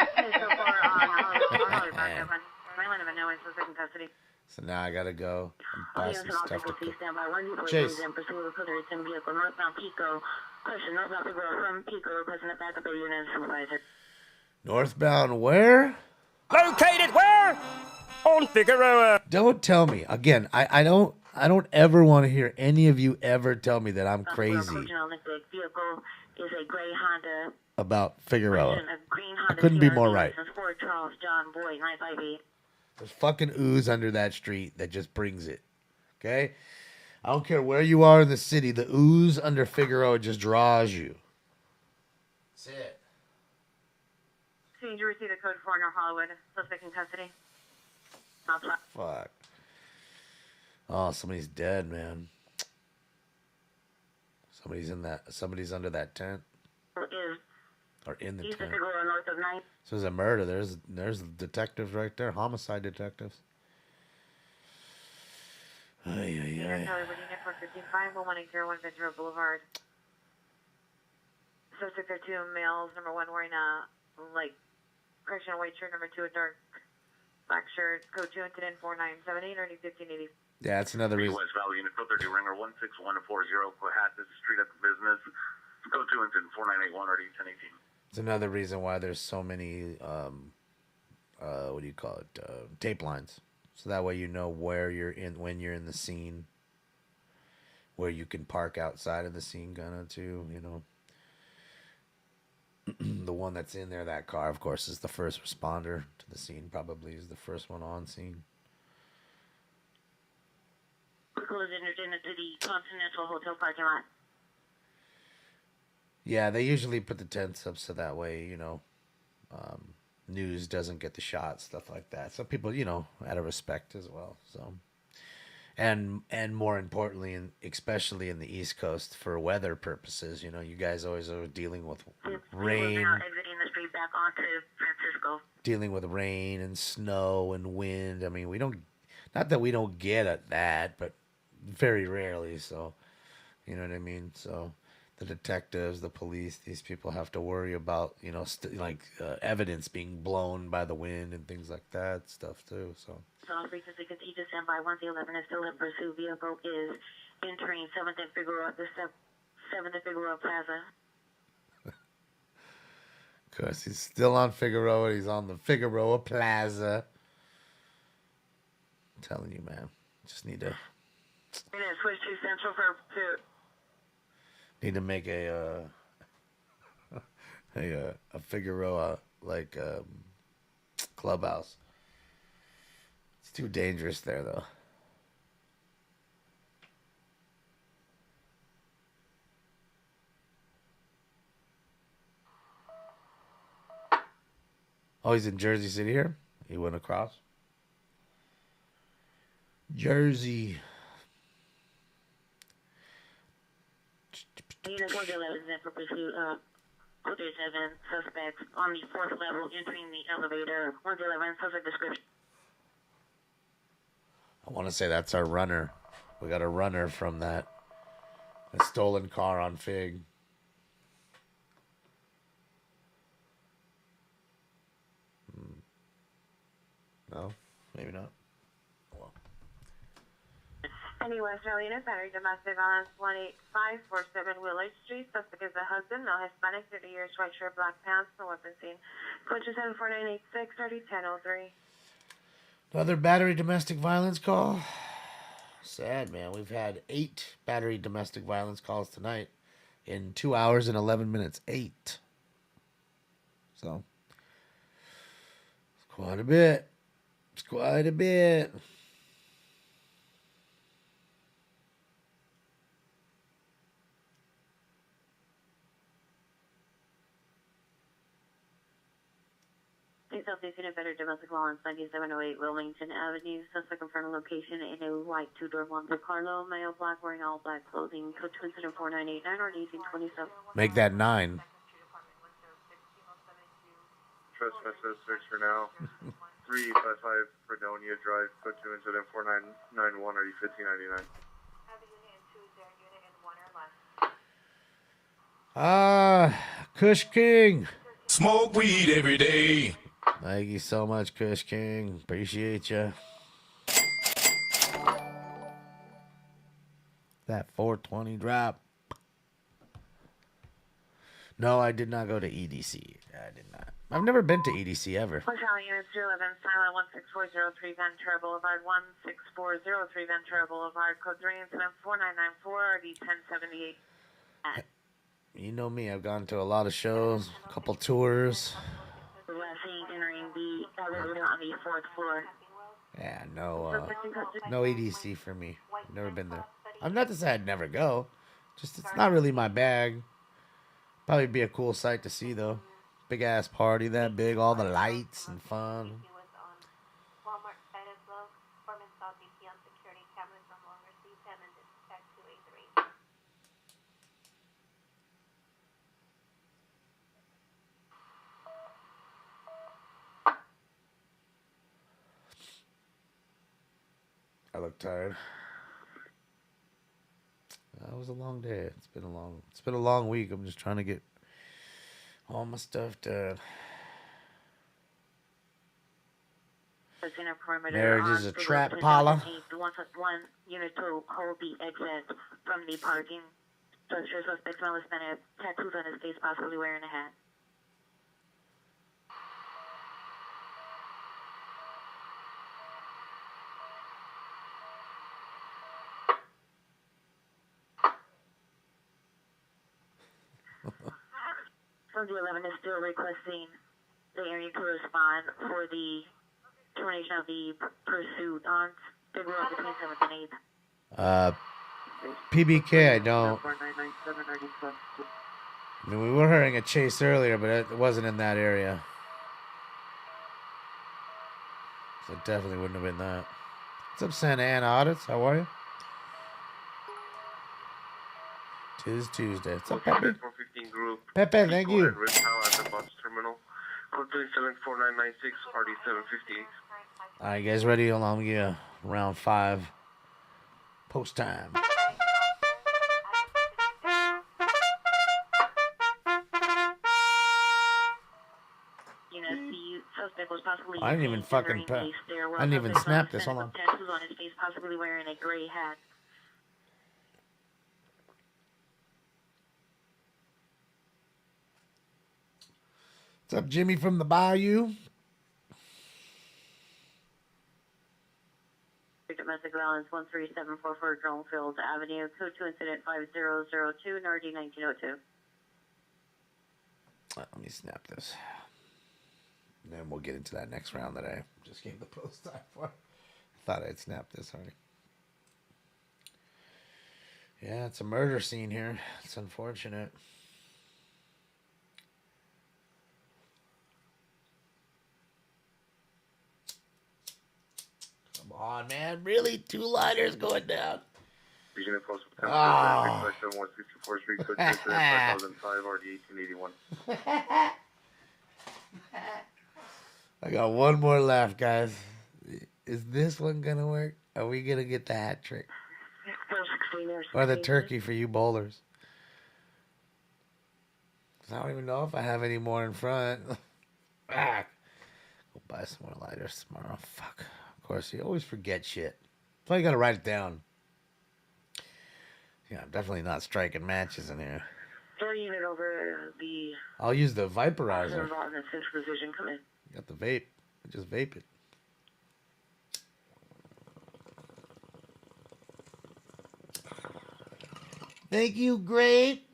So now I gotta go and buy some stuff to cook. Chase. Northbound where? Located where? On Figueroa. Don't tell me. Again, I don't ever want to hear any of you ever tell me that I'm crazy about Figueroa. I couldn't be more right. There's fucking ooze under that street that just brings it. Okay? I don't care where you are in the city, the ooze under Figueroa just draws you. That's it. So you received a code 4 North Hollywood. Suspect in custody. Fuck. Oh, somebody's dead, man. Somebody's under that tent. Or in the tent. So there's a murder. There's detectives right there. Homicide detectives. Ay, ay, ay. Unit 455, 11801 Ventura Boulevard. Suspect are 2 males. Number 1 wearing a light correctional white shirt. Number 2 a dark black shirt. Code 2 incident 4978 or 1580. Yeah, that's another reason. West Valley Unit 30 Ringer 16140 Cohasset Street at the business. Code 2 incident 4981 or 1018. It's another reason why there's so many what do you call it? Tape lines. So that way you know where you're in when you're in the scene. Where you can park outside of the scene kinda too, you know. The one that's in there, that car, of course, is the first responder to the scene, probably is the first one on scene. Vehicle is entered into the Continental Hotel parking lot. Yeah, they usually put the tents up so that way, you know, news doesn't get the shot, stuff like that. So people, you know, out of respect as well. So, and more importantly, and especially in the East Coast for weather purposes, you know, you guys always are dealing with rain. We're now exiting the street back onto Francisco. Dealing with rain and snow and wind. I mean, we don't, not that we don't get at that, but very rarely. So, you know what I mean? So the detectives, the police, these people have to worry about, you know, evidence being blown by the wind and things like that stuff too. So all frequency continue to stand by. 111 is still in pursuit. Vehicle is entering 7th and Figueroa, the 7th and Figueroa Plaza. Of course, he's still on Figueroa. He's on the Figueroa Plaza. I'm telling you, man. Just need to Switch to Central for two. need to make a Figueroa like clubhouse. It's too dangerous there, though. Oh, he's in Jersey City here? He went across? Jersey. Unit 411 is in for pursuit of 237 suspects on the 4th level entering the elevator. 111 suspect description. I want to say that's our runner. We got a runner from that. A stolen car on Fig. No, maybe not. Well. Penny West Valley Unit, battery domestic violence 18547 Willard Street. Suspect is a husband, male Hispanic, 30 years, white shirt, black pants, no weapon seen. Code 74986 301003. Another battery domestic violence call. Sad, man. We've had 8 battery domestic violence calls tonight in 2 hours and 11 minutes. 8. So, it's quite a bit. It's quite a bit. Southeast Unit, better domestic violence 9708 Wilmington Avenue. Suspect confirmed location in a white 2-door Monte Carlo, male, black, wearing all black clothing. Code 20499 or 1827. Make that 9. Trespass search for now. 355 Fredonia Drive, code 2 incident 4991 or 1599. Kush King. Smoke weed every day. Thank you so much, Kush King. Appreciate you. That 420 drop. No, I did not go to EDC. I did not. I've never been to EDC ever. Hotel Unit 211, Silent 16403 Ventura Boulevard, 16403 Ventura Boulevard, code 3 incident 4994 RD 1078. You know me, I've gone to a lot of shows, a couple tours. Last seen entering the elevator on the 4th floor. Yeah, no EDC for me. Never been there. I'm not to say I'd never go. Just it's not really my bag. Probably be a cool sight to see though. Big ass party that big, all the lights and fun. I look tired. That was a long day. It's been a long week. I'm just trying to get all my stuff done. Marriage is a trap, Paula. 1 unit 2 hold the exit from the parking structure. Suspect male Hispanic, tattoos on his face, possibly wearing a hat. From the 11 is still requesting the area to respond for the termination of the pursuit on Figueroa between 7th and 8th. PBK, I don't. I mean, we were hearing a chase earlier, but it wasn't in that area. So it definitely wouldn't have been that. What's up, Santa Ana Audits? How are you? Tis Tuesday. What's up, Pepe? Pepe, thank you. At the bus terminal. Code 74996 RD 758. All right, you guys ready? Hold on, we get round 5. Post time. I didn't even fucking I didn't even snap this. Hold on. Tattoos on his face, possibly wearing a gray hat. What's up, Jimmy from the Bayou? Domestic violence 13744 Dronefield Avenue, code 2 incident 5002, NRD 1902. Let me snap this. And then we'll get into that next round that I just gave the post time for. I thought I'd snap this already. Yeah, it's a murder scene here. It's unfortunate. Come on, man. Really? 2 lighters going down. Region of Post Oh. 164th Street, code 5005, RD 1881. I got one more left, guys. Is this one gonna work? Are we gonna get the hat trick? Or the turkey for you bowlers? 'Cause I don't even know if I have any more in front. Go buy some more lighters tomorrow. Fuck. Of course, you always forget shit. That's why you gotta write it down. Yeah, I'm definitely not striking matches in here. Throw unit over the... I'll use the vaporizer. Involved in central position, come in. Got the vape. Just vape it. Thank you, great.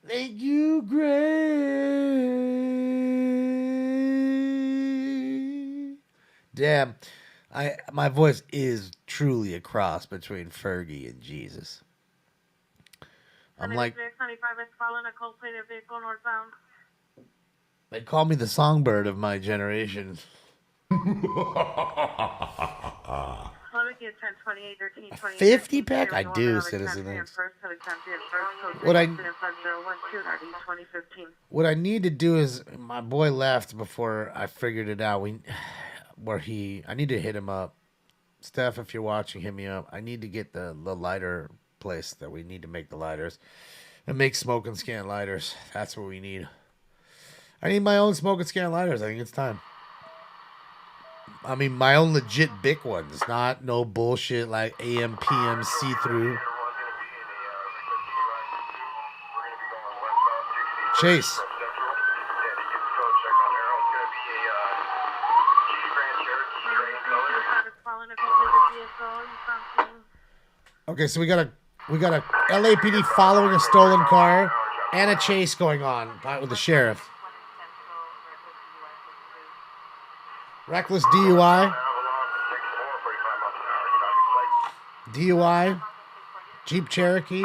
Thank you, great. Damn, my voice is truly a cross between Fergie and Jesus. I'm like, 95 is following a cold-plated vehicle northbound. they call me the songbird of my generation. A 50 pack? I do, Citizen X. What I need to do is, my boy left before I figured it out. I need to hit him up. Steph, if you're watching, hit me up. I need to get the lighter place that we need to make the lighters and make smoke and scan lighters. That's what we need. I need my own smoke and scan lighters. I think it's time. I mean, my own legit Bic ones, not no bullshit like AM, PM, see-through. Chase. Okay, so we got a LAPD following a stolen car and a chase going on with the sheriff. Reckless DUI. DUI. Jeep Cherokee.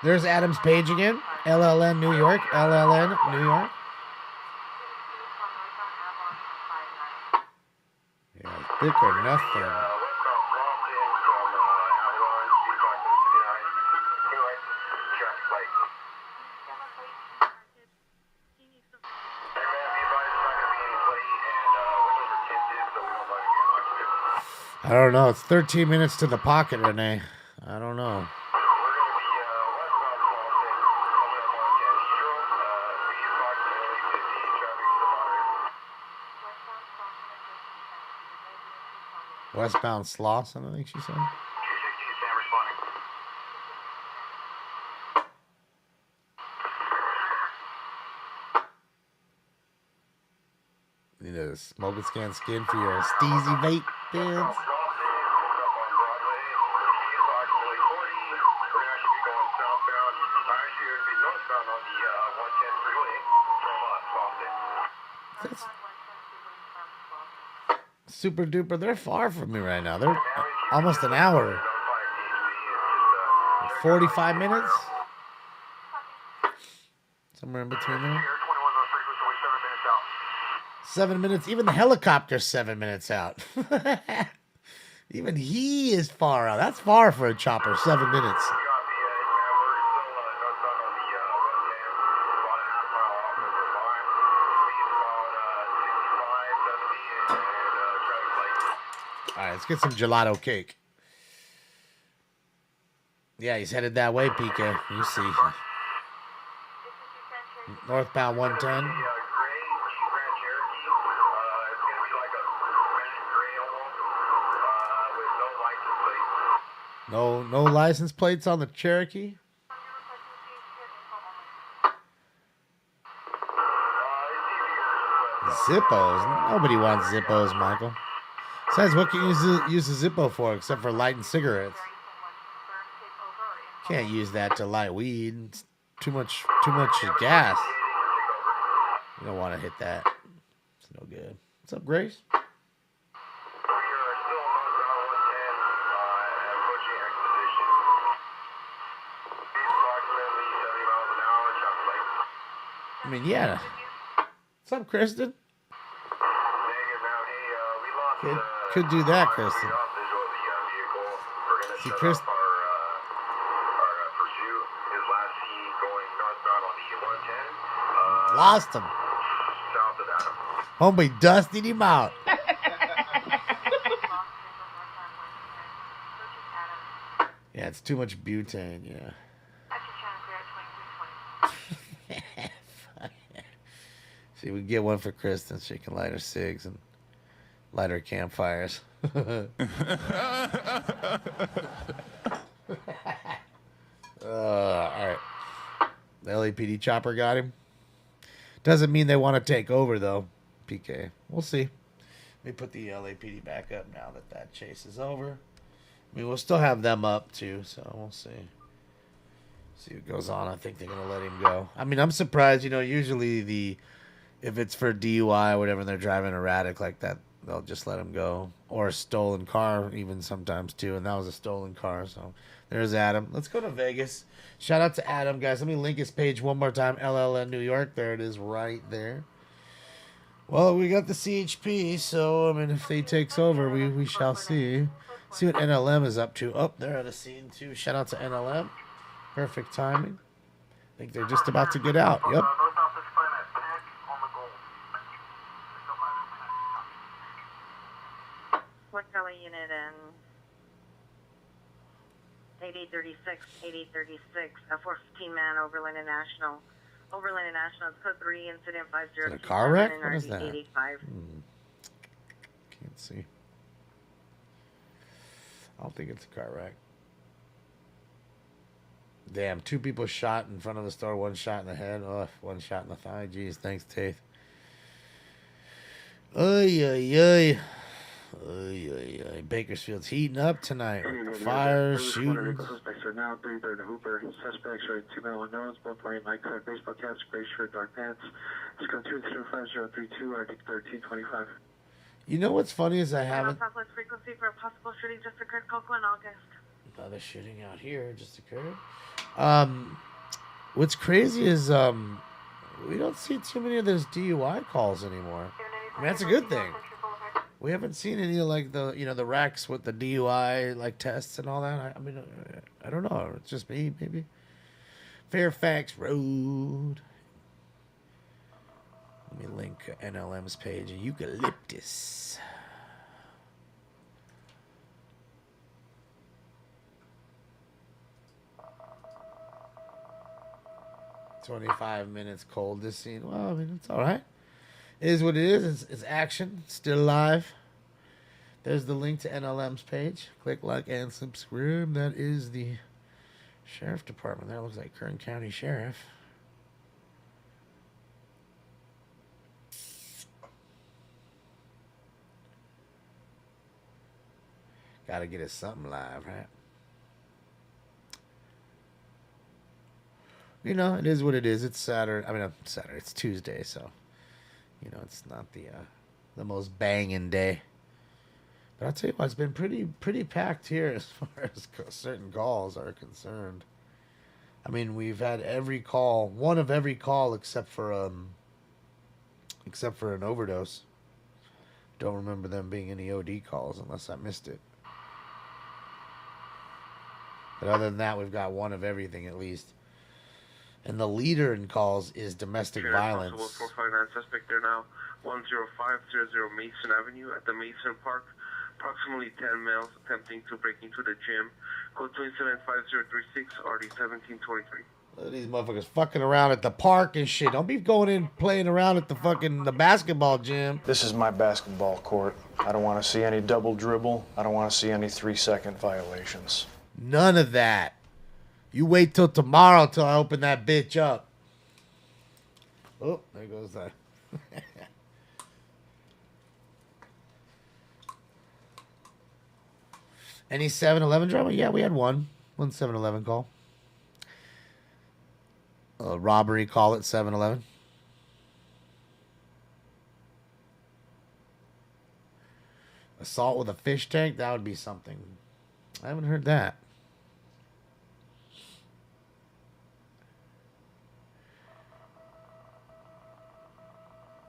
There's Adams Page again. LLN New York. LLN New York. Yeah, Bic or nothing. I don't know. It's 13 minutes to the pocket, Renee. I don't know. Westbound Slauson, I think she said. Need a smoke and scan skin for your Steezy vape pins. Super duper, they're far from me right now. They're almost an hour. 45 minutes? Somewhere in between there. 7 minutes. Even the helicopter's 7 minutes out. Even he is far out. That's far for a chopper, 7 minutes. Alright, let's get some gelato cake. Yeah, he's headed that way, Pika. You see. Northbound 110. No license plates on the Cherokee. Zippos. Nobody wants Zippos, Michael. Besides, what can you use a Zippo for except for lighting cigarettes? Can't use that to light weed. It's too much gas. You don't want to hit that. It's no good. What's up, Grace? I mean, yeah. What's up, Kristen? Could do that, Kristen. See, Kristen. Lost him. Homie dusted him out. Yeah, it's too much butane, yeah. See, we can get one for Kristen. She can light her cigs and light her campfires. All right. The LAPD chopper got him. Doesn't mean they want to take over, though, PK. We'll see. Let me put the LAPD back up now that chase is over. I mean, we'll still have them up, too, so we'll see. See what goes on. I think they're going to let him go. I mean, I'm surprised. You know, usually if it's for DUI or whatever and they're driving erratic like that, they'll just let him go. Or a stolen car, even sometimes, too. And that was a stolen car, so there's Adam. Let's go to Vegas. Shout out to Adam, guys. Let me link his page one more time. LLN New York. There it is right there. Well, we got the CHP, so, I mean, if he takes over, we shall see. See what NLM is up to. Oh, they're at a scene, too. Shout out to NLM. Perfect timing. I think they're just about to get out. Yep. What color unit in 8836, 8836, a 415 man, Overland International. Overland International, it's code 3, incident 50. Is it a car wreck? What is that? 885. Can't see. I don't think it's a car wreck. Damn, 2 people shot in front of the store, 1 shot in the head, 1 shot in the thigh. Jeez, thanks, Taith. Oy, oy, oy. Oy, oy, oy. Bakersfield's heating up tonight. Fires, shooting. Suspects are now 3-3 Hooper. Suspects are 2 men unknowns, both wearing light colored baseball caps, gray shirt, dark pants. It's code 25032, Arctic 1325. You know what's funny is I haven't. Southwest frequency for a possible shooting just occurred Coco in August. Another shooting out here just occurred. What's crazy is we don't see too many of those DUI calls anymore. I mean, that's a good thing. We haven't seen any like the racks with the DUI like tests and all that. I mean, I don't know. It's just me, maybe. Fairfax Road. Let me link NLM's page. Eucalyptus. "25 minutes cold this scene." Well, I mean, it's all right. It is what it is. It's action. Still live. There's the link to NLM's page. Click like and subscribe. That is the sheriff department. That looks like Kern County Sheriff. Got to get us something live, right? You know, it is what it is. It's Saturday. I mean, Saturday. It's Tuesday, so you know it's not the most banging day. But I'll tell you what, it's been pretty packed here as far as certain calls are concerned. I mean, we've had one of every call except for an overdose. Don't remember them being any OD calls unless I missed it. But other than that, we've got one of everything at least. And the leader in calls is domestic violence. 459 suspect there now, 10500 Mason Avenue at the Mason Park. Approximately 10 males attempting to break into the gym. Code 2795036, RD 1723. Look at these motherfuckers fucking around at the park and shit. Don't be going in playing around at the basketball gym. This is my basketball court. I don't want to see any double dribble. I don't want to see any 3-second violations. None of that. You wait till tomorrow till I open that bitch up. Oh, there goes that. Any 7-Eleven drama? Yeah, we had one 7-Eleven call. A robbery call at 7-Eleven. Assault with a fish tank? That would be something. I haven't heard that.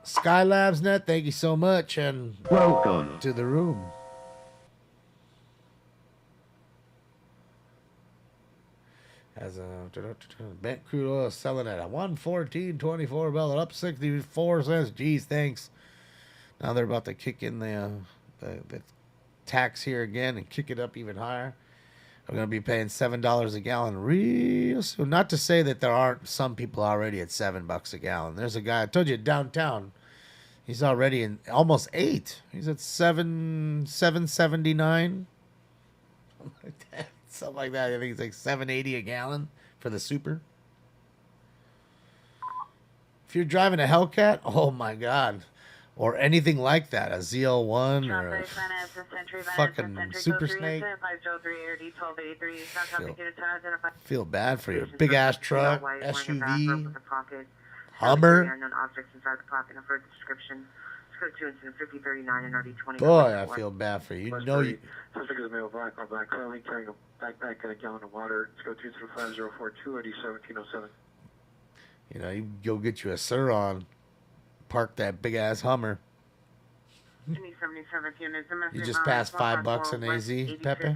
Skylabs Net, thank you so much, and welcome to the room. As a bent crude oil selling at a 114.24 Bell, up 64 cents. Geez, thanks. Now they're about to kick in the tax here again and kick it up even higher. We're going to be paying $7 a gallon real soon. Not to say that there aren't some people already at $7 a gallon. There's a guy, I told you, downtown. He's already in almost 8. He's at $7.79. Something like that. I think it's like $7.80 a gallon for the super. If you're driving a Hellcat, oh my God. Or anything like that, a ZL1 or a fucking Super Snake. Feel bad for you. Big ass truck, SUV, Hummer. Boy, I feel bad for you. You know you. Suspect is a male black on black currently carrying a backpack and a gallon of water. Let's go 235-042 ID 1707. You know, you go get you a Suron. Park that big ass Hummer. You just passed $5 in AZ, Pepe.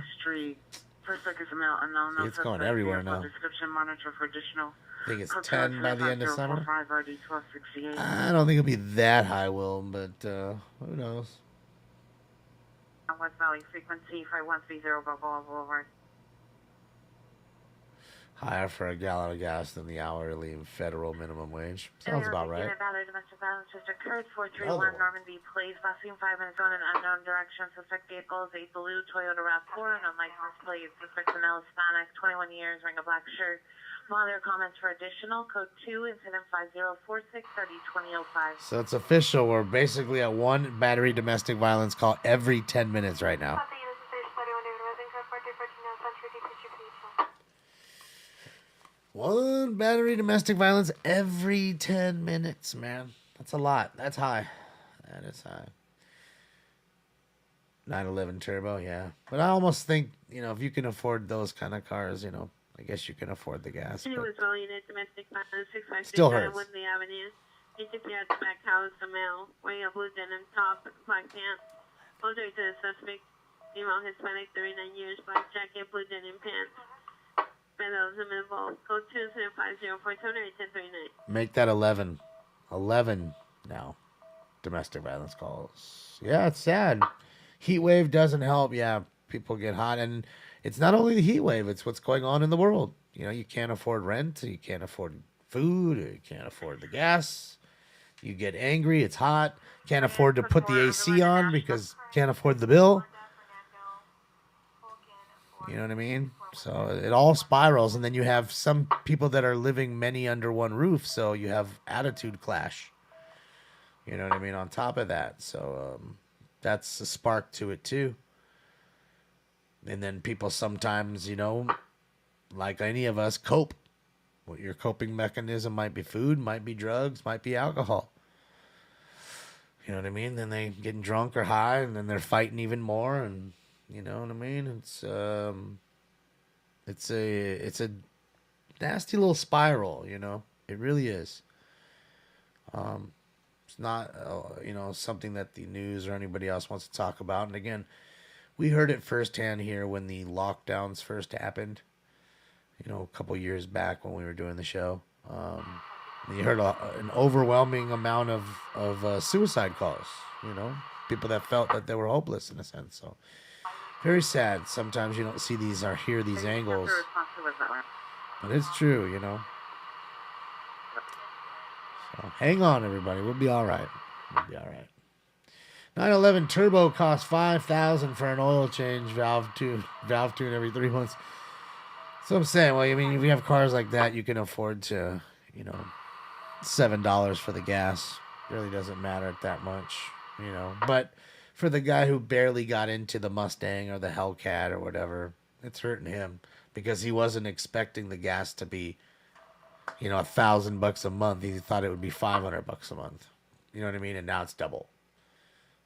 It's going everywhere now. I think it's 10 by the end of summer. I don't think it'll be that high, Will, but who knows? West Valley frequency 5130 Balboa Boulevard. Higher for a gallon of gas than the hourly federal minimum wage. Sounds about right. Domestic violence just occurred. 431 Normandy Place. Last seen 5 minutes on an unknown direction. Suspect vehicle is a blue Toyota RAV4 and unlicensed plate. Suspect male Hispanic, 21 years, wearing a black shirt. Monitor comments for additional. Code 2, incident 5046, 302005. So it's official. We're basically at one battery domestic violence call every 10 minutes right now. One battery domestic violence every 10 minutes, man. That's a lot. That's high. That is high. 911 turbo, yeah. But I almost think, you know, if you can afford those kind of cars, you know, I guess you can afford the gas. It was well unit domestic violence, 656 still hurts. Woodley Avenue. Interview at the back house, a male, wearing a blue denim top, black pants. Closer to the suspect, female Hispanic, 39 years, black jacket, blue denim pants. Make that 11. 11 now. Domestic violence calls. Yeah, it's sad. Heat wave doesn't help. Yeah, people get hot. And it's not only the heat wave, it's what's going on in the world. You know, you can't afford rent. You can't afford food. Or you can't afford the gas. You get angry. It's hot. Can't afford to put the AC on because can't afford the bill. You know what I mean? So it all spirals, and then you have some people that are living many under one roof, so you have attitude clash. You know what I mean? On top of that, so that's a spark to it too. And then people sometimes, you know, like any of us, cope. What your coping mechanism might be food, might be drugs, might be alcohol. You know what I mean? Then they getting drunk or high, and then they're fighting even more, and you know what I mean? It's a nasty little spiral, you know. It really is. It's not you know, something that the news or anybody else wants to talk about. And again, we heard it firsthand here when the lockdowns first happened. You know, a couple years back when we were doing the show. You heard an overwhelming amount of suicide calls. You know, people that felt that they were hopeless in a sense. So. Very sad. Sometimes you don't see these or hear these angles. But it's true, you know. So hang on, everybody. We'll be all right. We'll be all right. 911 Turbo costs $5,000 for an oil change, valve tune every 3 months. So I'm saying, well, I mean, if you have cars like that, you can afford to, you know, $7 for the gas. It really doesn't matter that much, you know. But for the guy who barely got into the Mustang or the Hellcat or whatever, it's hurting him because he wasn't expecting the gas to be, you know, $1,000 a month. He thought it would be $500 a month. You know what I mean? And now it's double.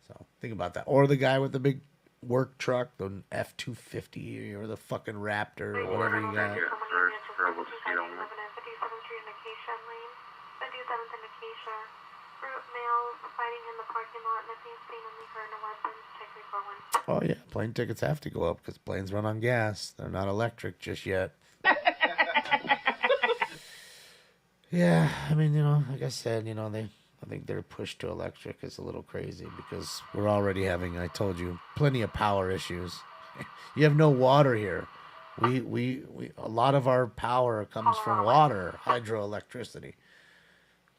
So think about that. Or the guy with the big work truck, the F-250 or the fucking Raptor or whatever you got. Oh yeah, plane tickets have to go up because planes run on gas. They're not electric just yet. Yeah, I mean, you know, like I said, you know, I think their push to electric is a little crazy because we're already having, I told you, plenty of power issues. You have no water here. We a lot of our power comes from water, hydroelectricity.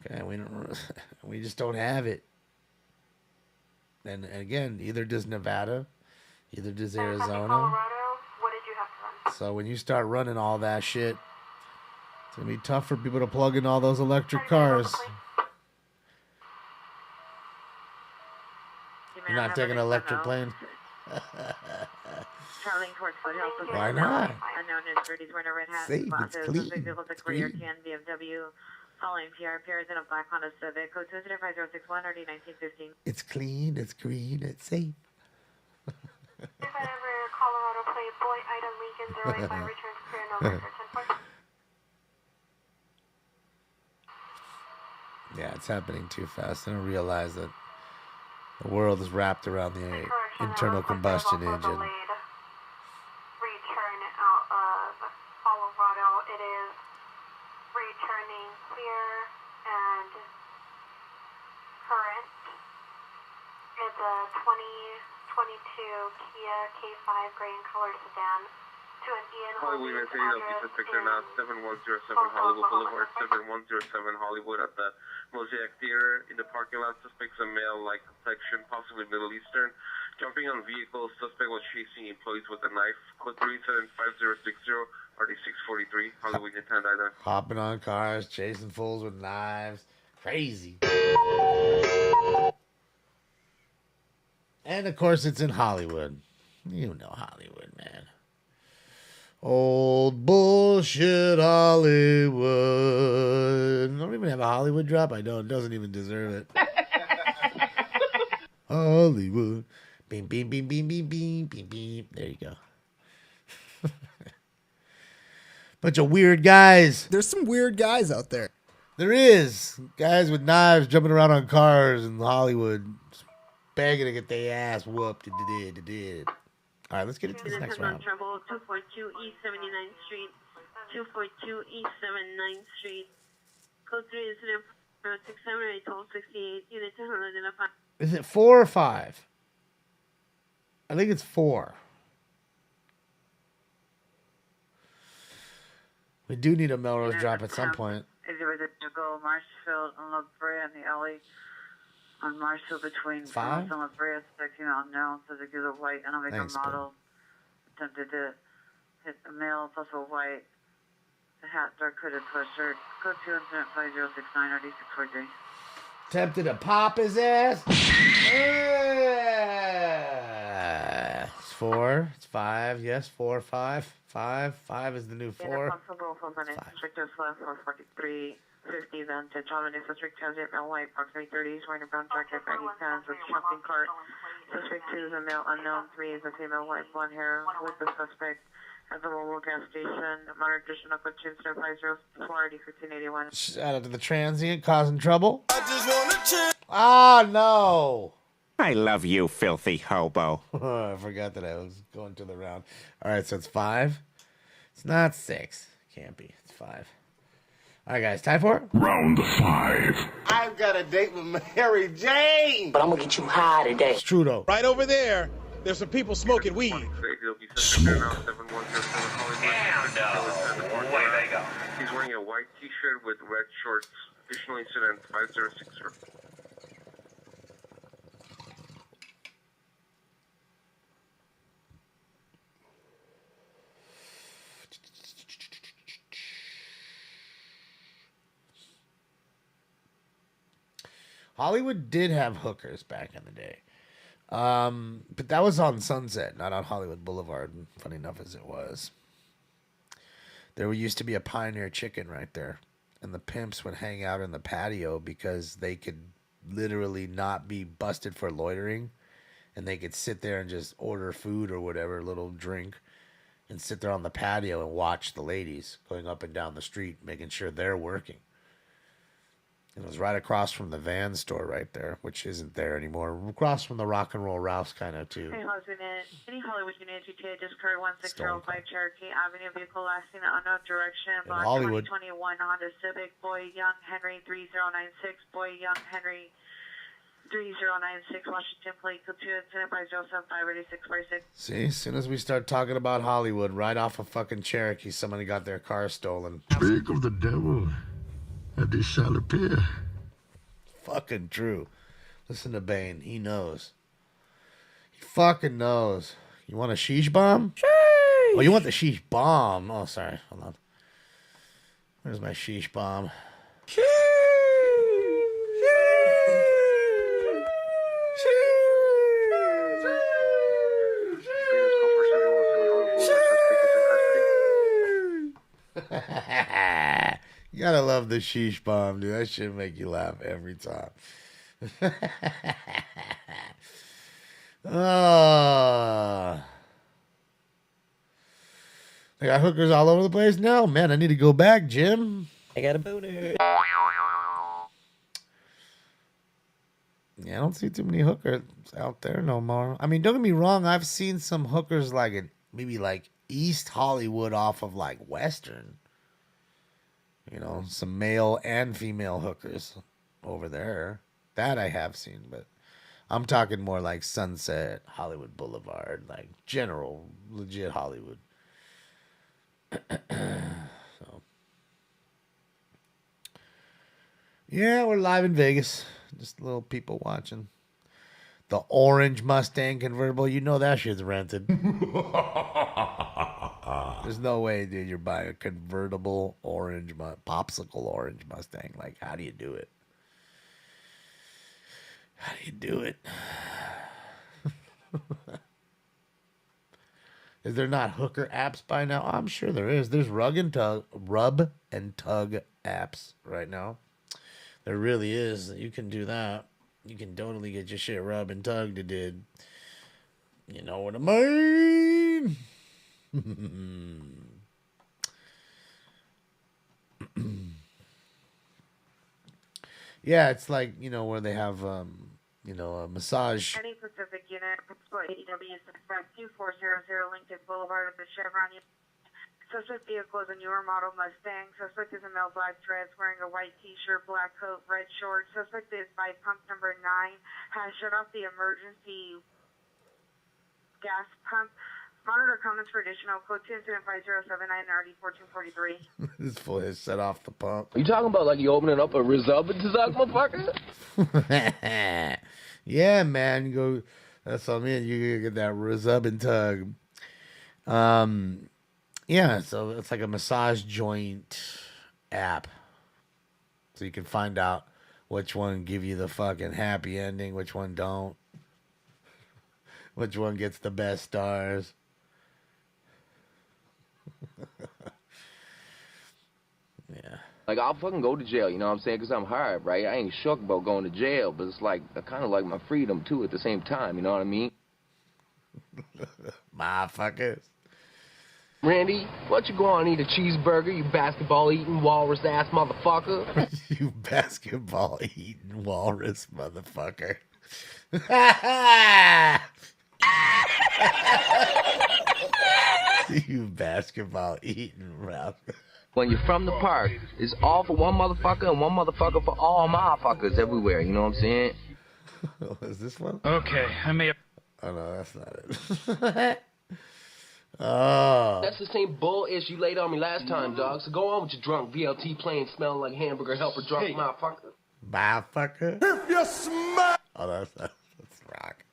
Okay, we just don't have it. And again, either does Nevada, either does Arizona. So when you start running all that shit, it's gonna be tough for people to plug in all those electric cars. You're not taking an electric plane? Traveling towards Foothills. Why not? Unknown is Rudy's wearing a red hat. Safe, it's clean, It's clean. BMW. Following PR pairs in a black Honda Civic. Code 25061 RD 1915. It's clean, it's green, it's safe. Colorado plate, boy, item Lincoln 085 returns clear, no record 10-4. Yeah, it's happening too fast. I don't realize that the world is wrapped around the internal combustion engine. Return out of Colorado. It is returning clear and current. It's a 2022 Kia K5 gray and color sedan to an Ian Hollywood, I say that we picture now 7107 Hollywood Boulevard, 7107 Hollywood at the Mosaic Theater. In the parking lot, suspects a male-like complexion, possibly Middle Eastern. Jumping on vehicles, suspect was chasing employees with a knife. Code 37560 RD643 Hollywood United. Hopping on cars, chasing fools with knives. Crazy. And of course, it's in Hollywood. You know Hollywood, man. Old bullshit Hollywood. I don't even have a Hollywood drop. I don't. It doesn't even deserve it. Hollywood. Beam, beam, beam, beam, beam, beam, beam, beam. There you go. Bunch of weird guys. There's some weird guys out there. There is. Guys with knives jumping around on cars in Hollywood, begging to get their ass whooped. All right, let's get into this next round. Trouble 242 East 79th Street. 242 East 79th Street. Code 3 incident 67 1268. Unit 200 identified. Is it 4 or 5? I think it's 4. We do need a Melrose drop at some point. Exhibit to go Marshfield and La Brea in the alley. On Marshfield between 5 and La Brea, expecting unknown. So they give a white Omega model. Attempted to hit the male plus a white. The hat dark hooded sweatshirt. Code 2 incident 5069 RD643. Tempted to pop his ass. It's 4. It's 5. Yes, 4, 5. 5 is the new 4. Restricted left 44350 then to John Vanessa Strict Transit Male White Park 330. He's wearing a brown jacket, baggy pants with shopping cart. Suspect 2 is a male unknown. 3 is a female white blonde hair with the suspect at the Mobile gas station. Modern additional code 250 Shout out to the transient causing trouble. Ah, no. I love you, filthy hobo. I forgot that I was going to the round. All right, so it's 5. It's not 6. Can't be. It's 5. All right, guys, time for it? Round 5. I've got a date with Mary Jane. But I'm going to get you high today. It's true, though. Right over there, there's some people smoking weed. Smoke. Away they go. He's wearing a white t-shirt with red shorts. Additional incident 5060. Hollywood did have hookers back in the day. But that was on Sunset, not on Hollywood Boulevard, funny enough as it was. There used to be a Pioneer Chicken right there, and the pimps would hang out in the patio because they could literally not be busted for loitering, and they could sit there and just order food or whatever, a little drink, and sit there on the patio and watch the ladies going up and down the street, making sure they're working. It was right across from the Van store right there, which isn't there anymore. Across from the Rock and Roll Ralph's kind of too. Hey, Hollywood Unit GTA, just current 1605 Cherokee Avenue, vehicle last seen in unknown direction, block Hollywood. 2021 Honda Civic, Boy Young Henry 3096, Boy Young Henry 3096, Washington Plate, Couture, Senate by Joseph 58646. See, as soon as we start talking about Hollywood, right off of fucking Cherokee, somebody got their car stolen. Speak of the devil, and it shall appear. Fucking true. Listen to Bane. He knows. He fucking knows. You want a sheesh bomb? Sheesh. Oh, you want the sheesh bomb. Oh, sorry. Hold on. Where's my sheesh bomb? Sheesh. You gotta love the sheesh bomb, dude. That shit make you laugh every time. They got hookers all over the place now. Man, I need to go back, Jim. I got a boner. Yeah, I don't see too many hookers out there no more. I mean, don't get me wrong. I've seen some hookers like in maybe like East Hollywood off of like Western. You know, some male and female hookers over there. That I have seen, but I'm talking more like Sunset, Hollywood Boulevard, like general, legit Hollywood. So, yeah, we're live in Vegas. Just little people watching. The orange Mustang convertible, you know that shit's rented. There's no way, dude, you're buying a convertible orange, popsicle orange Mustang. Like, how do you do it? How do you do it? Is there not hooker apps by now? Oh, I'm sure there is. There's rub and tug apps right now. There really is. You can do that. You can totally get your shit rub and tugged. It did. You know what I mean? Yeah, it's like, you know, where they have, you know, a massage. Any Pacific Unit, AEW suspect 2400 Lincoln Boulevard at the Chevron. Suspect vehicle is a newer model Mustang. Suspect is a male, black dreads, wearing a white t-shirt, black coat, red shorts. Suspect is by pump number 9, has shut off the emergency gas pump. Monitor comments for additional code 27507-9RD-1443. This fool has set off the pump. You talking about like you opening up a resub to suck, motherfucker? Yeah, man. You go. That's what I mean. You get that resub and tug. Yeah, so it's like a massage joint app. So you can find out which one give you the fucking happy ending, which one don't. Which one gets the best stars. Yeah. Like, I'll fucking go to jail, you know what I'm saying? Because I'm hard, right? I ain't shook about going to jail, but it's like, I kind of like my freedom, too, at the same time, you know what I mean? Motherfuckers. Randy, why don't you go on and eat a cheeseburger, you basketball-eating, walrus-ass motherfucker? You basketball-eating, walrus motherfucker. You basketball-eating, Ralph. When you're from the park, it's all for one motherfucker and one motherfucker for all motherfuckers everywhere, you know what I'm saying? Is this one? Okay, I may have... Oh, no, that's not it. Oh. That's the same bull-ish you laid on me last time, dog. So go on with your drunk VLT playing, smelling like hamburger helper drunk motherfucker. Motherfucker. If you smell... Oh, that's rock.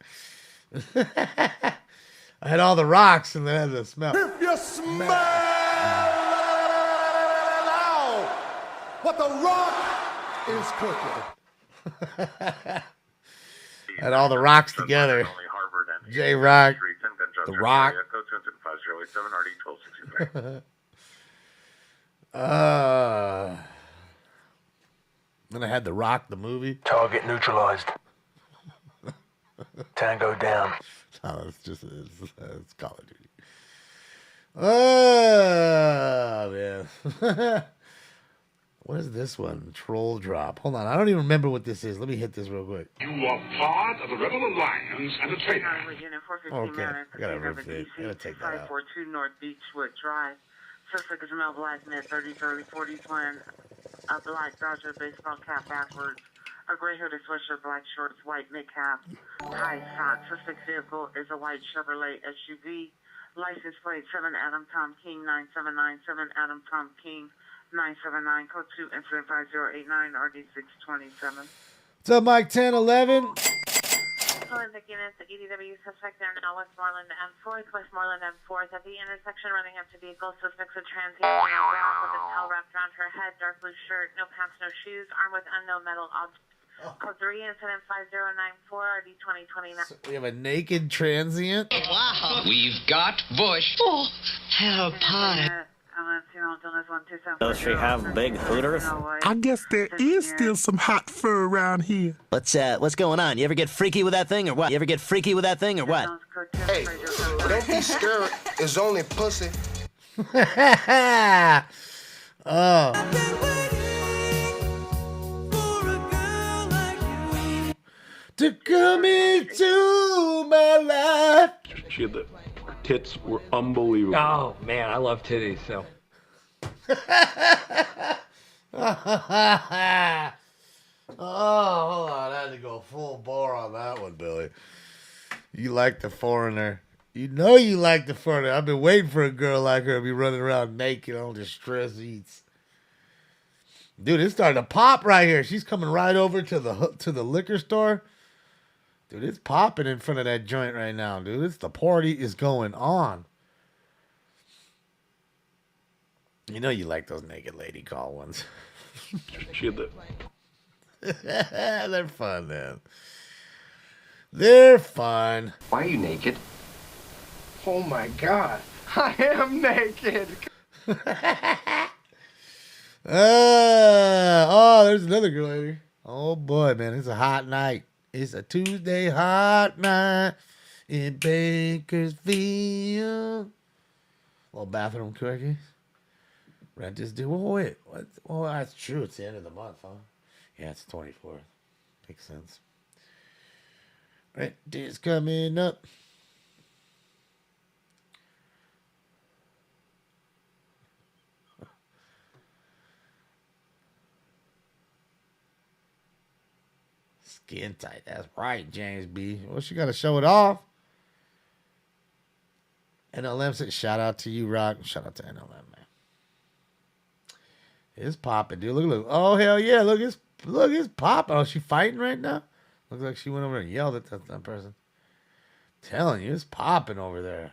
I had all the rocks and then I had the smell. If you smell what the rock is cooking. Had all the rocks together. J-Rock, The Rock. Code 25087 RD 1263. Then I had The Rock, the movie. Target neutralized. Tango down. No, it's Call of Duty. Oh, man. What is this one? Troll drop. Hold on. I don't even remember what this is. Let me hit this real quick. You are part of the Rebel Alliance and a traitor. Okay. I gotta rip it. I gotta take that out. 542 North Beechwood Drive. Suspect is a male black man, 40s, wearing a black Dodger baseball cap backwards, a gray hooded sweatshirt, black shorts, white mid-cap, high socks. Suspect's vehicle is a white Chevrolet SUV. License plate 7 Adam Tom King 9797 Adam Tom King 979, code 2, incident 5089, RD 627. What's up, Mike 1011? Forensic units, the EDW suspect there now Westmoreland and 4th, Westmoreland and 4th. At the intersection, running up to vehicle, suspects a transient female brown with a towel wrapped around her head, dark blue shirt, no pants, no shoes, armed with unknown metal object. Code 3, incident 5094, RD 2029. So we have a naked transient. Wow. We've got Bush. Oh, hello, pie. Does she have big hooters? I guess there is still some hot fur around here. What's going on? You ever get freaky with that thing or what? Hey, don't be scared. It's only pussy. Oh. To come into my life. She had the tits were unbelievable. Oh, man, I love titties, so. Oh, hold on. I had to go full bore on that one, Billy. You like the foreigner. You know you like the foreigner. I've been waiting for a girl like her to be running around naked on distress eats. Dude, it's starting to pop right here. She's coming right over to the liquor store. Dude, it's popping in front of that joint right now, dude. The party is going on. You know you like those naked lady call ones. She had the... They're fun, man. They're fun. Why are you naked? Oh my God. I am naked. Oh, there's another girl here. Oh boy, man, it's a hot night. It's a Tuesday hot night in Bakersfield. Little bathroom quickie. Rent this dude. Oh, wait. What? Oh, that's true. It's the end of the month, huh? Yeah, it's 24th. Makes sense. Rent is coming up. Skin tight. That's right, James B. Well, she got to show it off. NLM said, shout out to you, Rock. Shout out to NLM, man. It's popping, dude. Look. Oh, hell yeah. Look, it's popping. Oh, is she fighting right now? Looks like she went over and yelled at that person. I'm telling you, it's popping over there.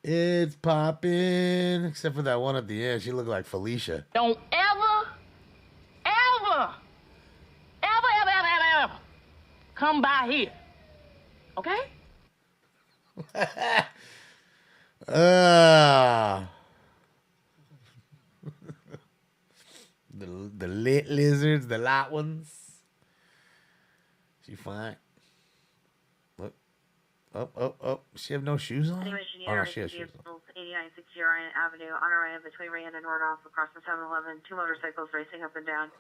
It's popping. Except for that one at the end. She looked like Felicia. Don't ever come by here. Okay? The lit lizards, the light ones. She fine. Look. Oh. She have no shoes on? Oh, no, she has shoes on. 8960 Orion Avenue, on our way between Rand and Nordoff, across from 7-Eleven. 2 motorcycles racing up and down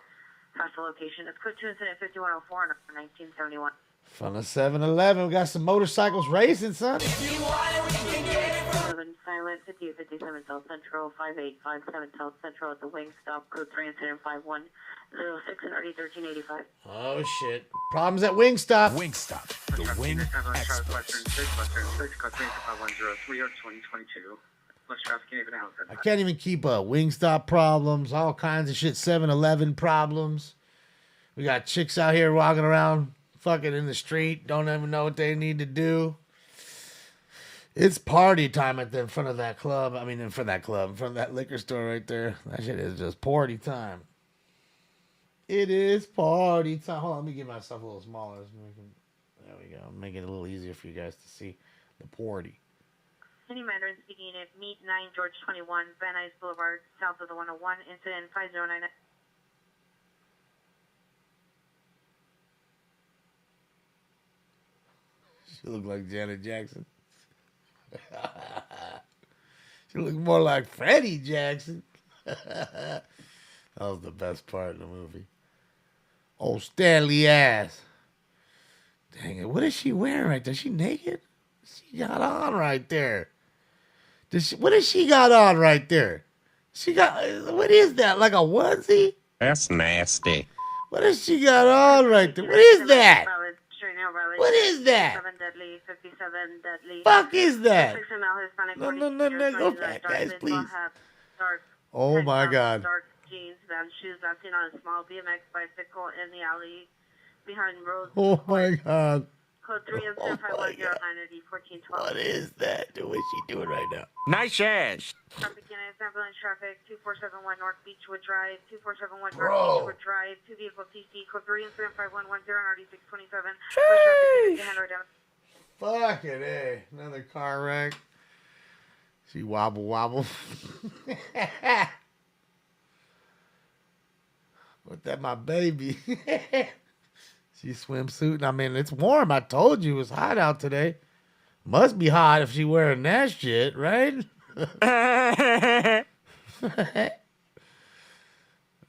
past the location. It's code 2 incident 5104 and 1971. From the 7-Eleven, we got some motorcycles racing, son. 7 Silent, 5857 South Central, 5857 South Central at the wing stop, code 3 incident 5106 and RD 1385. Oh, shit. Problems at Wingstop. Wingstop, the wing expert. I can't even keep up. Wingstop problems, all kinds of shit. 7-Eleven problems. We got chicks out here walking around fucking in the street, don't even know what they need to do. It's party time at the in front of that club. I mean, in front of that liquor store right there. That shit is just party time. It is party time. Hold on, let me get myself a little smaller. There we go. Make it a little easier for you guys to see the party. Any Mandarin speaking at Meet 9 George 21, Van Nuys Boulevard, south of the 101, incident 5099. She looked like Janet Jackson. She looked more like Freddie Jackson. That was the best part of the movie. Oh, Stanley ass. Dang it. What is she wearing right there? Is she naked? She got on right there. What does she got on right there? What is that? Like a onesie? That's nasty. What does she got on right there? What is that? What is that? 57 deadly, 57 deadly. Fuck is that? 6 male Hispanic, No, go back, guys, please. Oh my God. Dark jeans, Vans shoes, last seen on a small BMX bicycle in the alley behind Rose. Oh my God. Code 3M7510901412. What is that? What is she doing right now? Nice ass. Traffic units, ambulance traffic, 2471 North Beechwood Drive, 2471 North Bro. Beechwood Drive, 2 vehicles CC, code 3M75110 and RD627. Fucking A. Another car wreck. She wobble. But that my baby. She swimsuit. I mean, it's warm. I told you it was hot out today. Must be hot if she wearing that shit, right?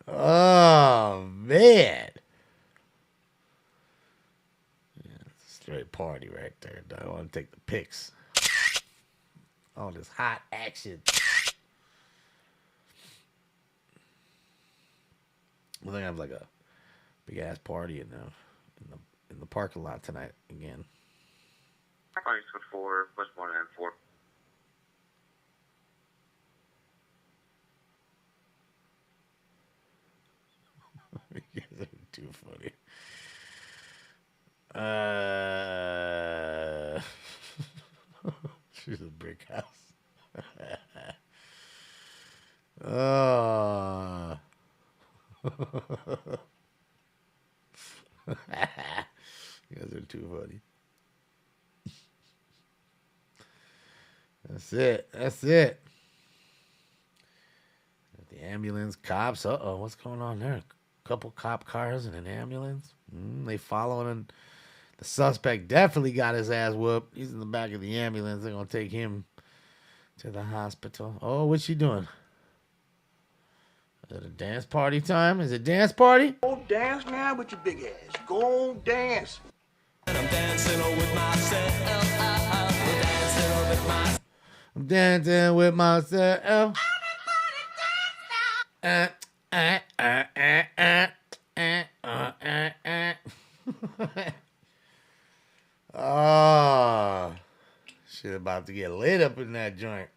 Oh, man. Yeah, it's a straight party right there. I want to take the pics. Oh, this hot action. We're going to have like a big ass party in the parking lot tonight again. Price code 4, Westbourne and 4. You guys are too funny. She's a brick house. Oh. You guys are too funny. That's it. The ambulance, cops. Uh-oh, what's going on there? A couple cop cars and an ambulance. They following him. The suspect definitely got his ass whooped. He's in the back of the ambulance. They're going to take him to the hospital. Oh, what's she doing? Is it a dance party time? Is it dance party? Go dance now with your big ass. Go on, dance. I'm dancing with myself. I'm dancing with myself. Oh, shit about to get lit up in that joint.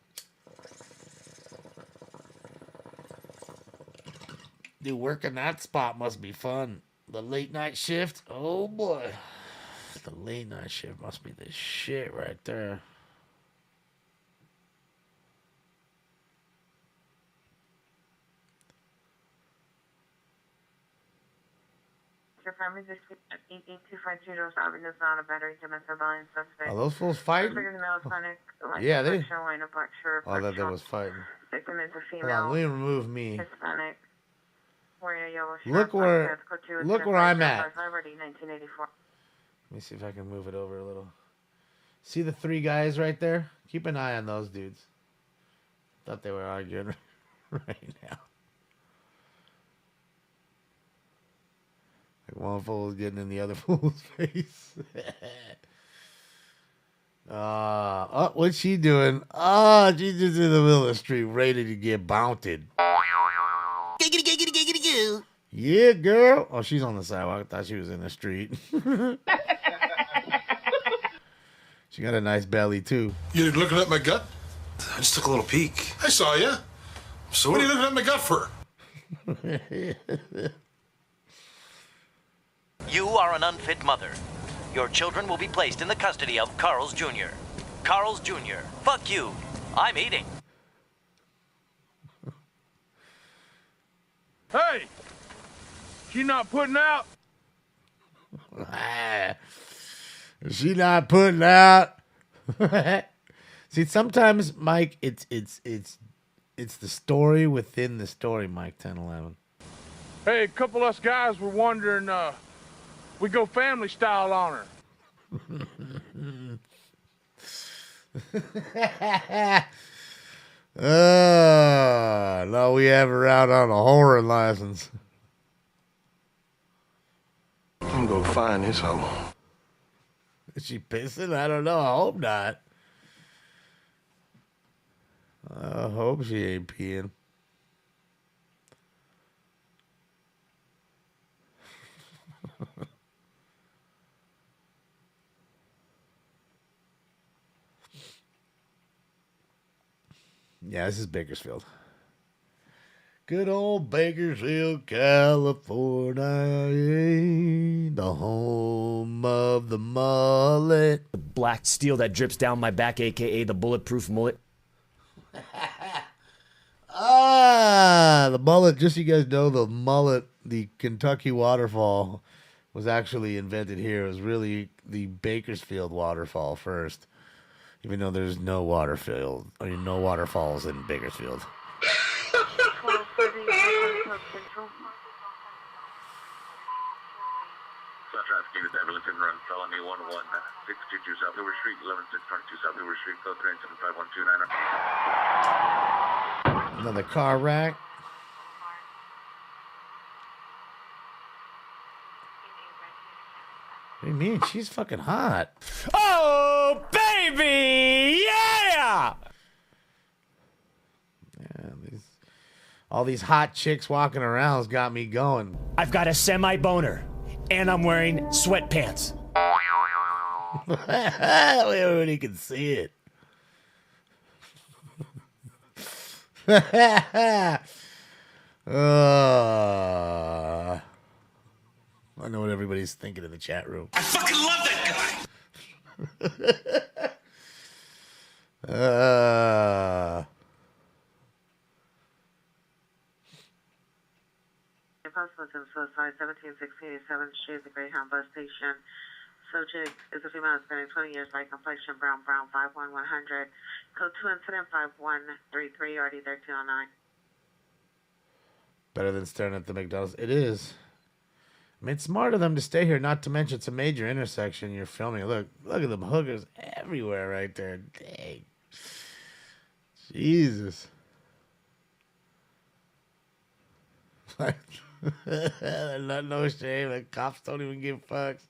Dude, working that spot must be fun. The late night shift, oh boy. The late night shift must be the shit right there. Your family is 18252 North Avenue, found a battery domestic violence suspect. Are those fools fighting? Yeah, they. Oh, that was fighting. Victim is a Hold female. on, let me remove me. Hispanic. Wearing a yellow shirt. Look where I'm at. 1984. Let me see if I can move it over a little. See the three guys right there? Keep an eye on those dudes. Thought they were arguing right now. Like one fool's getting in the other fool's face. What's she doing? Oh, she's just in the middle of the street ready to get bounted. Yeah, girl. Oh, she's on the sidewalk. I thought she was in the street. She got a nice belly, too. You looking at my gut? I just took a little peek. I saw you. So what are you looking at my gut for? You are an unfit mother. Your children will be placed in the custody of Carl's Jr. Carl's Jr. Fuck you. I'm eating. Hey! She not putting out? She not putting out. See, sometimes, Mike, it's the story within the story, Mike 1011. Hey, a couple of us guys were wondering, we go family style on her. No, we have her out on a horror license. I'm gonna find this hoe. Is she pissing? I don't know. I hope not. I hope she ain't peeing. Yeah, this is Bakersfield. Good old Bakersfield, California, the home of the mullet. The black steel that drips down my back, a.k.a. the bulletproof mullet. The mullet, just so you guys know, the mullet, the Kentucky waterfall, was actually invented here. It was really the Bakersfield waterfall first, even though there's no waterfalls in Bakersfield. Everton Run, felony 1162 South Hoover Street, 11622 South Hoover Street, code 3751299. Another car wreck. What do you mean? She's fucking hot. Oh, baby! Yeah! All these hot chicks walking around has got me going. I've got a semi-boner, and I'm wearing sweatpants. Everybody can see it. I know what everybody's thinking in the chat room. I fucking love that guy. Possible suicide, 1716 7th Street, the Greyhound bus station. Subject is a female spending 20 years, by complexion, brown, 51100. Code 2 incident 5133, already 1309. Better than staring at the McDonald's. It is. I mean, it's smart of them to stay here, not to mention it's a major intersection you're filming. Look at them hookers everywhere right there. Dang. Jesus. Not no shame. The cops don't even give fucks.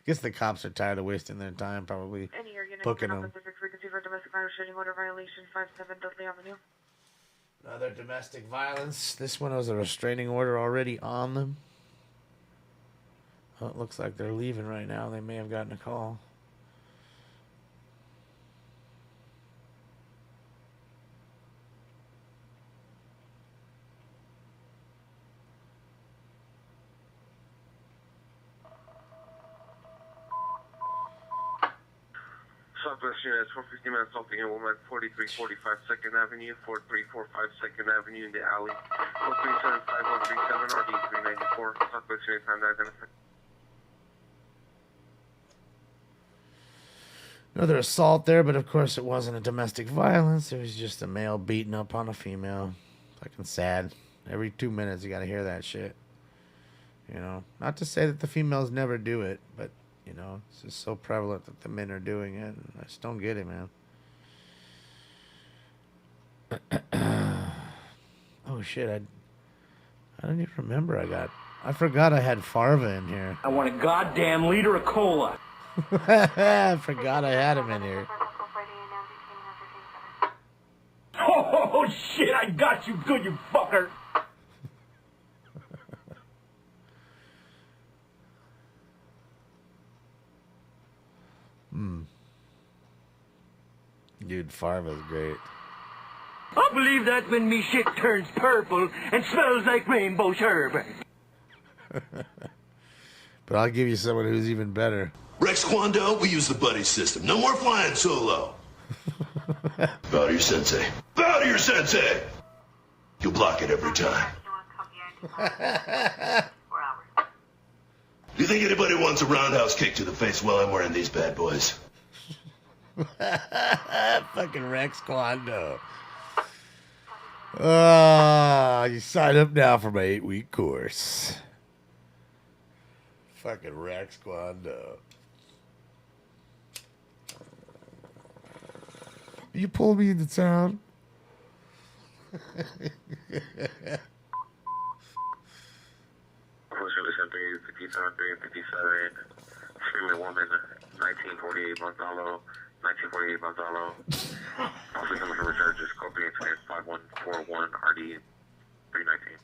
Guess the cops are tired of wasting their time, probably booking them. For domestic violence, order violation, 57 Dudley Avenue. Another domestic violence. This one has a restraining order already on them. Oh, it looks like they're leaving right now. They may have gotten a call. Southwest Units 450 minutes assaulting a woman, 4345 2nd Avenue, 4345 2nd Avenue in the alley. Code 375137 RD 394. Southwest Units time to identify. Another assault there, but of course it wasn't a domestic violence. It was just a male beating up on a female. Fucking sad. Every 2 minutes you gotta hear that shit. You know, not to say that the females never do it, but you know, it's just so prevalent that the men are doing it. And I just don't get it, man. Oh shit! I don't even remember. I forgot I had Farva in here. I want a goddamn liter of cola. I forgot I had him in here. Oh shit! I got you good, you fucker. Dude, Farva's great. I believe that when me shit turns purple and smells like rainbow sherbet. But I'll give you someone who's even better. Rex Kwando, we use the buddy system. No more flying solo. to your sensei. Bow to your sensei! You'll block it every time. Do you think anybody wants a roundhouse kick to the face while I'm wearing these bad boys? Fucking Rex Kwando. You sign up now for my 8-week course. Fucking Rex Kwando. You pulled me into town. Three 57, 357, Freeman woman, 1948 Gonzalo, 1948 Gonzalo. Officer number for charges, copy incident 5141 RD 319.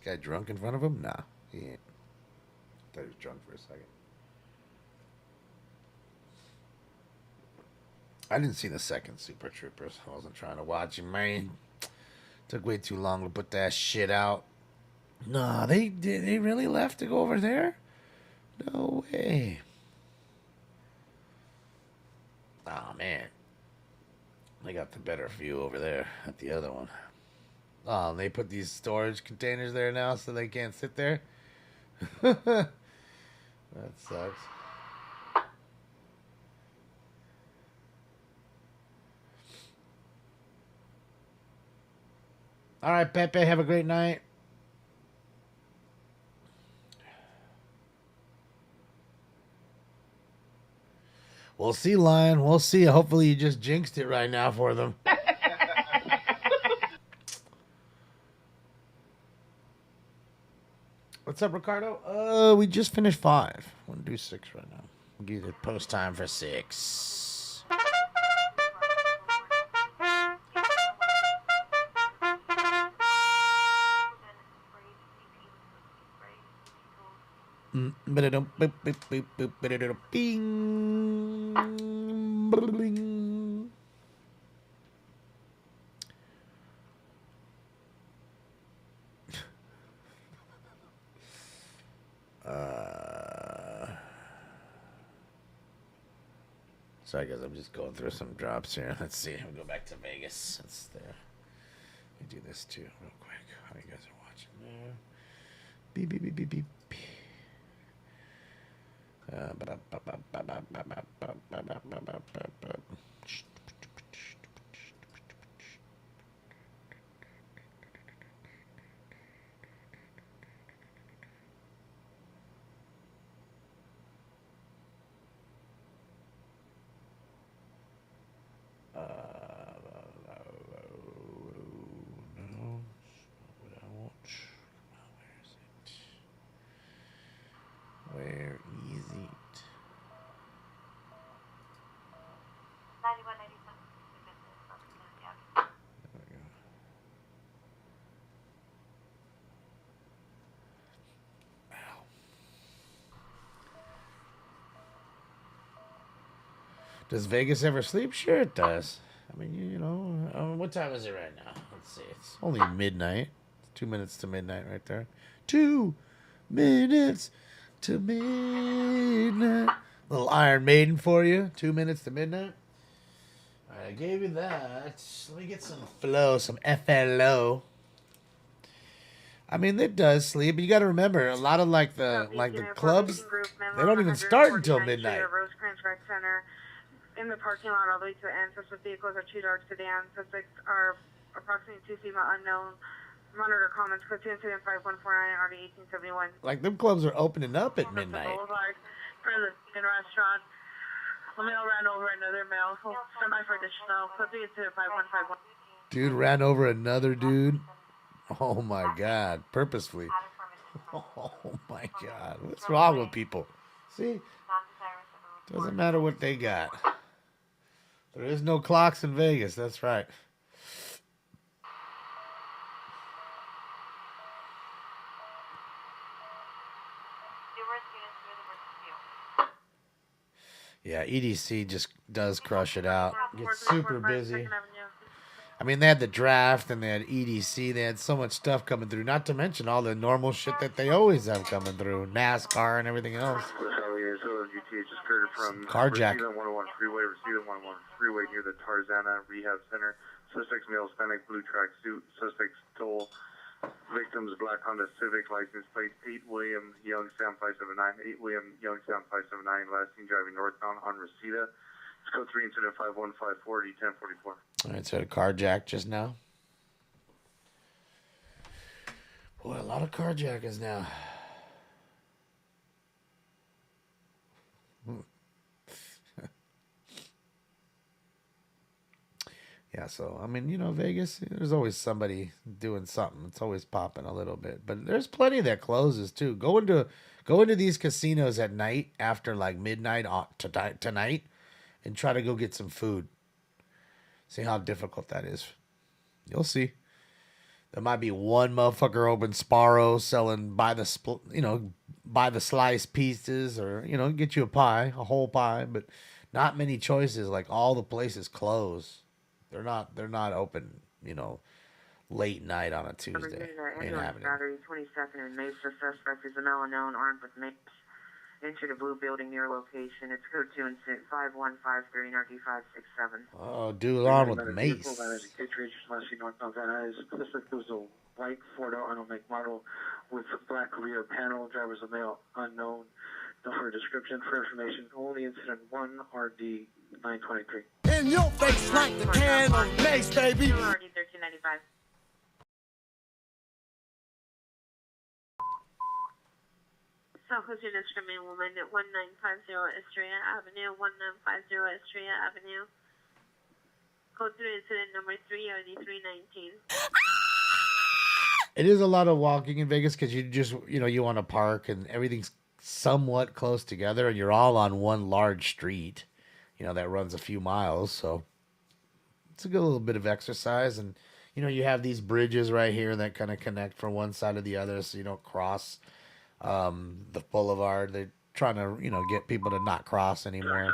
Guy drunk in front of him? Nah, he ain't. Thought he was drunk for a second. I didn't see the second Super Troopers. I wasn't trying to watch it, man. Took way too long to put that shit out. Nah, they really left to go over there? No way. Oh man, they got the better view over there at the other one. Oh, and they put these storage containers there now so they can't sit there? That sucks. All right, Pepe, have a great night. We'll see, Lion. We'll see. Hopefully you just jinxed it right now for them. What's up, Ricardo? We just finished 5. We'll do 6 right now. We'll give you the post time for 6. Bing. Sorry guys, I'm just going through some drops here. Let's see. We'll go back to Vegas. That's there. Let me do this too, real quick. How you guys are watching there? Beep beep beep beep beep. Where is it? 9197. There we go. Ow. Does Vegas ever sleep? Sure it does. I mean, you know, what time is it right now? Let's see. It's only midnight. It's 2 minutes to midnight right there. 2 minutes to midnight. Little Iron Maiden for you. 2 minutes to midnight. All right, I gave you that. Let me get some flow, some FLO. I mean, it does sleep, but you got to remember, a lot of like the clubs, they don't even start until midnight. Rosecrans Rec Center. In the parking lot, all the way to the end, suspect vehicles are 2 dark sedans. Suspects are approximately 2 female unknown. Monitor comments, code to incident 5149, RD 1871. Like, them clubs are opening up at midnight. Boulevard, for the restaurant. A male ran over another male. Stand by for additional. Code to incident 5151. Dude ran over another dude. Oh my God. Purposefully. Oh my God. What's wrong with people? See? Doesn't matter what they got. There is no clocks in Vegas. That's right. Yeah, EDC just does crush it out. Gets super busy. I mean, they had the draft and they had EDC. They had so much stuff coming through. Not to mention all the normal shit that they always have coming through. NASCAR and everything else. Carjack. Receiving 101 freeway, receiving 101 freeway near the Tarzana Rehab Center. Suspects male Hispanic blue track suit. Suspects stole victims black Honda Civic license plate 8 William Young Sam 579. 8 William Young Sam 579. Last seen driving northbound on Reseda. It's code 3 incident 5154 D1044. All right, so a carjack just now. Boy, a lot of carjackers now. Yeah, so, I mean, you know, Vegas, there's always somebody doing something. It's always popping a little bit. But there's plenty that closes, too. Go into these casinos at night after, like, midnight tonight and try to go get some food. See how difficult that is. You'll see. There might be one motherfucker open Sparrow selling by the slice pieces or, you know, get you a whole pie. But not many choices. Like, all the places close. They're not open, you know, late night on a Tuesday. Ain't happening. Battery 22nd and Mesa. Suspect is a male unknown armed with mace. Entered a blue building near location. It's code 2 incident 5153 NRD 567. Oh, dude, armed with mace. Suspect was a white Ford Auto make model with black rear panel. Driver's a male unknown. No further description. For information, only incident 1 RD 923. In your face like the can of mace, baby. RD 1395. South Houston Instrument Woman at 1950 Estrella Avenue, 1950 Estrella Avenue. Code 3 incident number 3 RD 319. It is a lot of walking in Vegas because you want to park and everything's somewhat close together and you're all on one large street, you know, that runs a few miles. So it's a good little bit of exercise. And, you know, you have these bridges right here that kind of connect from one side to the other so you don't cross the boulevard. They're trying to, you know, get people to not cross anymore.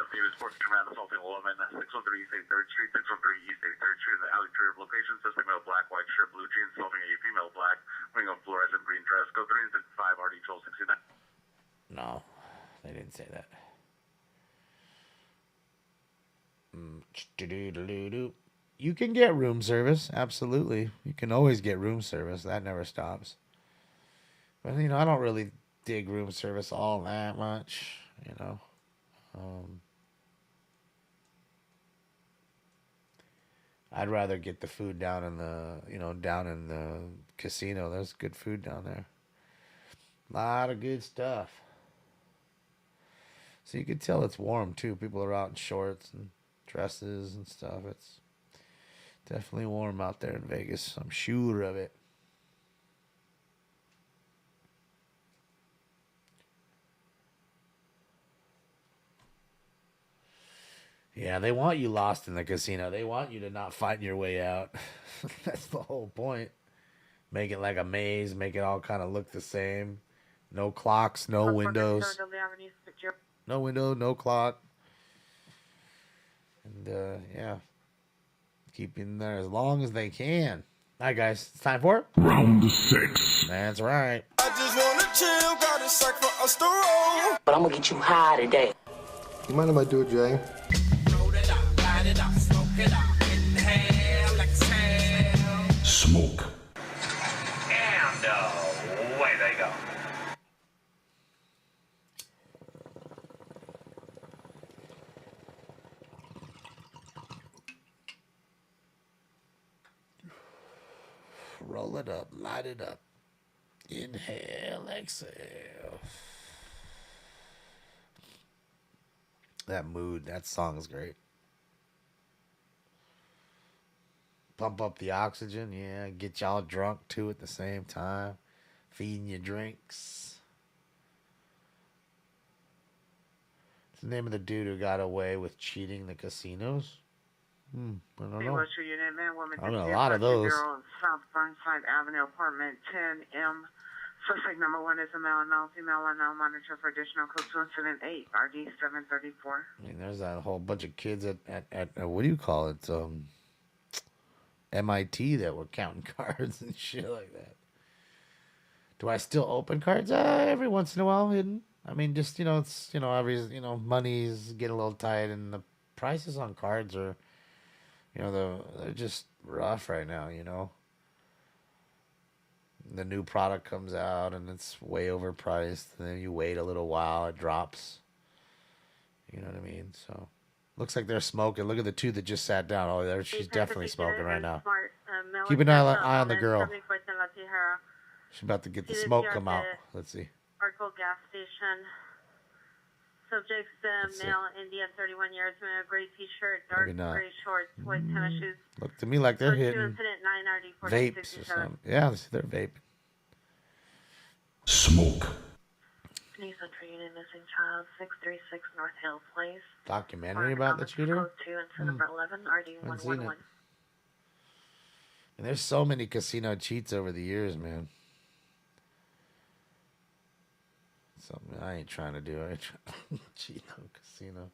613 East 83rd Street, 613 East 83rd Street, in the alley tree of location. Suspect male black, white shirt, blue jeans, filming a female black, wearing a fluorescent green dress. Code 3 incident 5 RD 1269. No, they didn't say that. You can get room service, absolutely. You can always get room service. That never stops. But, you know, I don't really dig room service all that much, you know. I'd rather get the food down in the casino. There's good food down there. A lot of good stuff. So you can tell it's warm too. People are out in shorts and dresses and stuff. It's definitely warm out there in Vegas. I'm sure of it. Yeah, they want you lost in the casino. They want you to not find your way out. That's the whole point. Make it like a maze. Make it all kind of look the same. No clocks, no windows. No window, no clock. And, yeah. Keep in there as long as they can. All right, guys. It's time for it. Round 6. That's right. I just wanna chill, got a sack for us to roll. But I'm gonna get you high today. You mind if I do it, Jay? Smoke. And away they go. Roll it up, light it up. Inhale, exhale. That mood, that song is great. Pump up the oxygen, yeah. Get y'all drunk too at the same time. Feeding you drinks. What's the name of the dude who got away with cheating the casinos? I don't know. I know a lot of those. South Burnside Avenue, apartment 10M, Suspect number 1 is a male and female unknown. Monitor for additional code to incident 8, RD 734. I mean, there's that whole bunch of kids at what do you call it? MIT that were counting cards and shit like that. Do I still open cards? Every once in a while, hidden. I mean, just, it's, money's getting a little tight and the prices on cards are, they're just rough right now, The new product comes out and it's way overpriced. And then you wait a little while, it drops. You know what I mean? So, looks like they're smoking. Look at the two that just sat down. Oh, she's definitely smoking right now. Keep an eye on the girl. She's about to get the smoke come out. Let's see. Arco gas station. Subject's male, Indian, 31 years, wearing a gray t-shirt, dark gray shorts, white tennis shoes. Look to me like they're hitting incident 9 RD vapes or something. Yeah, they're vaping. Smoke. Police entry unit missing child, 636 North Hill Place. Documentary about the shooter? Code 2 incident number 11 RD 111. And there's so many casino cheats over the years, man. Something I ain't trying to do. I ain't trying to cheat on casino.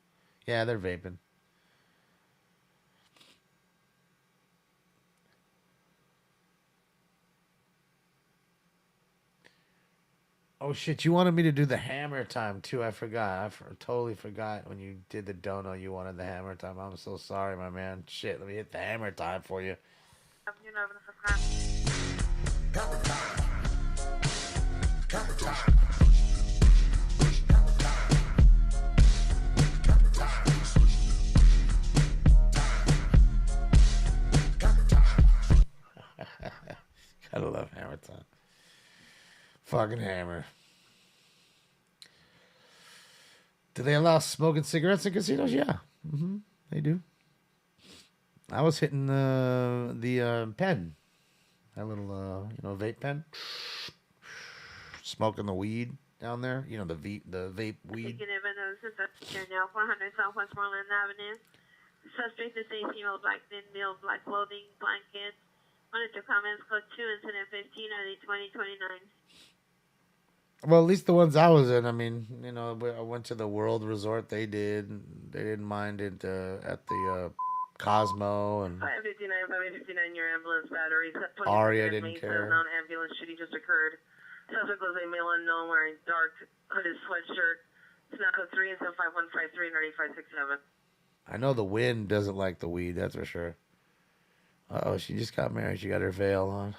Yeah, they're vaping. Oh shit! You wanted me to do the hammer time too. I forgot. Totally forgot when you did the dono. You wanted the hammer time. I'm so sorry, my man. Shit, let me hit the hammer time for you. Gotta love hammer time. Fucking hammer. Do they allow smoking cigarettes in casinos? Yeah. They do. I was hitting the pen. That little, vape pen. Smoking the weed down there. The vape weed. Now 400 Southwest Moreland Avenue. Suspect is a female, black thin male, black clothing, blanket. Monitor comments code 2 incident 15 early 2029. Well, at least the ones I was in. I mean, I went to the World Resort. They didn't mind it at the Cosmo and 559 your ambulance battery. Aria didn't care. Non-ambulance shooting just occurred. Suspect was a male unknown wearing dark hooded sweatshirt. It's now code 3 incident 5153 and 8567. I know the wind doesn't like the weed. That's for sure. Uh-oh, she just got married. She got her veil on.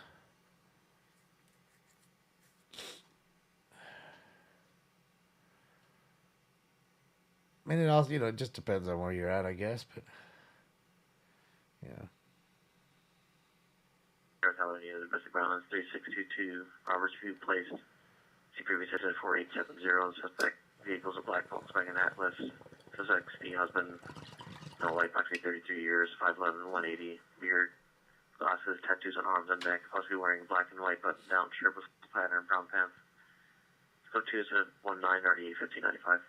I mean, it also, it just depends on where you're at, I guess, but yeah. Avenue, the Pacific Islands, 3622, Roberts View Place. See previous at 4870. Suspect vehicles a black Volkswagen Atlas. Suspect's the husband, no life, approximately 33 years, 5'11", 180, beard, glasses, tattoos on arms and neck, possibly wearing black and white button-down shirt with pattern, brown pants. Go to incident 19 RDA 1595.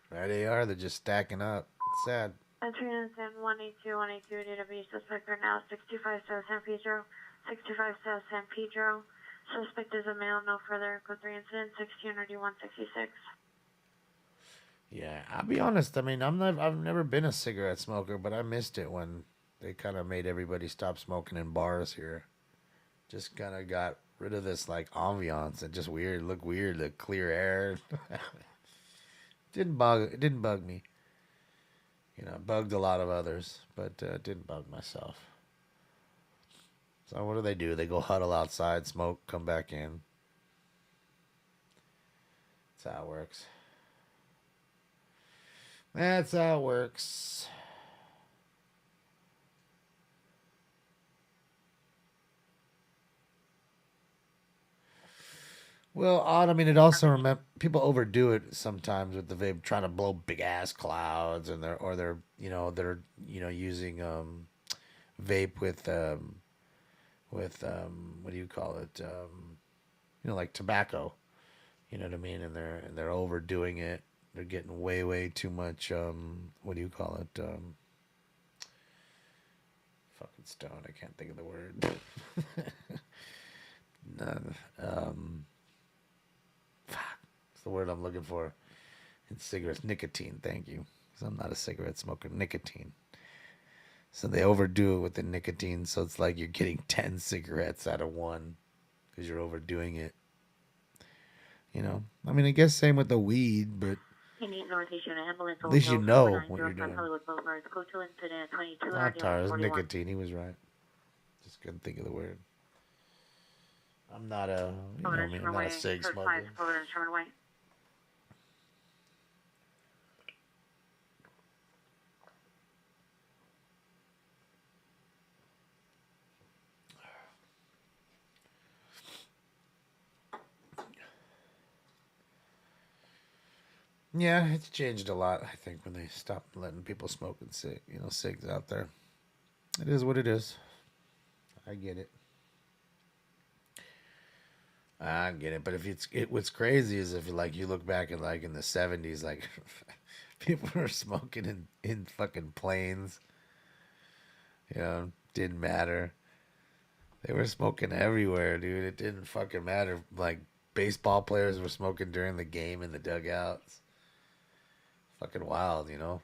There they are. They're just stacking up. It's sad. Entry incident 182, database suspect are now 65 South San Pedro. 65 South San Pedro. Suspect is a male, no further. Code 3 incident 169166. Yeah, I'll be honest. I mean, I've never been a cigarette smoker, but I missed it when they kind of made everybody stop smoking in bars here. Just kind of got rid of this like ambiance and just look weird, the clear air. It didn't bug me. It bugged a lot of others, but it didn't bug myself. So what do? They go huddle outside, smoke, come back in. That's how it works. That's how it works. Well, odd. I mean, it also people overdo it sometimes with the vape, trying to blow big ass clouds, and they're using vape with what do you call it? Like tobacco. You know what I mean? And they're overdoing it. They're getting way too much. What do you call it? Fucking stone. I can't think of the word. None. the word I'm looking for in cigarettes. Nicotine, thank you. Because I'm not a cigarette smoker. Nicotine. So they overdo it with the nicotine, so it's like you're getting 10 cigarettes out of one because you're overdoing it. You know, I mean, I guess same with the weed, but at least you know what you're doing. Not tars, nicotine. He was right. Just couldn't think of the word. I'm not a, you know, I mean, I'm not a cig smoker. Yeah, it's changed a lot, I think, when they stopped letting people smoke and cigs out there. It is what it is. I get it. I get it. But if what's crazy is if like you look back at like in the 70s, like people were smoking in fucking planes. You know, didn't matter. They were smoking everywhere, dude. It didn't fucking matter. Like baseball players were smoking during the game in the dugouts. Fucking wild, you know?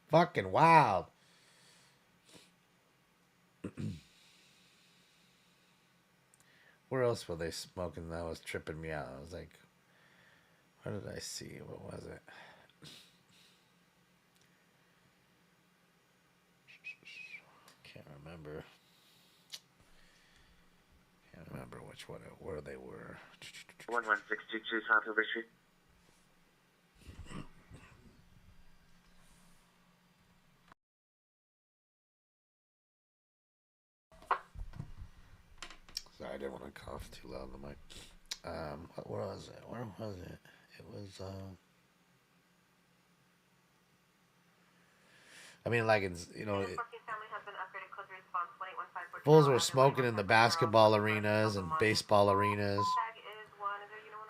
Fucking wild. Where else were they smoking? That was tripping me out. I was like, what did I see? What was it? Can't remember. Can't remember where they were. 11622 South Hillbury Street. Sorry, I didn't want to cough too loud on the mic. Where was it? Where was it? It was, I mean, like, it's, you know, fools were smoking in the basketball arenas and baseball arenas.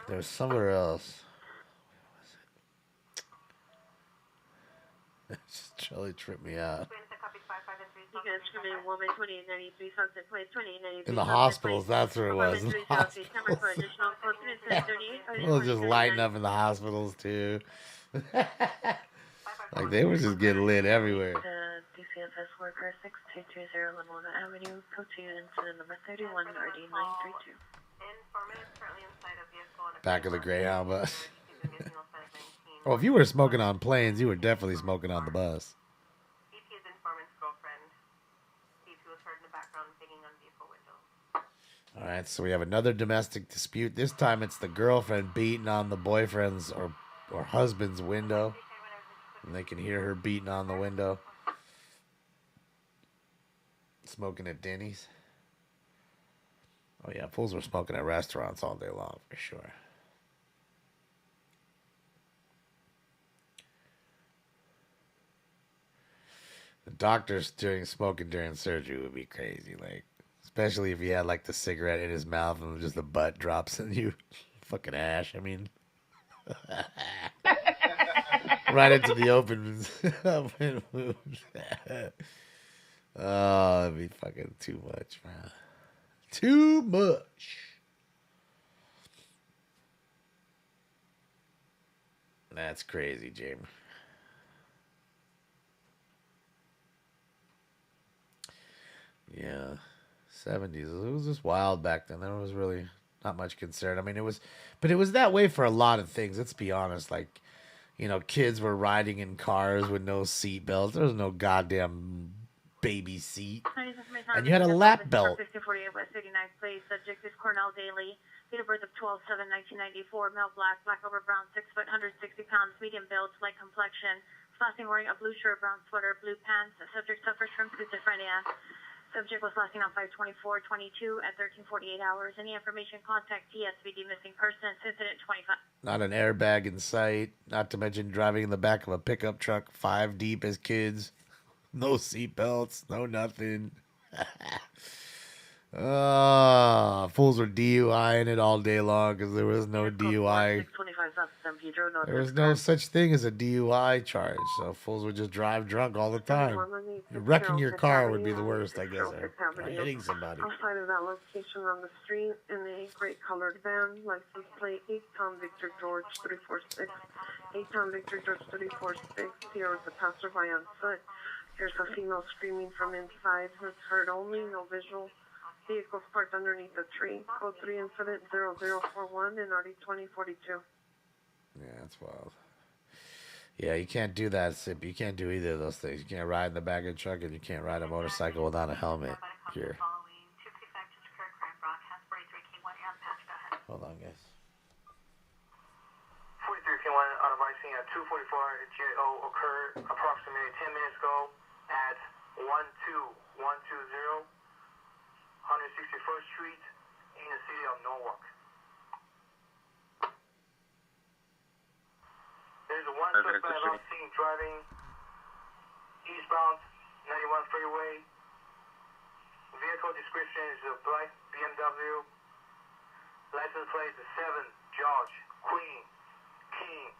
There was somewhere else. Where was it? It just really tripped me out. In the hospitals, that's where it was. In the hospitals. People just lighting up in the hospitals too. Like they were just getting lit everywhere. DCFS worker 6220 Lamona Avenue, code 2 incident number 31 RD932. Back of the Greyhound bus. Well, if you were smoking on planes, you were definitely smoking on the bus. All right, so we have another domestic dispute. This time it's the girlfriend beating on the boyfriend's or husband's window. And they can hear her beating on the window. Smoking at Denny's. Oh, yeah, fools were smoking at restaurants all day long, for sure. The doctors smoking during surgery would be crazy, like. Especially if he had like the cigarette in his mouth and just the butt drops in you. Fucking ash, I mean. Right into the open wound. Oh, that'd be fucking too much, man. Too much. That's crazy, James. Yeah. 70s. It was just wild back then. There was really not much concern. I mean, it was that way for a lot of things. Let's be honest. Like, you know, kids were riding in cars with no seat belts. There was no goddamn baby seat. And you had a lap belt. 5048 West 39th place. Subject is Cornell Daly. Date of birth of 12/7/1994. Male, black over brown, 6 foot, 160 pounds, medium build, light complexion. Last name wearing a blue shirt, brown sweater, blue pants. The subject suffers from schizophrenia. Subject was last seen on 5/24/22 at 13:48 hours. Any information, contact TSVD missing person, incident 25. Not an airbag in sight. Not to mention driving in the back of a pickup truck 5 deep as kids. No seat belts. No nothing. Fools were DUIing it all day long because there was no DUI. 625 South San Pedro, no, There was no such thing as a DUI charge, so fools would just drive drunk all the time. Wrecking your car would be the worst, I guess, or hitting somebody. Outside of that location on the street in a gray colored van, license plate 8-Tom Victor George 346. 8-Tom Victor George 346. Here was a passerby on foot. Here's a female screaming from inside. Who's heard only, no visual. Vehicles parked underneath a tree. Code 3 incident 0041 and RD 2042. Yeah, that's wild. Yeah, you can't do that, Sip. You can't do either of those things. You can't ride in the back of the truck and you can't ride a motorcycle without a helmet here. Hold on, guys. 43K1 advising at 244 JO occurred approximately 10 minutes ago at 12120 161st Street in the city of Norwalk. There's a one suspect on scene driving eastbound 91 freeway. Vehicle description is a black BMW. License plate is 7 George Queen King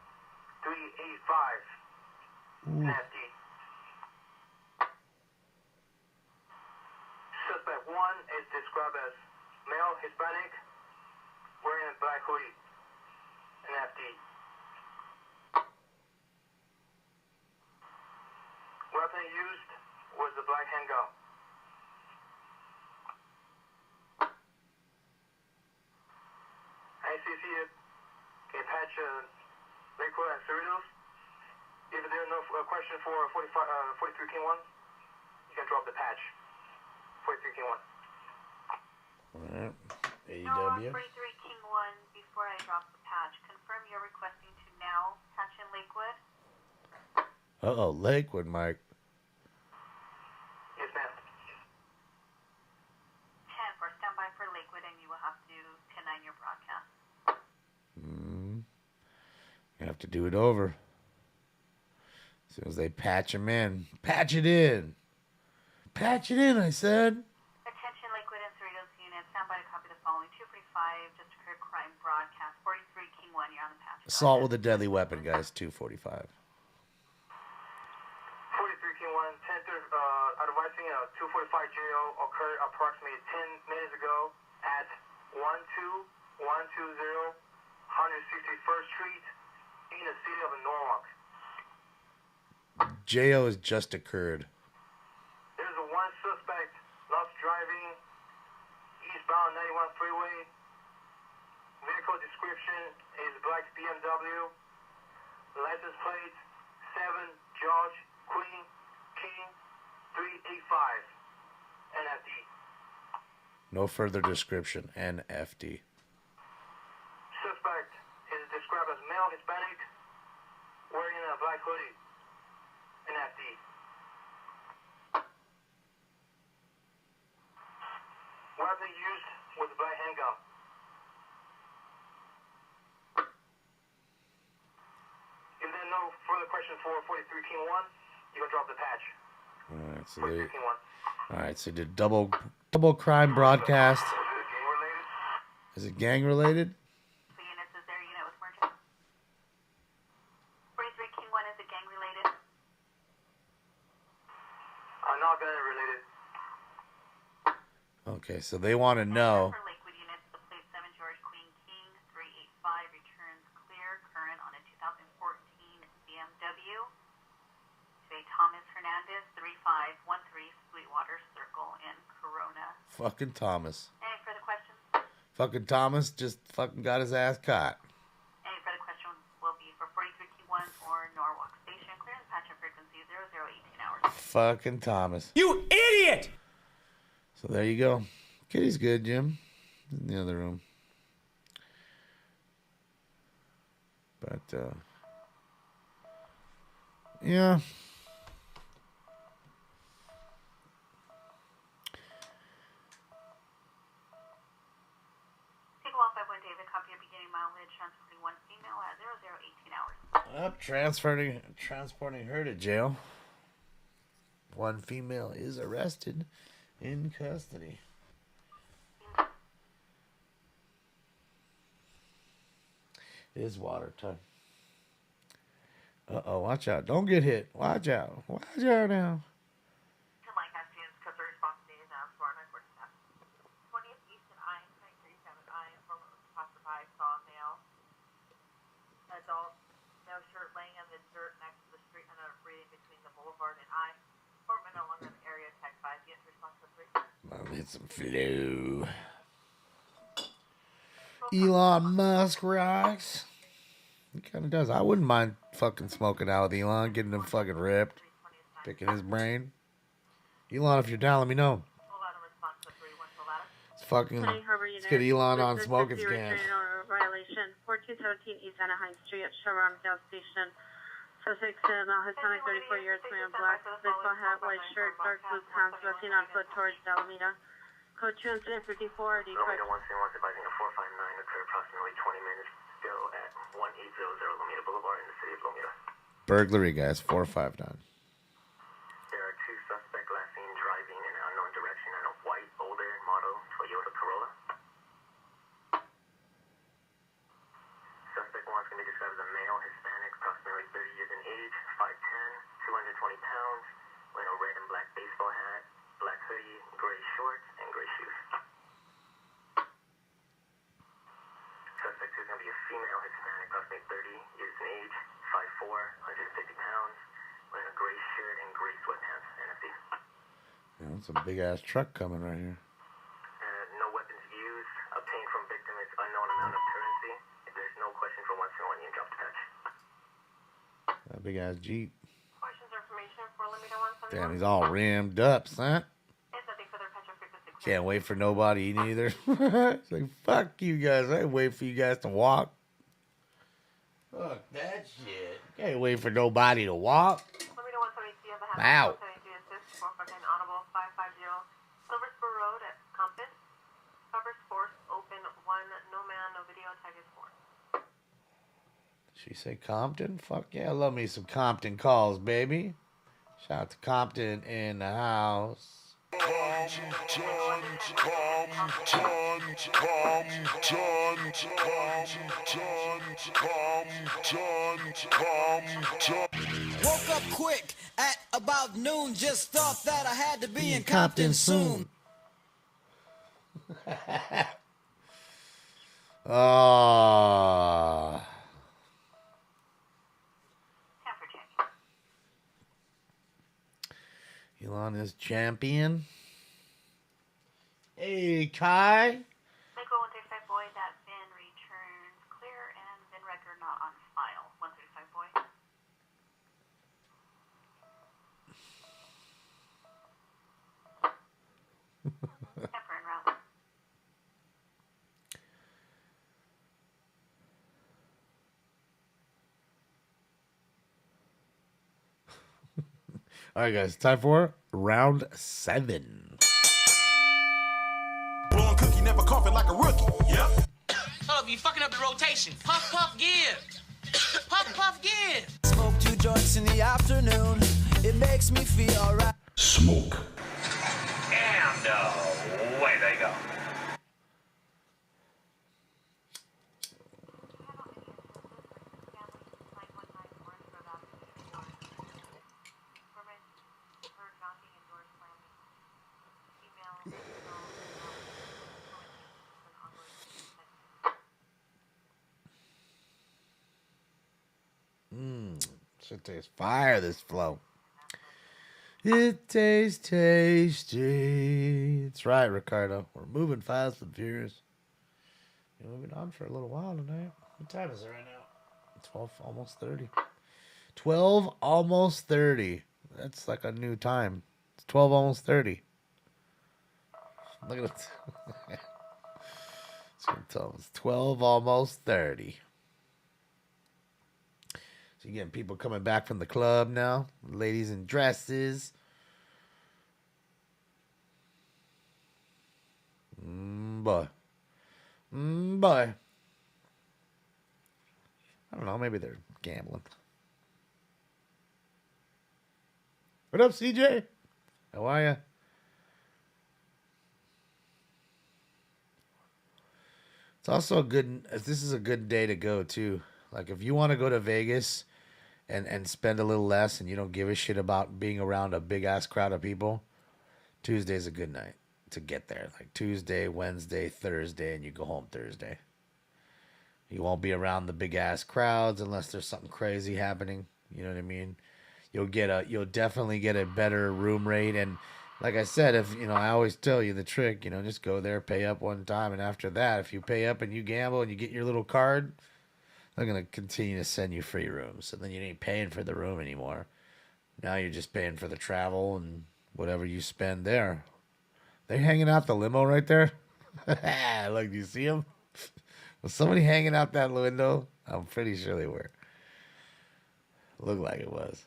385 NFD. Suspect 1 is described as male Hispanic wearing a black hoodie NFD. Weapon used was the black handgun. ICC can patch liquid and Cerritos. If there's no question for 43 King 1, you can drop the patch. 43 King 1. Alright. AEW. 43 King 1, before I drop the patch, confirm you're requesting to now patch in Lakewood. Uh-oh, Lakewood, Mike. Yes, ma'am. 10 for standby for Lakewood, and you will have to 10-9 your broadcast. You have to do it over. As soon as they patch him in. Patch it in. Patch it in, I said. Attention Lakewood and Cerritos unit, standby to copy the following. 245, just occurred crime broadcast. 43 King 1, you're on the patch. Assault with a deadly weapon, guys. 245. 43 King 1, 10 advising 245 JO occurred approximately 10 minutes ago at 12120 161st Street in the city of Norwalk. JO has just occurred. There's a one suspect lost driving eastbound 91 freeway. Vehicle description is black BMW. License plate 7 George Queen King 385 NFD. No further description. NFD. Suspect is described as male Hispanic wearing a black hoodie. NFD. Weapon used was a black handgun. If there's no further question for 43 King 1, you can drop the patch. Alright, so 43 King 1. Alright, so did double crime broadcast. Is it gang related? The units is their unit with emergency. 43 King 1, is it gang related? Not gang related. Okay, so they want to know. For Lakewood units, the plate 7 George Queen King 385 returns clear, current on a 2014 BMW. To a Thomas Hernandez 3513 Sweetwater Circle in Corona. Fucking Thomas. Any further questions? Fucking Thomas just fucking got his ass caught. Any further questions will be for 43 King 1 or Norwalk Station. Clearance patch and frequency 0018 hours. Fucking Thomas. You idiot! So there you go. Kitty's good, Jim. In the other room. But, yeah. Take 151 David, copy of beginning mileage, transporting one female at 0018 hours. Up, transporting her to jail. One female is arrested in custody. It is water time. Uh-oh, watch out. Don't get hit. Watch out. Watch out now. 20th East and I, 937 I, passerby saw male, adult, no shirt, laying in the dirt next to the street and breathing between the boulevard and I. Department no longer in the area, tech 5, get response to 3. I'll hit some flu. Elon Musk rocks. He kind of does. I wouldn't mind fucking smoking out with Elon, getting him fucking ripped, picking his brain. Elon, if you're down, let me know. It's fucking. Let's get Elon on smoking scans. Violation 4217 East Anaheim Street, Chevron gas station. Suspect Hispanic, 34 years, man, black, baseball hat, white shirt, dark blue pants, rushing on foot towards Alameda. Code 2 incident 54, Detroit. Alameda 1 advising a 459 occurred approximately 20 minutes ago at 1800 Alameda Boulevard in the city of Alameda. Burglary, guys, 459. There are two suspects last seen driving in an unknown direction in a white, older model Toyota Corolla. Suspect 1 is going to be described as a male, Hispanic, approximately 30 years in age, 5'10", 220 pounds, wearing a red and black baseball hat, black hoodie, gray shorts, and gray shoes. Suspect 2 is going to be a female, Hispanic, approximately 30 years in age, 5'4", 150 pounds, wearing a gray shirt and gray sweatpants, NFC. Yeah, that's a big ass truck coming right here. No weapons used. Obtained from victim is unknown amount of currency. If there's no question for 121, you drop the patch. That big ass Jeep. Questions or information for Alameda 171? Damn, he's all rammed up, son. Can't wait for nobody neither. It's like, fuck you guys. I ain't wait for you guys to walk. Fuck that shit. Can't wait for nobody to walk. I'm out. Silver Spur Road at Compass. Covers force open 1. No man, no video. Tag is 4. She say Compton? Fuck yeah, I love me some Compton calls, baby. Shout out to Compton in the house. Woke up quick at about noon. Just thought that I had to be in Compton soon. Elon is champion. Hey, Kai. Michael 135 boy, that VIN returns clear and VIN record not on file. 135 boy. Pepper and route. All right, guys, time for round 7. Blowing cookie, never coughing like a rookie. Yep. Oh, you fucking up the rotation. Puff, puff, give. Puff, puff, give. Smoke 2 joints in the afternoon. It makes me feel alright. Smoke. And away they go. Shit tastes fire, this flow. It tastes tasty. That's right, Ricardo. We're moving fast and furious. We've been on for a little while tonight. What time is it right now? 12, almost 30. 12, almost 30. That's like a new time. It's 12, almost 30. Look at it. It's going to tell us 12, almost 30. So you're getting people coming back from the club now. Ladies in dresses. Boy. Boy. I don't know. Maybe they're gambling. What up, CJ? How are ya? It's also a good. This is a good day to go too. Like if you want to go to Vegas and spend a little less, and you don't give a shit about being around a big ass crowd of people, Tuesday's a good night to get there. Like Tuesday, Wednesday, Thursday, and you go home Thursday. You won't be around the big ass crowds unless there's something crazy happening. You know what I mean? You'll definitely get a better room rate. And like I said, if I always tell you the trick, just go there, pay up one time, and after that, if you pay up and you gamble and you get your little card, they're gonna continue to send you free rooms. So then you ain't paying for the room anymore. Now you're just paying for the travel and whatever you spend there. They're hanging out the limo right there. Look, do you see them? Was somebody hanging out that window? I'm pretty sure they were. Looked like it was.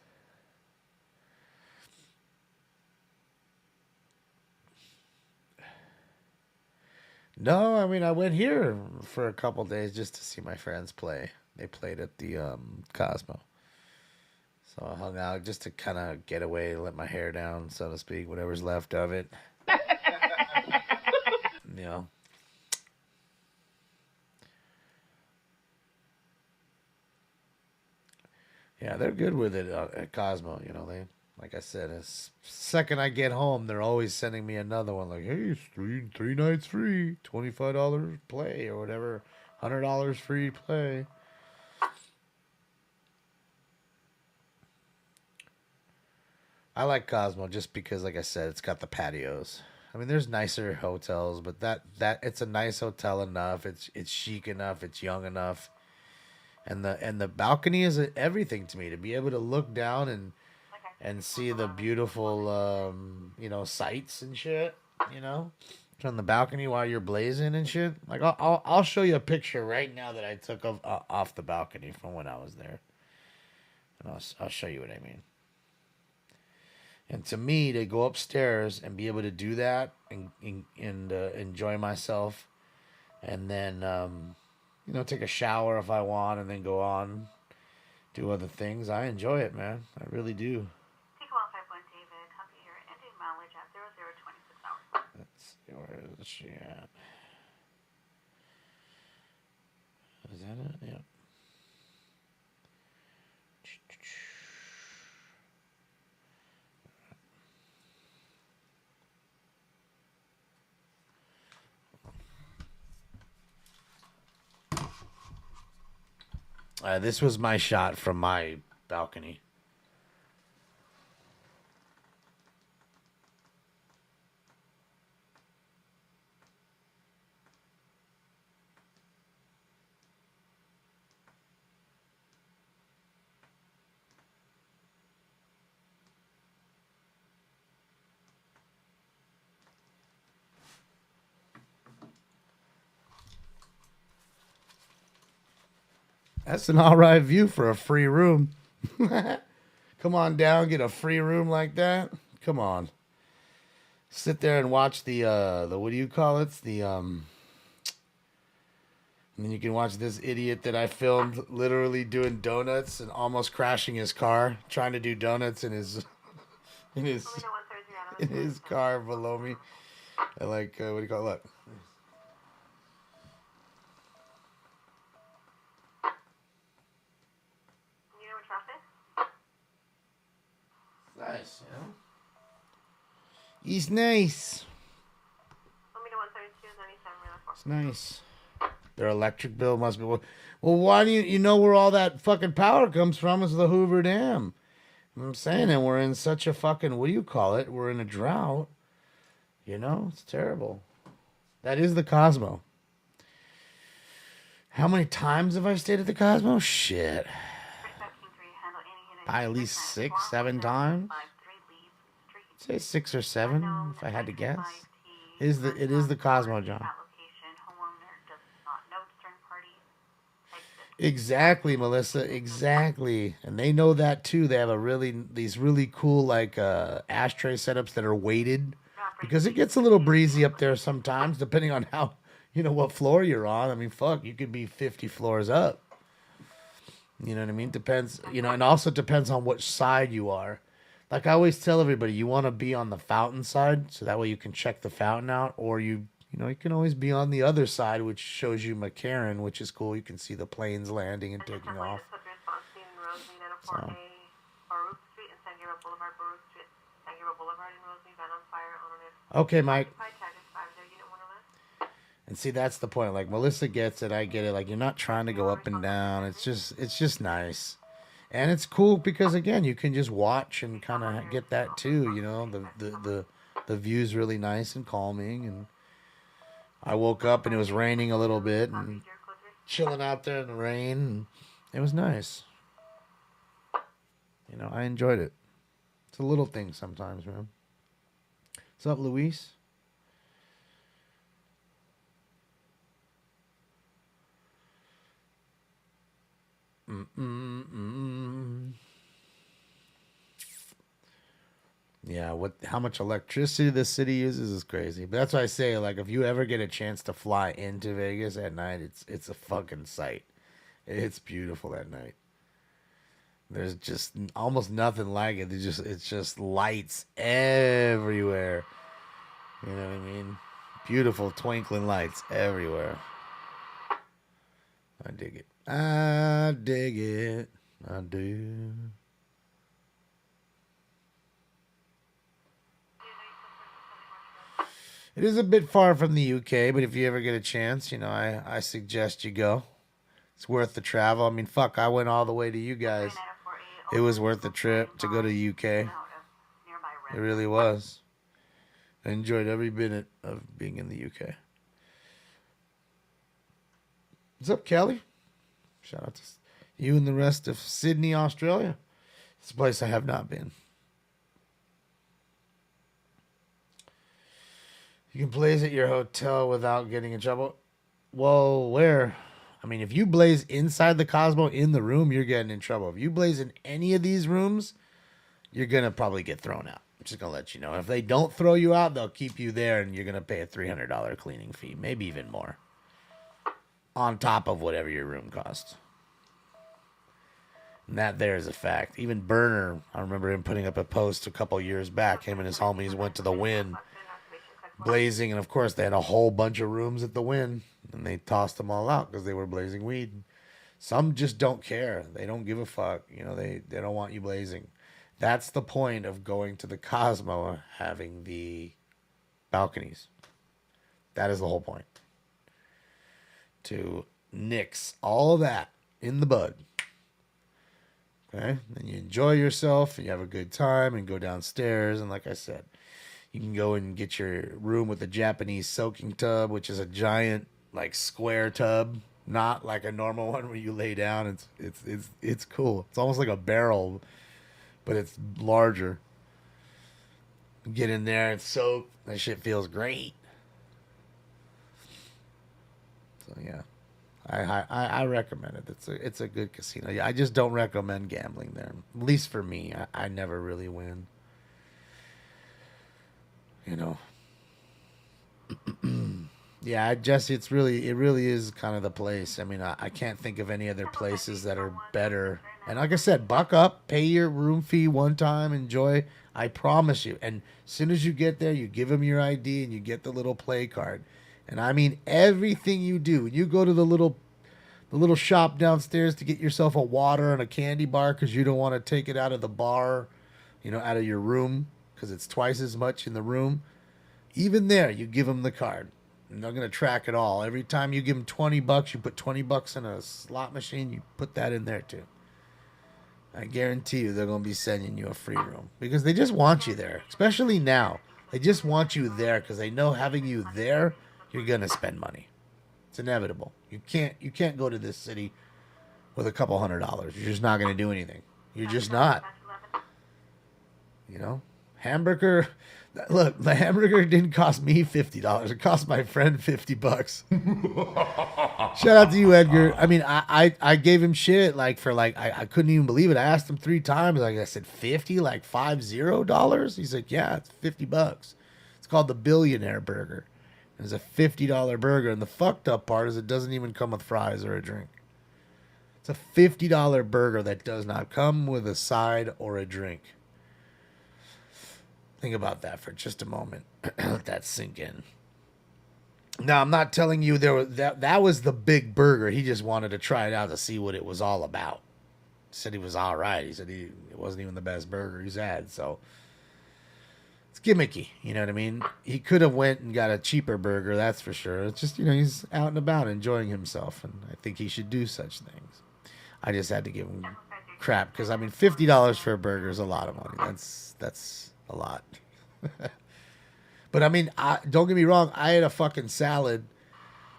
No, I mean, I went here for a couple days just to see my friends play. They played at the Cosmo. So I hung out just to kind of get away, let my hair down, so to speak, whatever's left of it. You know. Yeah, they're good with it at Cosmo. They, like I said, as second I get home, they're always sending me another one. Like, hey, it's three nights free, $25 play or whatever, $100 free play. I like Cosmo just because, like I said, it's got the patios. I mean, there's nicer hotels, but that it's a nice hotel enough. It's chic enough. It's young enough. And the balcony is everything to me, to be able to look down and see the beautiful sights and shit, from the balcony while you're blazing and shit. Like I'll show you a picture right now that I took off the balcony from when I was there, and I'll show you what I mean. And to me, to go upstairs and be able to do that and enjoy myself, and then take a shower if I want, and then go on, do other things. I enjoy it, man. I really do. David, copy your ending mileage at 0026 hours. Let's see, where is she at? Is that it? Yeah. This was my shot from my balcony. That's an all right view for a free room. Come on down, get a free room like that. Come on. Sit there and watch the what do you call it? And then you can watch this idiot that I filmed literally doing donuts and almost crashing his car, trying to do donuts in his car below me. I like what do you call it? Look. Nice, He's nice. It's nice. Their electric bill must be... Well, why do you know where all that fucking power comes from is the Hoover Dam. I'm saying, and we're in such a fucking... What do you call it? We're in a drought. It's terrible. That is the Cosmo. How many times have I stayed at the Cosmo? Shit. At least 6, 7 times. Say 6 or 7, if I had to guess. It is the Cosmo, John. Exactly, Melissa. Exactly, and they know that too. They have these really cool ashtray setups that are weighted, because it gets a little breezy up there sometimes, depending on how what floor you're on. I mean, fuck, you could be 50 floors up. You know what I mean? Depends, and also depends on which side you are. Like I always tell everybody, you want to be on the fountain side, so that way you can check the fountain out, or you You know, you can always be on the other side, which shows you McCarran, which is cool. You can see the planes landing and taking off. So. Okay, Mike. And see, that's the point. Like, Melissa gets it, I get it. Like, you're not trying to go up and down. It's just nice. And it's cool because, again, you can just watch and kind of get that too, you know. The view's really nice and calming. And I woke up and it was raining a little bit and chilling out there in the rain. And it was nice. You know, I enjoyed it. It's a little thing sometimes, man. What's up, Luis? Yeah, how much electricity the city uses is crazy. But that's why I say, like, if you ever get a chance to fly into Vegas at night, it's a fucking sight. It's beautiful at night. There's just almost nothing like it. It's just lights everywhere. You know what I mean? Beautiful twinkling lights everywhere. I dig it. I dig it. I do. It is a bit far from the UK, but if you ever get a chance, you know, I suggest you go. It's worth the travel. I mean, fuck, I went all the way to you guys. It was worth the trip to go to the UK. It really was. I enjoyed every minute of being in the UK. What's up, Kelly? Shout out to you and the rest of Sydney, Australia. It's a place I have not been. You can blaze at your hotel without getting in trouble. Well, where? I mean, if you blaze inside the Cosmo in the room, you're getting in trouble. If you blaze in any of these rooms, you're going to probably get thrown out. I'm just going to let you know. If they don't throw you out, they'll keep you there, and you're going to pay a $300 cleaning fee, maybe even more, on top of whatever your room costs. And that there is a fact. Even Burner, I remember him putting up a post a couple years back. Him and his homies went to the Wynn blazing, and of course they had a whole bunch of rooms at the Wynn, and they tossed them all out because they were blazing weed. Some just don't care. They don't give a fuck. You know, they don't want you blazing. That's the point of going to the Cosmo, having the balconies. That is the whole point. To nix all of that in the bud. Okay? Then you enjoy yourself, and you have a good time, and go downstairs, and like I said, you can go and get your room with a Japanese soaking tub, which is a giant, like, square tub, not like a normal one where you lay down. It's cool. It's almost like a barrel, but it's larger. Get in there and soak. That shit feels great. So yeah, I recommend it. It's a good casino. I just don't recommend gambling there. At least for me, I never really win. You know. Yeah, it really is kind of the place. I mean, I can't think of any other places that are better. And like I said, buck up, pay your room fee one time, enjoy. I promise you. And as soon as you get there, you give them your ID and you get the little play card. And I mean, everything you do, when you go to the little shop downstairs to get yourself a water and a candy bar because you don't want to take it out of the bar, you know, out of your room because it's twice as much in the room. Even there, you give them the card. And they're going to track it all. Every time you give them $20, you put $20 in a slot machine, you put that in there too. I guarantee you they're going to be sending you a free room because they just want you there, especially now. They just want you there because they know having you there, you're going to spend money. It's inevitable. You can't go to this city with a couple $100. You're just not going to do anything. You're just not. You know? Hamburger. Look, the hamburger didn't cost me $50. It cost my friend $50. Shout out to you, Edgar. I mean, I gave him shit I couldn't even believe it. I asked him 3 times. Like I said, $50, like $50. He's like, yeah, it's $50. It's called the Billionaire Burger. It's a $50 burger, and the fucked up part is it doesn't even come with fries or a drink. It's a $50 burger that does not come with a side or a drink. Think about that for just a moment. Let that sink in. Now, I'm not telling you that was the big burger. He just wanted to try it out to see what it was all about. He said he was all right. He said it wasn't even the best burger he's had. So it's gimmicky. You know what I mean? He could have went and got a cheaper burger. That's for sure. It's just, he's out and about enjoying himself. And I think he should do such things. I just had to give him crap. Because, $50 for a burger is a lot of money. That's a lot. But don't get me wrong. I had a fucking salad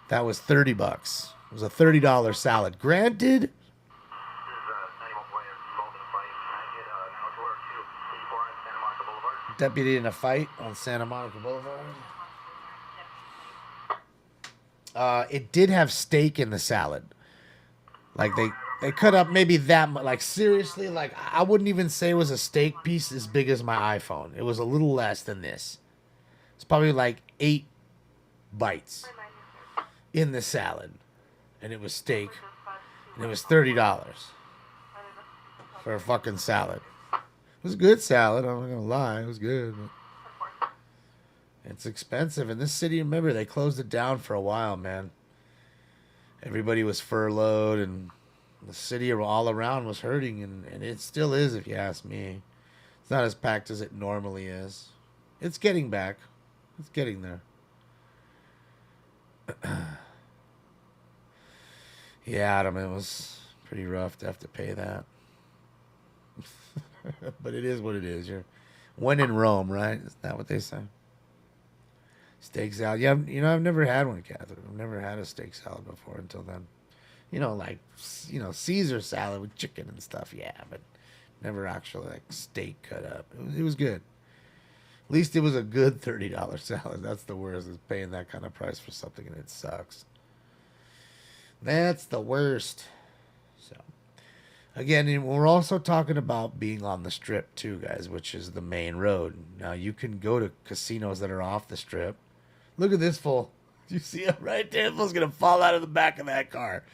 that was $30. It was a $30 salad. Granted, deputy in a fight on Santa Monica Boulevard. It did have steak in the salad. Like they cut up maybe that much. Like seriously, like I wouldn't even say it was a steak piece as big as my iPhone. It was a little less than this. It's probably like 8 bites in the salad. And it was steak. And it was $30 for a fucking salad. It was a good salad, I'm not going to lie. It was good. But it's expensive. In this city, remember, they closed it down for a while, man. Everybody was furloughed, and the city all around was hurting, and it still is, if you ask me. It's not as packed as it normally is. It's getting back. It's getting there. Yeah, Adam, it was pretty rough to have to pay that. But it is what it is. When in Rome, right? Isn't that what they say? Steak salad. Yeah, I've never had one, Catherine. I've never had a steak salad before until then. Caesar salad with chicken and stuff. Yeah, but never actually like steak cut up. It was good. At least it was a good $30 salad. That's the worst, is paying that kind of price for something and it sucks. That's the worst. So, again, we're also talking about being on the strip too, guys, which is the main road. Now, you can go to casinos that are off the strip. Look at this fool. You see him right there? This fool's going to fall out of the back of that car.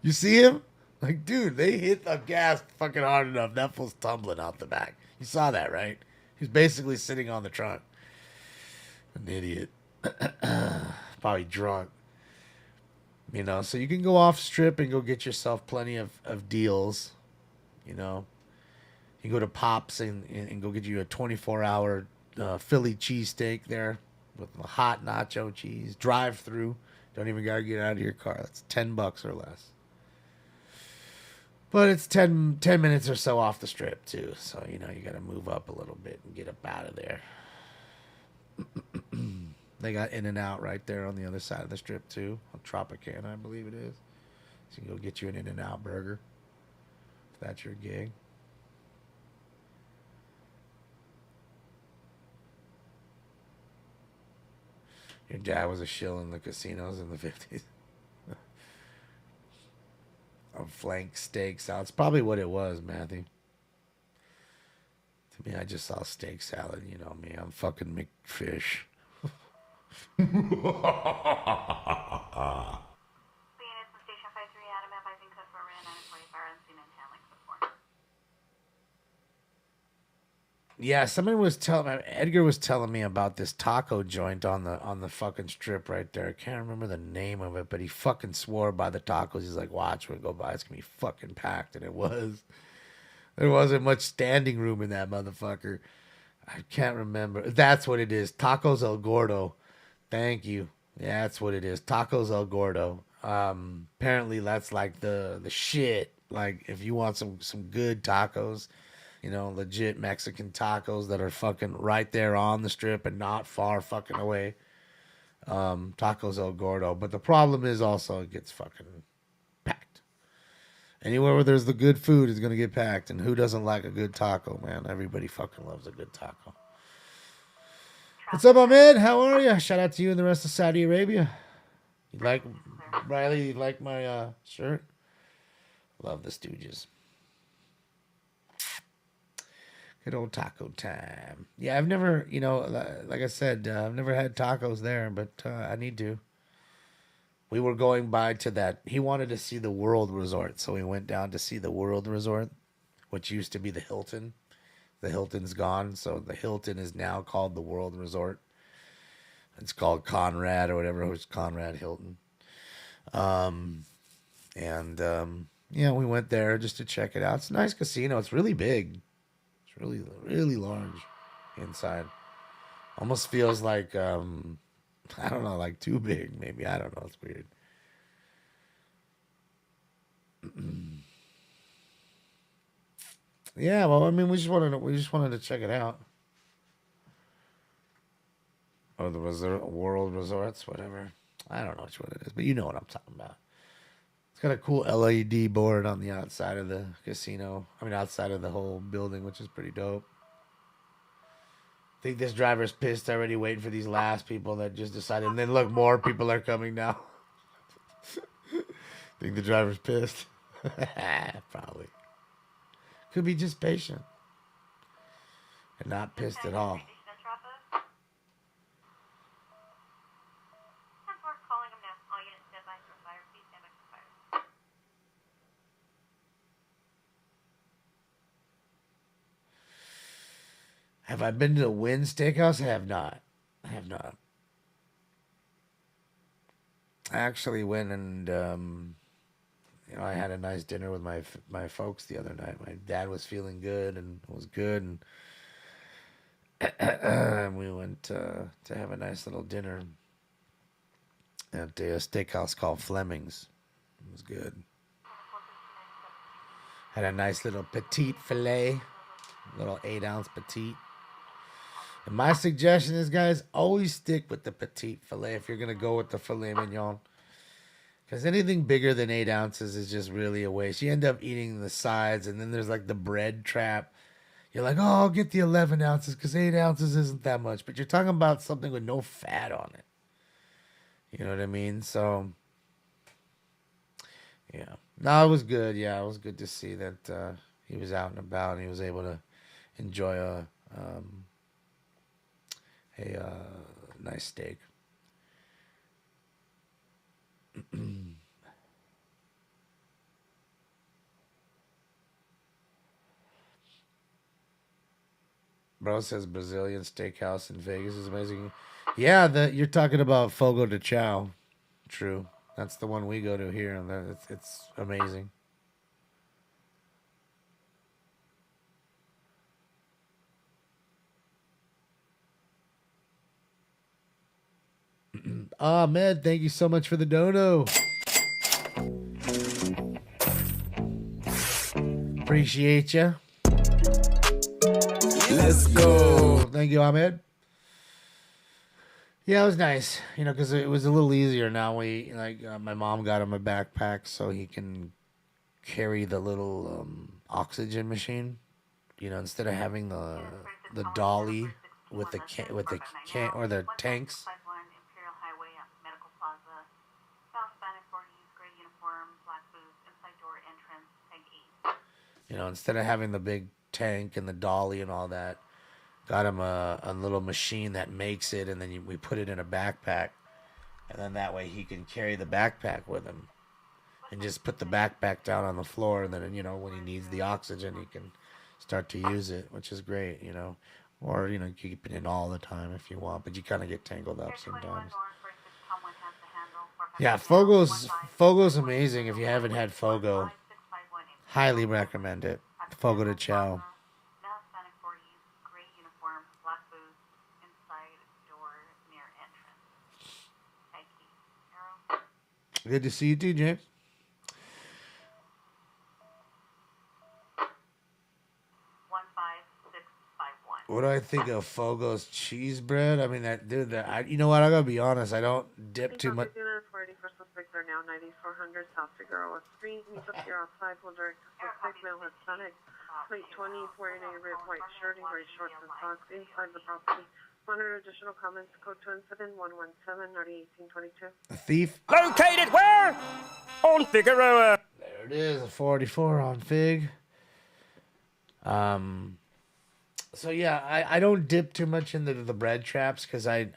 You see him? Like, dude, they hit the gas fucking hard enough. That fool's tumbling out the back. You saw that, right? He's basically sitting on the trunk. An idiot. Probably drunk. So you can go off strip and go get yourself plenty of deals. You can go to Pops and go get you a 24-hour Philly cheesesteak there with a hot nacho cheese. Drive through. Don't even got to get out of your car. That's $10 or less. But it's 10 minutes or so off the strip, too. So, you got to move up a little bit and get up out of there. They got In-N-Out right there on the other side of the strip, too. On Tropicana, I believe it is. So you can go get you an In-N-Out burger, if that's your gig. Your dad was a shill in the casinos in the 50s. A flank steak salad. It's probably what it was, Matthew. To me, I just saw steak salad. You know me. I'm fucking McFish. Yeah, somebody was Edgar was telling me about this taco joint on the fucking strip right there. I can't remember the name of it, but he fucking swore by the tacos. He's like, watch when we go by, it's gonna be fucking packed, and it was. There wasn't much standing room in that motherfucker. I can't remember. That's what it is. Tacos El Gordo. Thank you. Yeah, that's what it is. Tacos El Gordo. Apparently that's like the shit. Like if you want some good tacos, legit Mexican tacos that are fucking right there on the strip and not far fucking away. Tacos El Gordo. But the problem is also it gets fucking packed. Anywhere where there's the good food is going to get packed. And who doesn't like a good taco, man? Everybody fucking loves a good taco. What's up, Ahmed? How are you? Shout out to you and the rest of Saudi Arabia. Riley, you like my shirt? Love the Stooges. Good old taco time. Yeah, I've never, like I said, I've never had tacos there, but I need to. We were going by to that. He wanted to see the World Resort, so we went down to see the World Resort, which used to be the Hilton. The Hilton's gone, so the Hilton is now called the World Resort. It's called Conrad or whatever. It was Conrad Hilton. Yeah, we went there just to check it out. It's a nice casino. It's really big. It's really, really large inside. Almost feels like, I don't know, like too big, maybe. I don't know. It's weird. Yeah, well, I mean, we just wanted to check it out. Or the World Resorts, whatever. I don't know which one it is, but you know what I'm talking about. It's got a cool LED board on the outside of the casino. I mean, outside of the whole building, which is pretty dope. I think this driver's pissed already, waiting for these last people that just decided. And then look, more people are coming now. Think the driver's pissed? Probably. Could be just patient. And not pissed at all. Have I been to the Wynn Steakhouse? I have not. I have not. I actually went and, I had a nice dinner with my folks the other night. My dad was feeling good and was good. And we went to have a nice little dinner at a steakhouse called Fleming's. It was good. Had a nice little petite filet, little 8-ounce petite. And my suggestion is, guys, always stick with the petite filet if you're going to go with the filet mignon. Because anything bigger than 8 ounces is just really a waste. You end up eating the sides, and then there's like the bread trap. You're like, oh, I'll get the 11 ounces because 8 ounces isn't that much. But you're talking about something with no fat on it. You know what I mean? So, yeah. No, it was good. Yeah, it was good to see that he was out and about and he was able to enjoy a nice steak. Bro says Brazilian steakhouse in Vegas is amazing. Yeah, you're talking about Fogo de Chao. True. That's the one we go to here, and it's amazing. Ahmed, thank you so much for the dono. Appreciate you. Let's go. Thank you, Ahmed. Yeah, it was nice, because it was a little easier now. My mom got him a backpack so he can carry the little oxygen machine. Instead of having the dolly with the can or the tanks. Instead of having the big tank and the dolly and all that, got him a little machine that makes it, and then we put it in a backpack, and then that way he can carry the backpack with him, and just put the backpack down on the floor, and then when he needs the oxygen, he can start to use it, which is great, or you keep it in all the time if you want, but you kind of get tangled up sometimes. Yeah, Fogo's amazing. If you haven't had Fogo, highly recommend it. Fogo de Chao. Good to see you too, James. What do I think of Fogo's cheese bread? I mean, you know what? I gotta be honest. I don't dip too much. For suspects are now 9400 South Figueroa Street. Meet up here outside. Will direct the suspect, male Hispanic, plate 20, wearing a red white shirt and gray shorts and socks inside the property. Monitor additional comments. Code to incident 117-90-1822. A thief. Located where? On Figueroa. There it is, a 44 on Fig. So yeah, I don't dip too much into the bread traps because I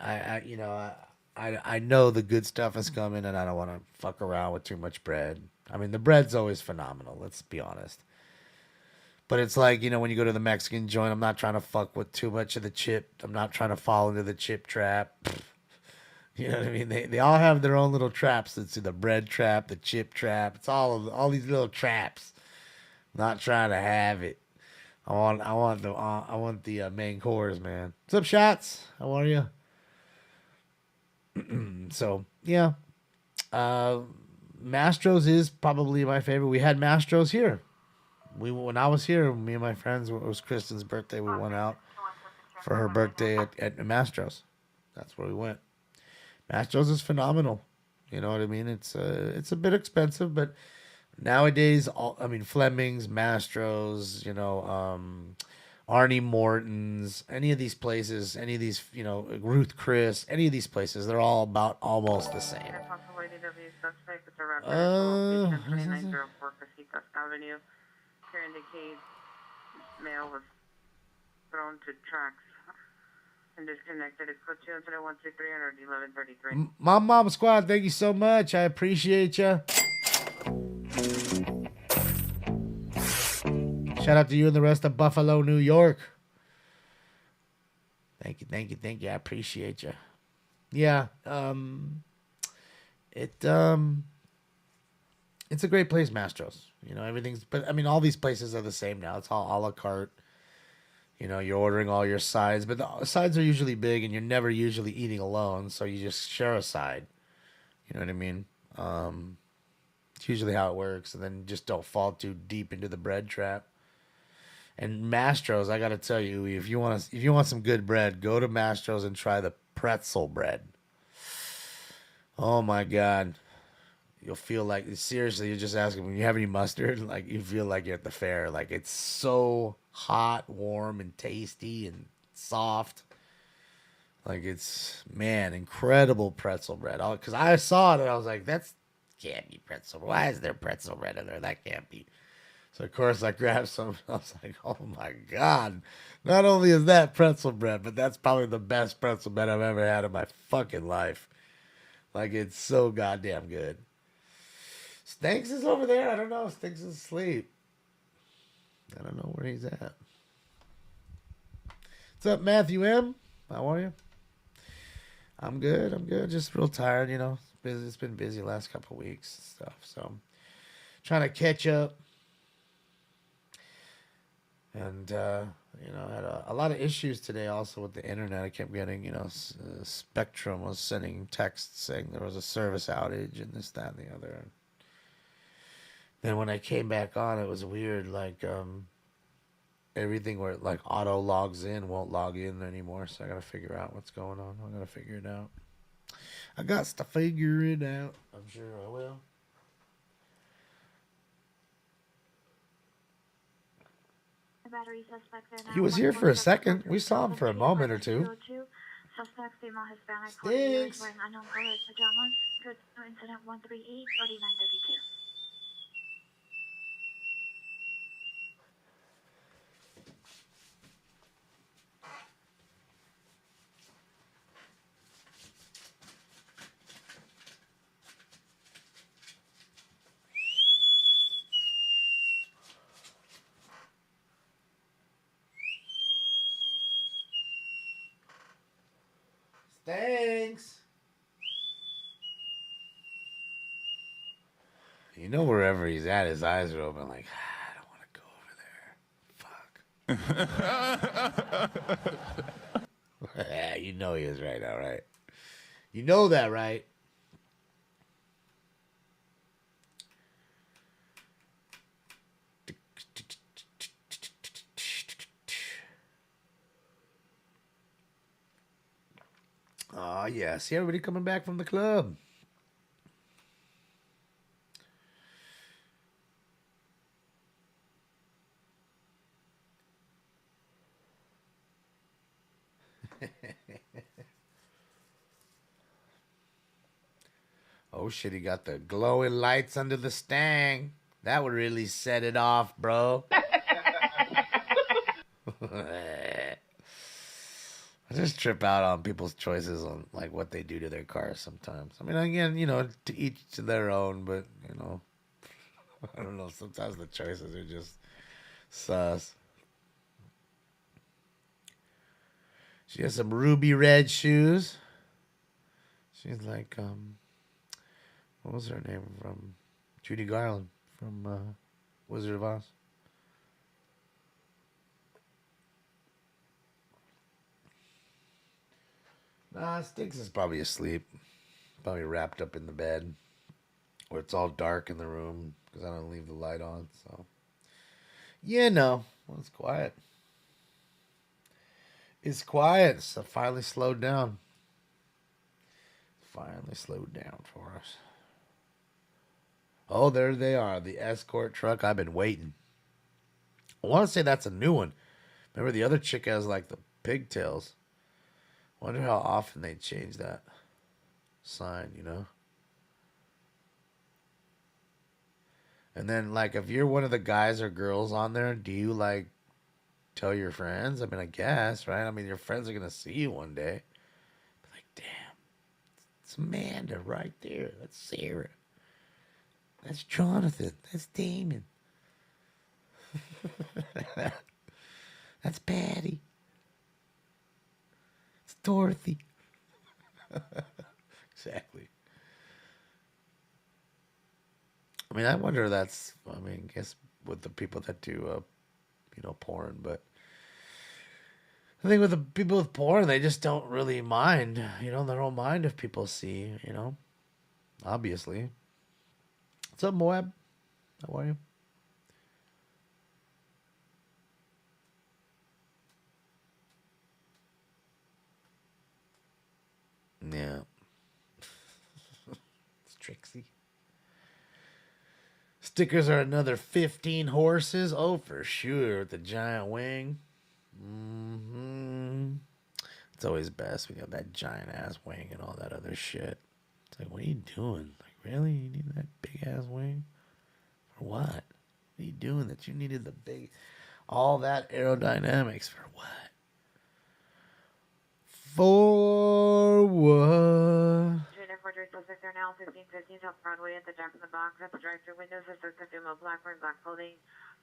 know the good stuff is coming and I don't want to fuck around with too much bread. I mean, the bread's always phenomenal. Let's be honest. But it's like, when you go to the Mexican joint, I'm not trying to fuck with too much of the chip. I'm not trying to fall into the chip trap. You know what I mean? They all have their own little traps. It's the bread trap, the chip trap. It's all these little traps. Not trying to have it. I want the main course, man. What's up, Shots? How are you? So yeah, Mastro's is probably my favorite. We had Mastro's here. When I was here, me and my friends, it was Kristen's birthday. We went out for her birthday at Mastro's. That's where we went. Mastro's is phenomenal. You know what I mean? It's a bit expensive, but nowadays, Fleming's, Mastro's, Arnie Morton's, any of these places, any of these, Ruth Chris, any of these places, they're all about almost the same. Avenue. Here indicates mail was thrown to tracks and disconnected. It's code 20123 Mom Squad, thank you so much. I appreciate you. Shout out to you and the rest of Buffalo, New York. Thank you. I appreciate you. Yeah, it's a great place, Mastro's. Everything's, but all these places are the same now. It's all a la carte. You're ordering all your sides, but the sides are usually big, and you're never usually eating alone, so you just share a side. You know what I mean? It's usually how it works, and then just don't fall too deep into the bread trap. And Mastro's, I gotta tell you, if you want some good bread, go to Mastro's and try the pretzel bread. Oh my God. You'll feel like, seriously, you're just asking, when you have any mustard, like you feel like you're at the fair. Like it's so hot, warm, and tasty and soft. Like it's, man, incredible pretzel bread. Because I saw it and I was like, that can't be pretzel. Why is there pretzel bread in there? That can't be. So of course I grabbed some. I was like, oh my God. Not only is that pretzel bread, but that's probably the best pretzel bread I've ever had in my fucking life. Like it's so goddamn good. Stinks is over there. I don't know. Stinks is asleep. I don't know where he's at. What's up, Matthew M? How are you? I'm good. Just real tired, It's been busy the last couple of weeks and stuff. So trying to catch up. And, I had a lot of issues today also with the internet. I kept getting, Spectrum was sending texts saying there was a service outage and this, that, and the other. Then when I came back on, it was weird. Like, everything where it, like, auto logs in won't log in anymore. So I got to figure out what's going on. I got to figure it out. I got to figure it out. I'm sure I will. He was here for a second. We saw him for a moment or two. Suspect female Hispanic, 40 years, wearing unknown colored pajamas. Good incident 138, 4932. Thanks. Wherever he's at, his eyes are open like, I don't want to go over there. Fuck. Yeah, he is right now, right? You know that, right? Oh, yeah. See everybody coming back from the club. Oh, shit. He got the glowing lights under the stang. That would really set it off, bro. I just trip out on people's choices on like what they do to their cars sometimes. I mean, again, to each to their own, but I don't know. Sometimes the choices are just sus. She has some ruby red shoes. She's like, what was her name from Judy Garland from Wizard of Oz? Nah, Sticks is probably asleep. Probably wrapped up in the bed. Or it's all dark in the room because I don't leave the light on. So, yeah, no. Well, it's quiet. It's quiet. So finally slowed down. Finally slowed down for us. Oh, there they are. The escort truck. I've been waiting. I want to say that's a new one. Remember the other chick has like the pigtails. Wonder how often they change that sign, you know? And then, like, if you're one of the guys or girls on there, do you, like, tell your friends? I mean, I guess, right? I mean, your friends are going to see you one day. Be like, damn, it's Amanda right there. That's Sarah. That's Jonathan. That's Damon. That's Patty. It's Dorothy. Exactly. I mean, I wonder if that's, I mean, I guess with the people that do, porn, but I think with the people with porn, they just don't really mind, they don't mind if people see, obviously. What's up, Moab? How are you? Yeah. It's Trixie. Stickers are another 15 horses. Oh, for sure. With the giant wing. Mm-hmm. It's always best when you have that giant ass wing and all that other shit. It's like, what are you doing? Like, really? You need that big ass wing? For what? What are you doing that you needed the big, all that aerodynamics for what? For what? They're now 1515 South Broadway at the Jack in the Box at the drive-thru windows. There's a consumer black wearing black clothing.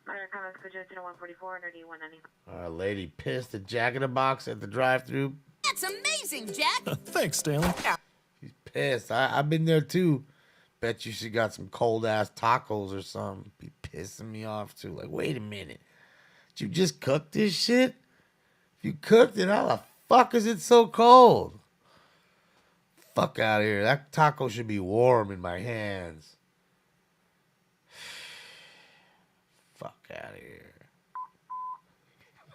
Minor comments could you to 144 and 190. A lady pissed at Jack in the Box at the drive-thru. That's amazing, Jack. Thanks, Stanley. She's pissed. I've been there too. Bet you she got some cold ass tacos or something. Be pissing me off too. Like, wait a minute. Did you just cook this shit? If you cooked it, how the fuck is it so cold? Fuck out of here. That taco should be warm in my hands. Fuck out of here.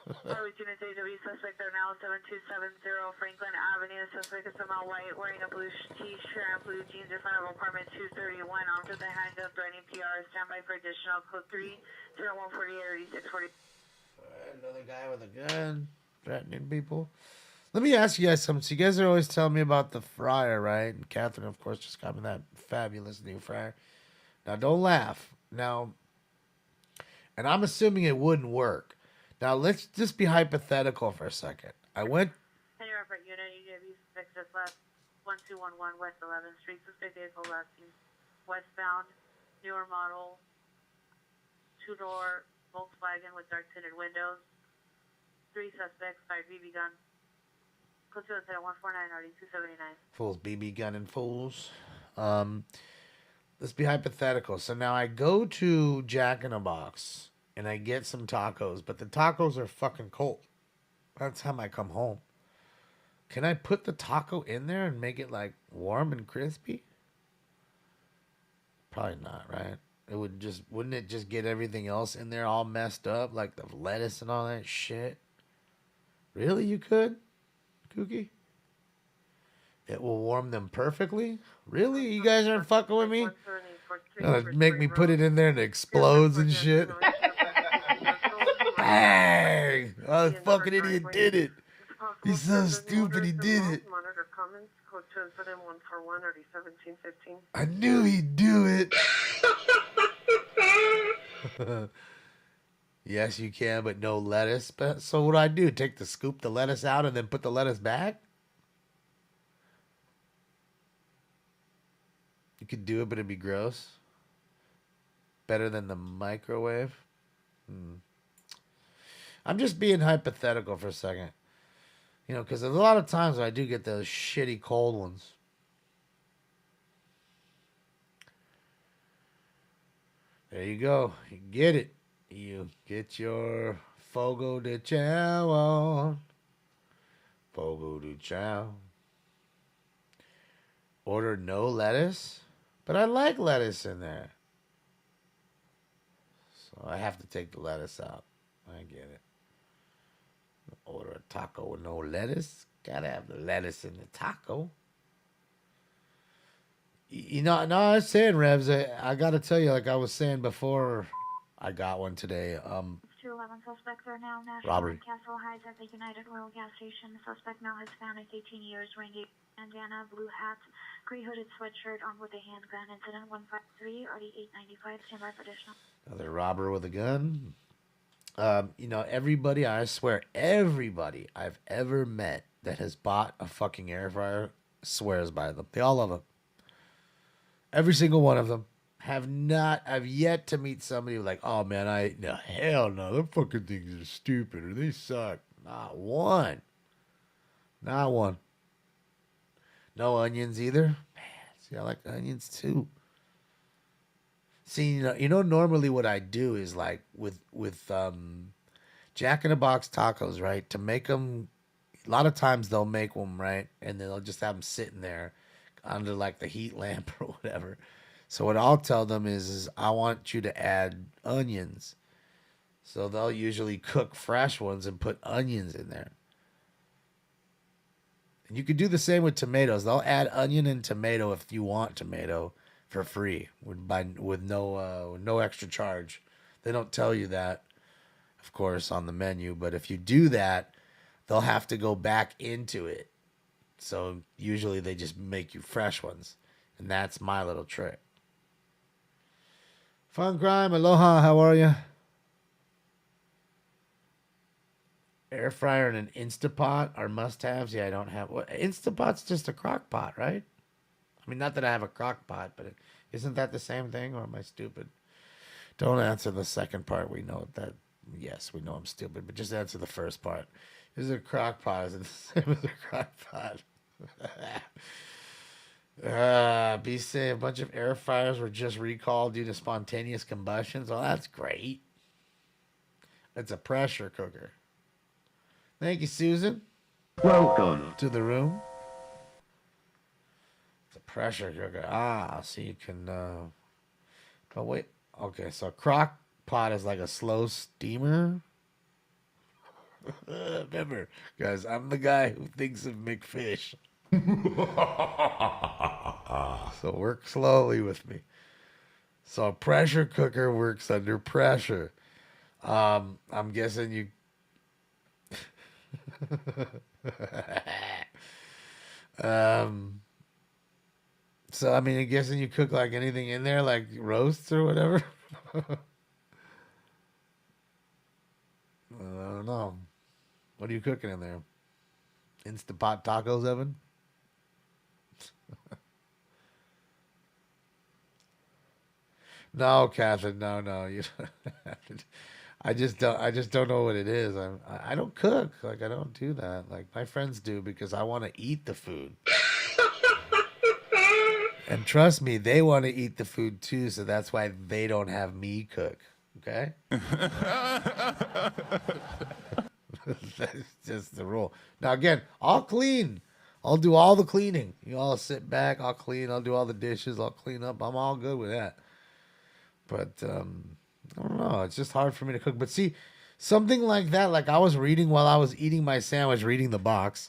Lieutenant AW suspect are now 7270 Franklin Avenue. Suspect is somehow white, wearing a blue t-shirt and blue jeans in front of apartment 231. Armed with a handgun, threatening PR. Standby for additional code 30148 or 8640. Another guy with a gun threatening people. Let me ask you guys something. So you guys are always telling me about the fryer, right? And Catherine, of course, just got me that fabulous new fryer. Now, don't laugh. Now, and I'm assuming it wouldn't work. Now, let's just be hypothetical for a second. I went... Any reference unit, EW suspect just left 1211 West 11th Street. Suspect vehicle left westbound, newer model, two-door Volkswagen with dark tinted windows. 3 suspects, 5 BB gun. Close to the 149 RD 279. Fools, BB gun and fools. Let's be hypothetical. So now I go to Jack in a Box and I get some tacos, but the tacos are fucking cold. By the time I come home, can I put the taco in there and make it like warm and crispy? Probably not, right? Wouldn't it just get everything else in there all messed up, like the lettuce and all that shit? Really, you could? Kooky? It will warm them perfectly? Really? You guys aren't fucking with me? Make me put it in there and it explodes and shit? Bang! Oh, the fucking idiot did it. He's so stupid he did it. I knew he'd do it. Yes, you can, but no lettuce. But so what do I do? Scoop the lettuce out and then put the lettuce back? You could do it, but it'd be gross. Better than the microwave. I'm just being hypothetical for a second. Because there's a lot of times when I do get those shitty cold ones. There you go. You get it. You get your Fogo de Chao on. Fogo de Chao. Order no lettuce? But I like lettuce in there. So I have to take the lettuce out. I get it. Order a taco with no lettuce? Gotta have the lettuce in the taco. You know, no, I was saying, Revs, I gotta tell you, like I was saying before I got one today. 211 suspects are now national Robbery. Castle Heights at the United Oil gas station. The suspect now Hispanic, 18 years, wearing a bandana, blue hat, gray hooded sweatshirt, armed with a handgun. Incident 153, RD 895. Stand by for additional. Another robber with a gun. You know, everybody, I swear, everybody I've ever met that has bought a fucking air fryer swears by them. They all love them. Every single one of them. I've yet to meet somebody who's like, oh man, no, hell no, them fucking things are stupid or they suck. Not one. Not one. No onions either. Man, see, I like onions too. See, you know, normally what I do is like with Jack in the Box tacos, right? To make them, a lot of times they'll make them, right? And then they'll just have them sitting there under like the heat lamp or whatever. So what I'll tell them is I want you to add onions. So they'll usually cook fresh ones and put onions in there. And you could do the same with tomatoes. They'll add onion and tomato if you want tomato for free with no extra charge. They don't tell you that, of course, on the menu. But if you do that, they'll have to go back into it. So usually they just make you fresh ones. And that's my little trick. Fun Crime, aloha, how are you? Air fryer and an Instapot are must-haves. Yeah, I don't have... What, Instapot's just a crock pot, right? I mean, not that I have a crock pot, but isn't that the same thing, or am I stupid? Don't answer the second part. We know that... Yes, we know I'm stupid, but just answer the first part. Is it a crock pot? Is it the same as a crock pot? B say a bunch of air fryers were just recalled due to spontaneous combustions. Well, that's great. It's a pressure cooker. Thank you, Susan. Welcome to the room. It's a pressure cooker. So you can. Oh wait. Okay, so a crock pot is like a slow steamer. Remember, guys, I'm the guy who thinks of McFish. So work slowly with me. So a pressure cooker works under pressure. I'm guessing you. So I mean, I'm guessing you cook like anything in there, like roasts or whatever. I don't know. What are you cooking in there? Instapot tacos, Evan? No, Catherine, no. You don't have to. I just don't know what it is. I don't cook. Like, I don't do that. Like, my friends do because I want to eat the food. And trust me, they want to eat the food too, so that's why they don't have me cook. Okay? That's just the rule. Now, again, I'll clean. I'll do all the cleaning. You all sit back, I'll clean, I'll do all the dishes, I'll clean up. I'm all good with that. But, I don't know. It's just hard for me to cook. But see, something like that, like I was reading while I was eating my sandwich, reading the box.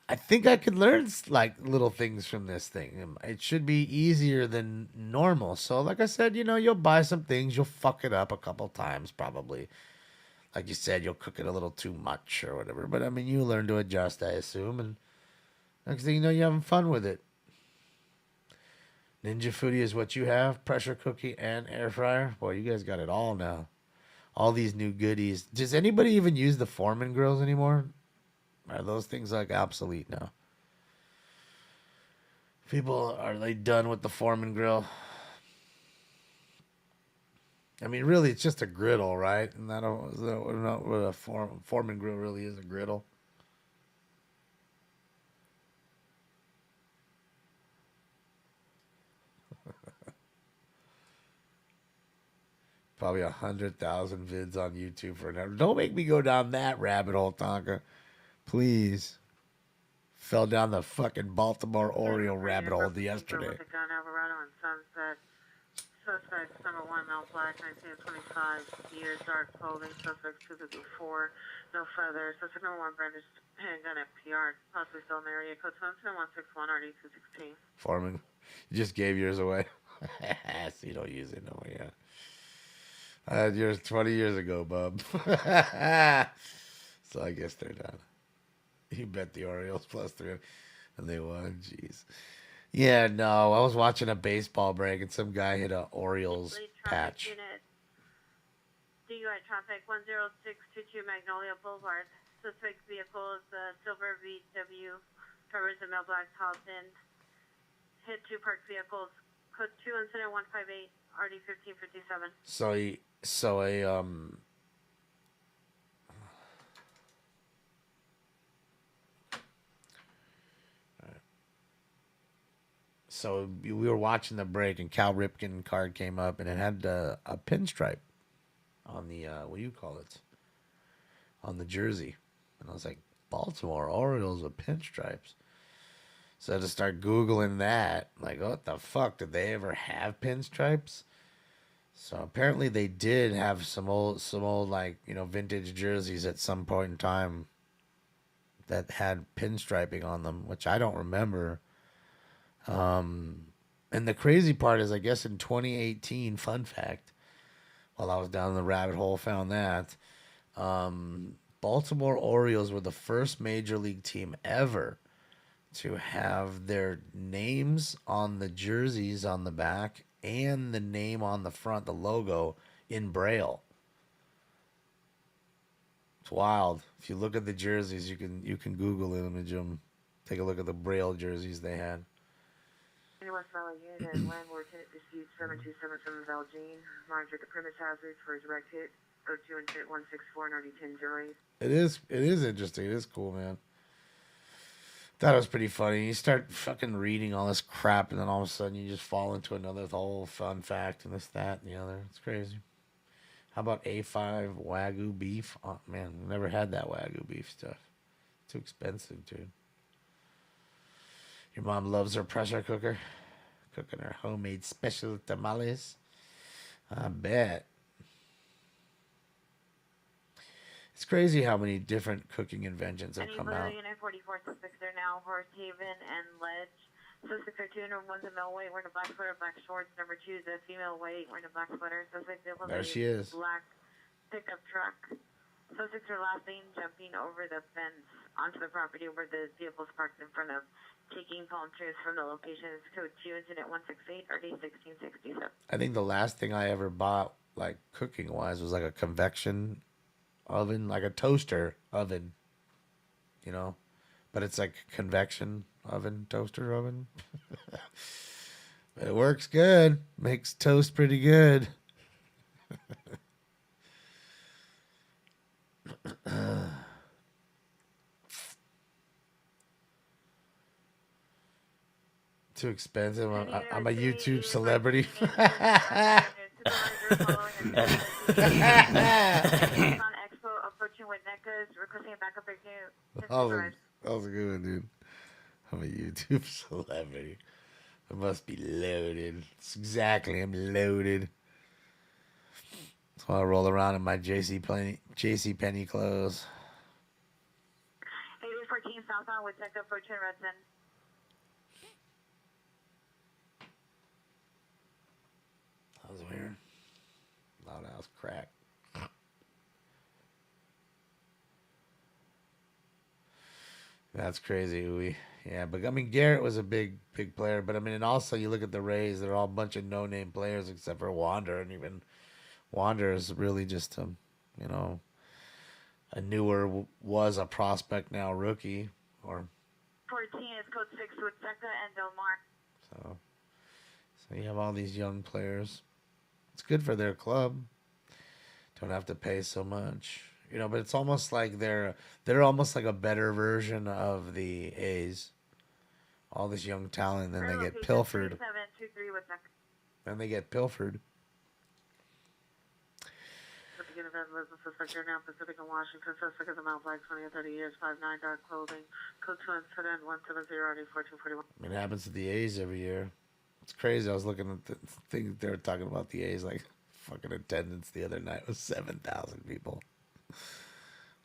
I think I could learn like little things from this thing. It should be easier than normal. So like I said, you'll buy some things, you'll fuck it up a couple times probably. Like you said, you'll cook it a little too much or whatever. But I mean, you learn to adjust, I assume. And next thing you know, you're having fun with it. Ninja Foodie is what you have. Pressure cookie and air fryer. Boy, you guys got it all now. All these new goodies. Does anybody even use the Foreman grills anymore? Are those things like obsolete now? People, are they done with the Foreman grill? I mean, really, it's just a griddle, right? And that is not what a Foreman grill really is, a griddle. Probably 100,000 vids on YouTube for an hour. Don't make me go down that rabbit hole, Tonka. Please. Fell down the fucking Baltimore Oriole rabbit hole yesterday. With a gun, Alvarado and Sunset. Suspect number 1, male black, 1925 years, dark clothing. Suspect 254, no feathers. Suspect number 1, brandished handgun at PR, possibly still in the area. Code 161, RD 216. Foreman, you just gave yours away. So you don't use it no more, yeah. I had yours 20 years ago, bub. So I guess they're done. You bet the Orioles +3, and they won. Jeez. Yeah, no, I was watching a baseball break, and some guy hit a Orioles patch. Unit, DUI traffic 10622 Magnolia Boulevard. Suspect vehicle is the silver VW. Drivers in male black top end. Hit 2 parked vehicles. Code 2 incident 158 RD 1557. So we were watching the break, and Cal Ripken card came up, and it had a pinstripe on the what do you call it? On the jersey, and I was like, Baltimore Orioles with pinstripes. So I had to start Googling that. Like, what the fuck? Did they ever have pinstripes? So apparently they did have some old like, you know, vintage jerseys at some point in time that had pinstriping on them, which I don't remember. And the crazy part is, I guess in 2018, fun fact, while I was down the rabbit hole, found that Baltimore Orioles were the first major league team ever to have their names on the jerseys on the back and the name on the front, the logo, in Braille. It's wild. If you look at the jerseys, you can Google image them. Take a look at the Braille jerseys they had. West Valley Unit, landlord tenant dispute 7277 Valjean. Monitor the premise hazards for his direct hit. Code 2 incident 164 RD 1008. It is interesting. It is cool, man. That was pretty funny. You start fucking reading all this crap, and then all of a sudden you just fall into another whole fun fact and this, that, and the other. It's crazy. How about A5 Wagyu beef? Oh, man, never had that Wagyu beef stuff. Too expensive, dude. Your mom loves her pressure cooker. Cooking her homemade special tamales. I bet. It's crazy how many different cooking inventions have come out. Unit 44 suspects are now Horse Haven and Ledge. Suspects are 2 number 1's a male white wearing a black sweater, black shorts. Number 2 is a female white wearing a black sweater. Suspect vehicle There she is. Black pickup truck. Suspects are last seen jumping over the fence onto the property where the vehicle is parked in front of, taking palm trees from the location. It's code 2 incident 168 RD 1667. I think the last thing I ever bought, like cooking wise, was like a convection oven, like a toaster oven, you know, but it's like convection oven, toaster oven. It works good, makes toast pretty good. Too expensive. I'm a YouTube celebrity. That was a good one, dude. I'm a YouTube celebrity. I must be loaded. It's exactly, I'm loaded. So I roll around in my JC Penney clothes. 8814 southbound with Echo approaching Redson. That was weird. Loud house crack. That's crazy. But I mean, Garrett was a big player. But I mean, and also you look at the Rays; they're all a bunch of no-name players except for Wander, and even Wander is really just a newer, was a prospect, now rookie. Or 14 is code 6 with Becca and Del Mar. So you have all these young players. It's good for their club. Don't have to pay so much. But it's almost like they're almost like a better version of the A's. All this young talent, then they get pilfered. 3723 with Becca. Then they get pilfered. Again, event business suspect here now, Pacific and Washington. Suspect is a male, black, 20 to 30 years, 5'9", dark clothing. Code 2 incident, 170-1441. It happens to the A's every year. It's crazy. I was looking at the thing they were talking about the A's, like fucking attendance the other night was 7,000 people.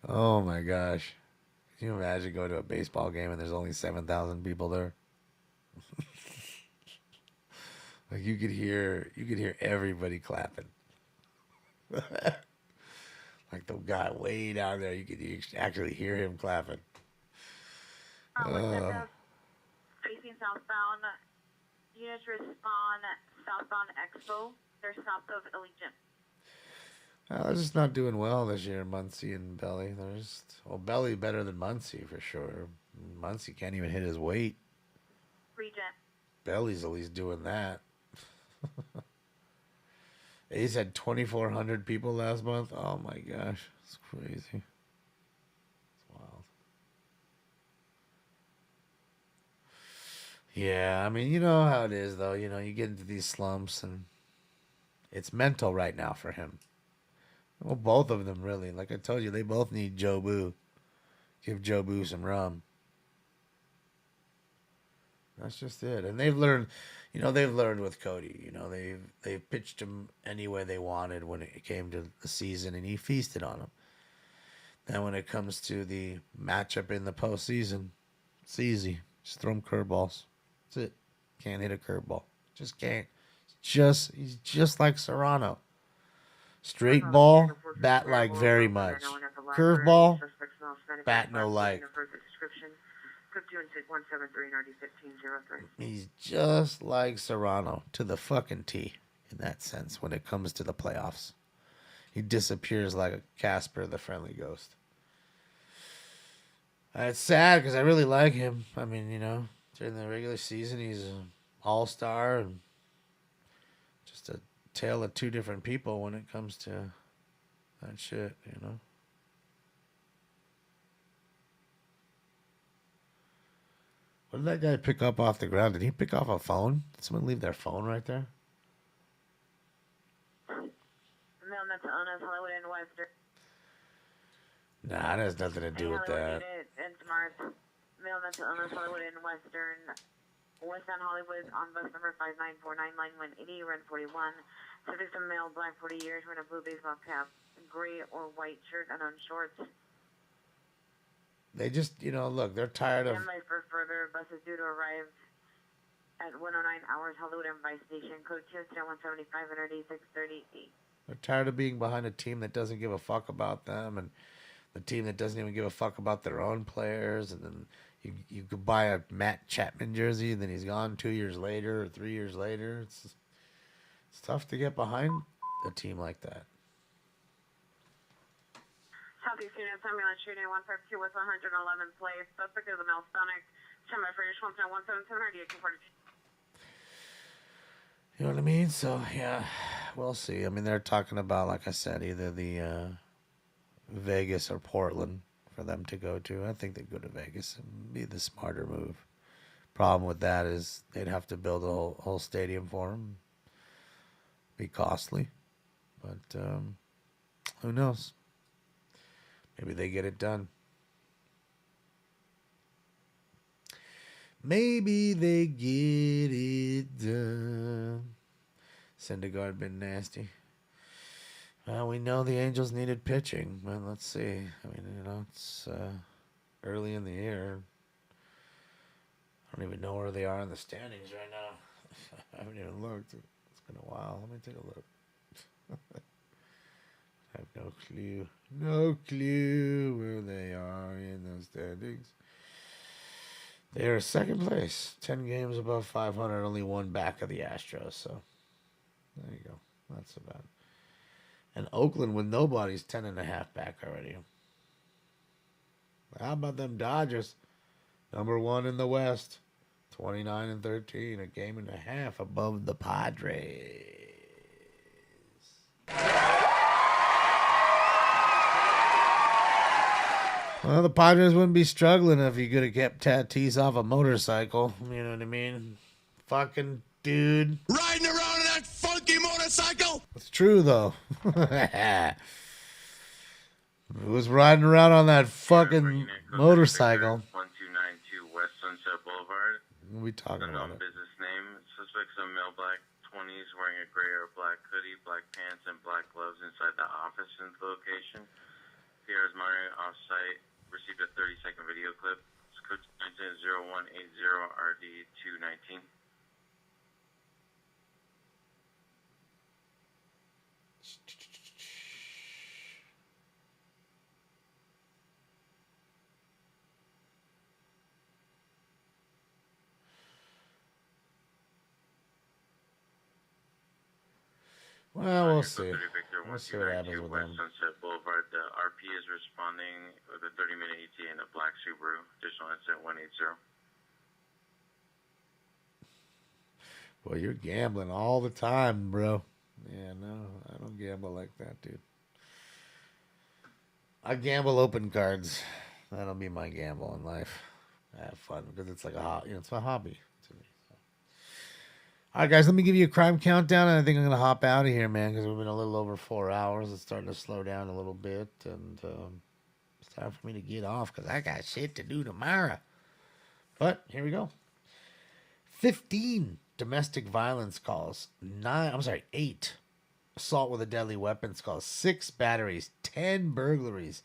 Oh my gosh. Can you imagine going to a baseball game and there's only 7,000 people there? Like you could hear everybody clapping. Like the guy way down there, you could actually hear him clapping. Facing southbound, units respond southbound Expo. They're south of Allegiant. They're just not doing well this year, Muncie and Belly. They're just, well, Belly better than Muncie for sure. Muncie can't even hit his weight. Regent. Belly's at least doing that. A's had 2,400 people last month. Oh my gosh, it's crazy. It's wild. Yeah, I mean, you know how it is, though. You know, you get into these slumps, and it's mental right now for him. Well, both of them, really. Like I told you, they both need Joe Boo. Give Joe Boo some rum. That's just it. And they've learned, you know, with Cody. You know, they've pitched him any way they wanted when it came to the season, and he feasted on them. Then when it comes to the matchup in the postseason, it's easy. Just throw him curveballs. That's it. Can't hit a curveball. Just can't. He's just like Serrano. Straight ball, bat like very much. Curveball, bat no like. He's just like Serrano to the fucking T in that sense when it comes to the playoffs. He disappears like a Casper the Friendly Ghost. It's sad because I really like him. I mean, you know, during the regular season, he's an all-star and just a tale of two different people when it comes to that shit, you know. What did that guy pick up off the ground? Did he pick off a phone? Did someone leave their phone right there? Mailman to Owners, Hollywood and Western. Nah, it has nothing to do with that. And Smart. Mailman to Owners, Hollywood and Western. West End Hollywood on bus number 5949, line 180, run 41. Subject to male, black, 40 years, wearing a blue baseball cap, gray or white shirt, unknown shorts. They just, you know, look, they're tired of... Standby for further. Bus is due to arrive at 109 hours, Hollywood and Vice Station. Code 2, 175, energy 638. They're tired of being behind a team that doesn't give a fuck about them, and the team that doesn't even give a fuck about their own players, and then you could buy a Matt Chapman jersey, and then he's gone 2 years later or 3 years later. It's tough to get behind a team like that. Southeast Union Ambulance shooting 152 with 111 place. Suspect is a male Hispanic. Semi British 177 178 You know what I mean? So yeah, we'll see. I mean, they're talking about, like I said, either the Vegas or Portland for them to go to. I think they'd go to Vegas and be the smarter move. Problem with that is they'd have to build a whole stadium for them. Be costly, but who knows? Maybe they get it done. Maybe they get it done. Syndergaard been nasty. Well, we know the Angels needed pitching. Well, let's see. I mean, you know, it's early in the year. I don't even know where they are in the standings right now. I haven't even looked. It's been a while. Let me take a look. I have no clue. No clue where they are in those standings. They are second place. 10 games above 500. Only one back of the Astros. So, there you go. Not so bad. And Oakland with nobody's 10.5 back already. How about them Dodgers? Number one in the West. 29-13. A game and a half above the Padres. Well, the Padres wouldn't be struggling if you could have kept Tatis off a motorcycle. You know what I mean? Fucking dude. Riding around on that funky motorcycle. It's true, though. Who was riding around on that fucking motorcycle? 1292 West Sunset Boulevard. What are we talking about? Unknown business name. Suspects a male black 20s wearing a gray or black hoodie, black pants, and black gloves inside the office in the location. Pierre's monitoring off-site. Received a 30-second video clip. It's code 0180RD219. Well, we'll see. We'll see what happens with West them. Sunset Boulevard. The RP is responding with a 30-minute ETA in a black Subaru. Additional incident 180. Boy, you're gambling all the time, bro. Yeah, no, I don't gamble like that, dude. I gamble open cards. That'll be my gamble in life. I have fun because it's like it's a hobby to me. So. All right, guys, let me give you a crime countdown, and I think I'm gonna hop out of here, man, because we've been a little over 4 hours. It's starting to slow down a little bit, and it's time for me to get off because I got shit to do tomorrow. But here we go. 15 domestic violence calls. 8 assault with a deadly weapons calls. 6 batteries. 10 burglaries.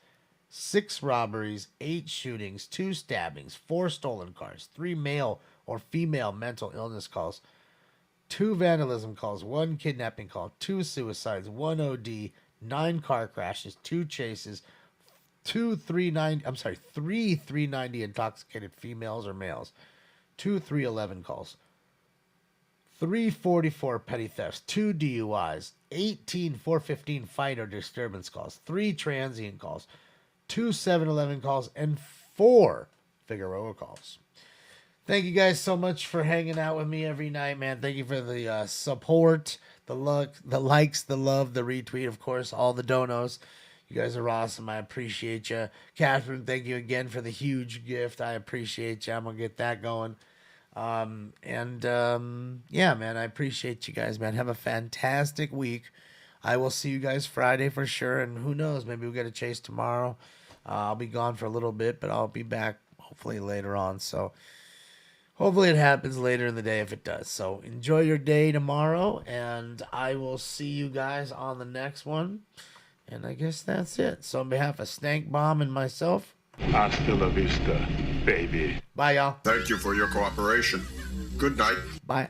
6 robberies. 8 shootings. 2 stabbings. 4 stolen cars. 3 male or female mental illness calls. 2 vandalism calls. 1 kidnapping call. 2 suicides. 1 OD. 9 car crashes. 2 chases. 3 390 intoxicated females or males. 2 311 calls. 344 petty thefts, 2 DUIs, 18 415 fight or disturbance calls, 3 transient calls, 2 7-Eleven calls, and 4 Figueroa calls. Thank you guys so much for hanging out with me every night, man. Thank you for the support, the likes, the love, the retweet, of course, all the donos. You guys are awesome. I appreciate you. Catherine, thank you again for the huge gift. I appreciate you. I'm going to get that going. Yeah, man, I appreciate you guys, man. Have a fantastic week. I will see you guys Friday for sure. And who knows, maybe we'll get a chase tomorrow. I'll be gone for a little bit, but I'll be back hopefully later on. So hopefully it happens later in the day if it does. So enjoy your day tomorrow, and I will see you guys on the next one. And I guess that's it. So on behalf of Stank Bomb and myself, Hasta la vista, baby. Bye, y'all. Thank you for your cooperation. Good night. Bye.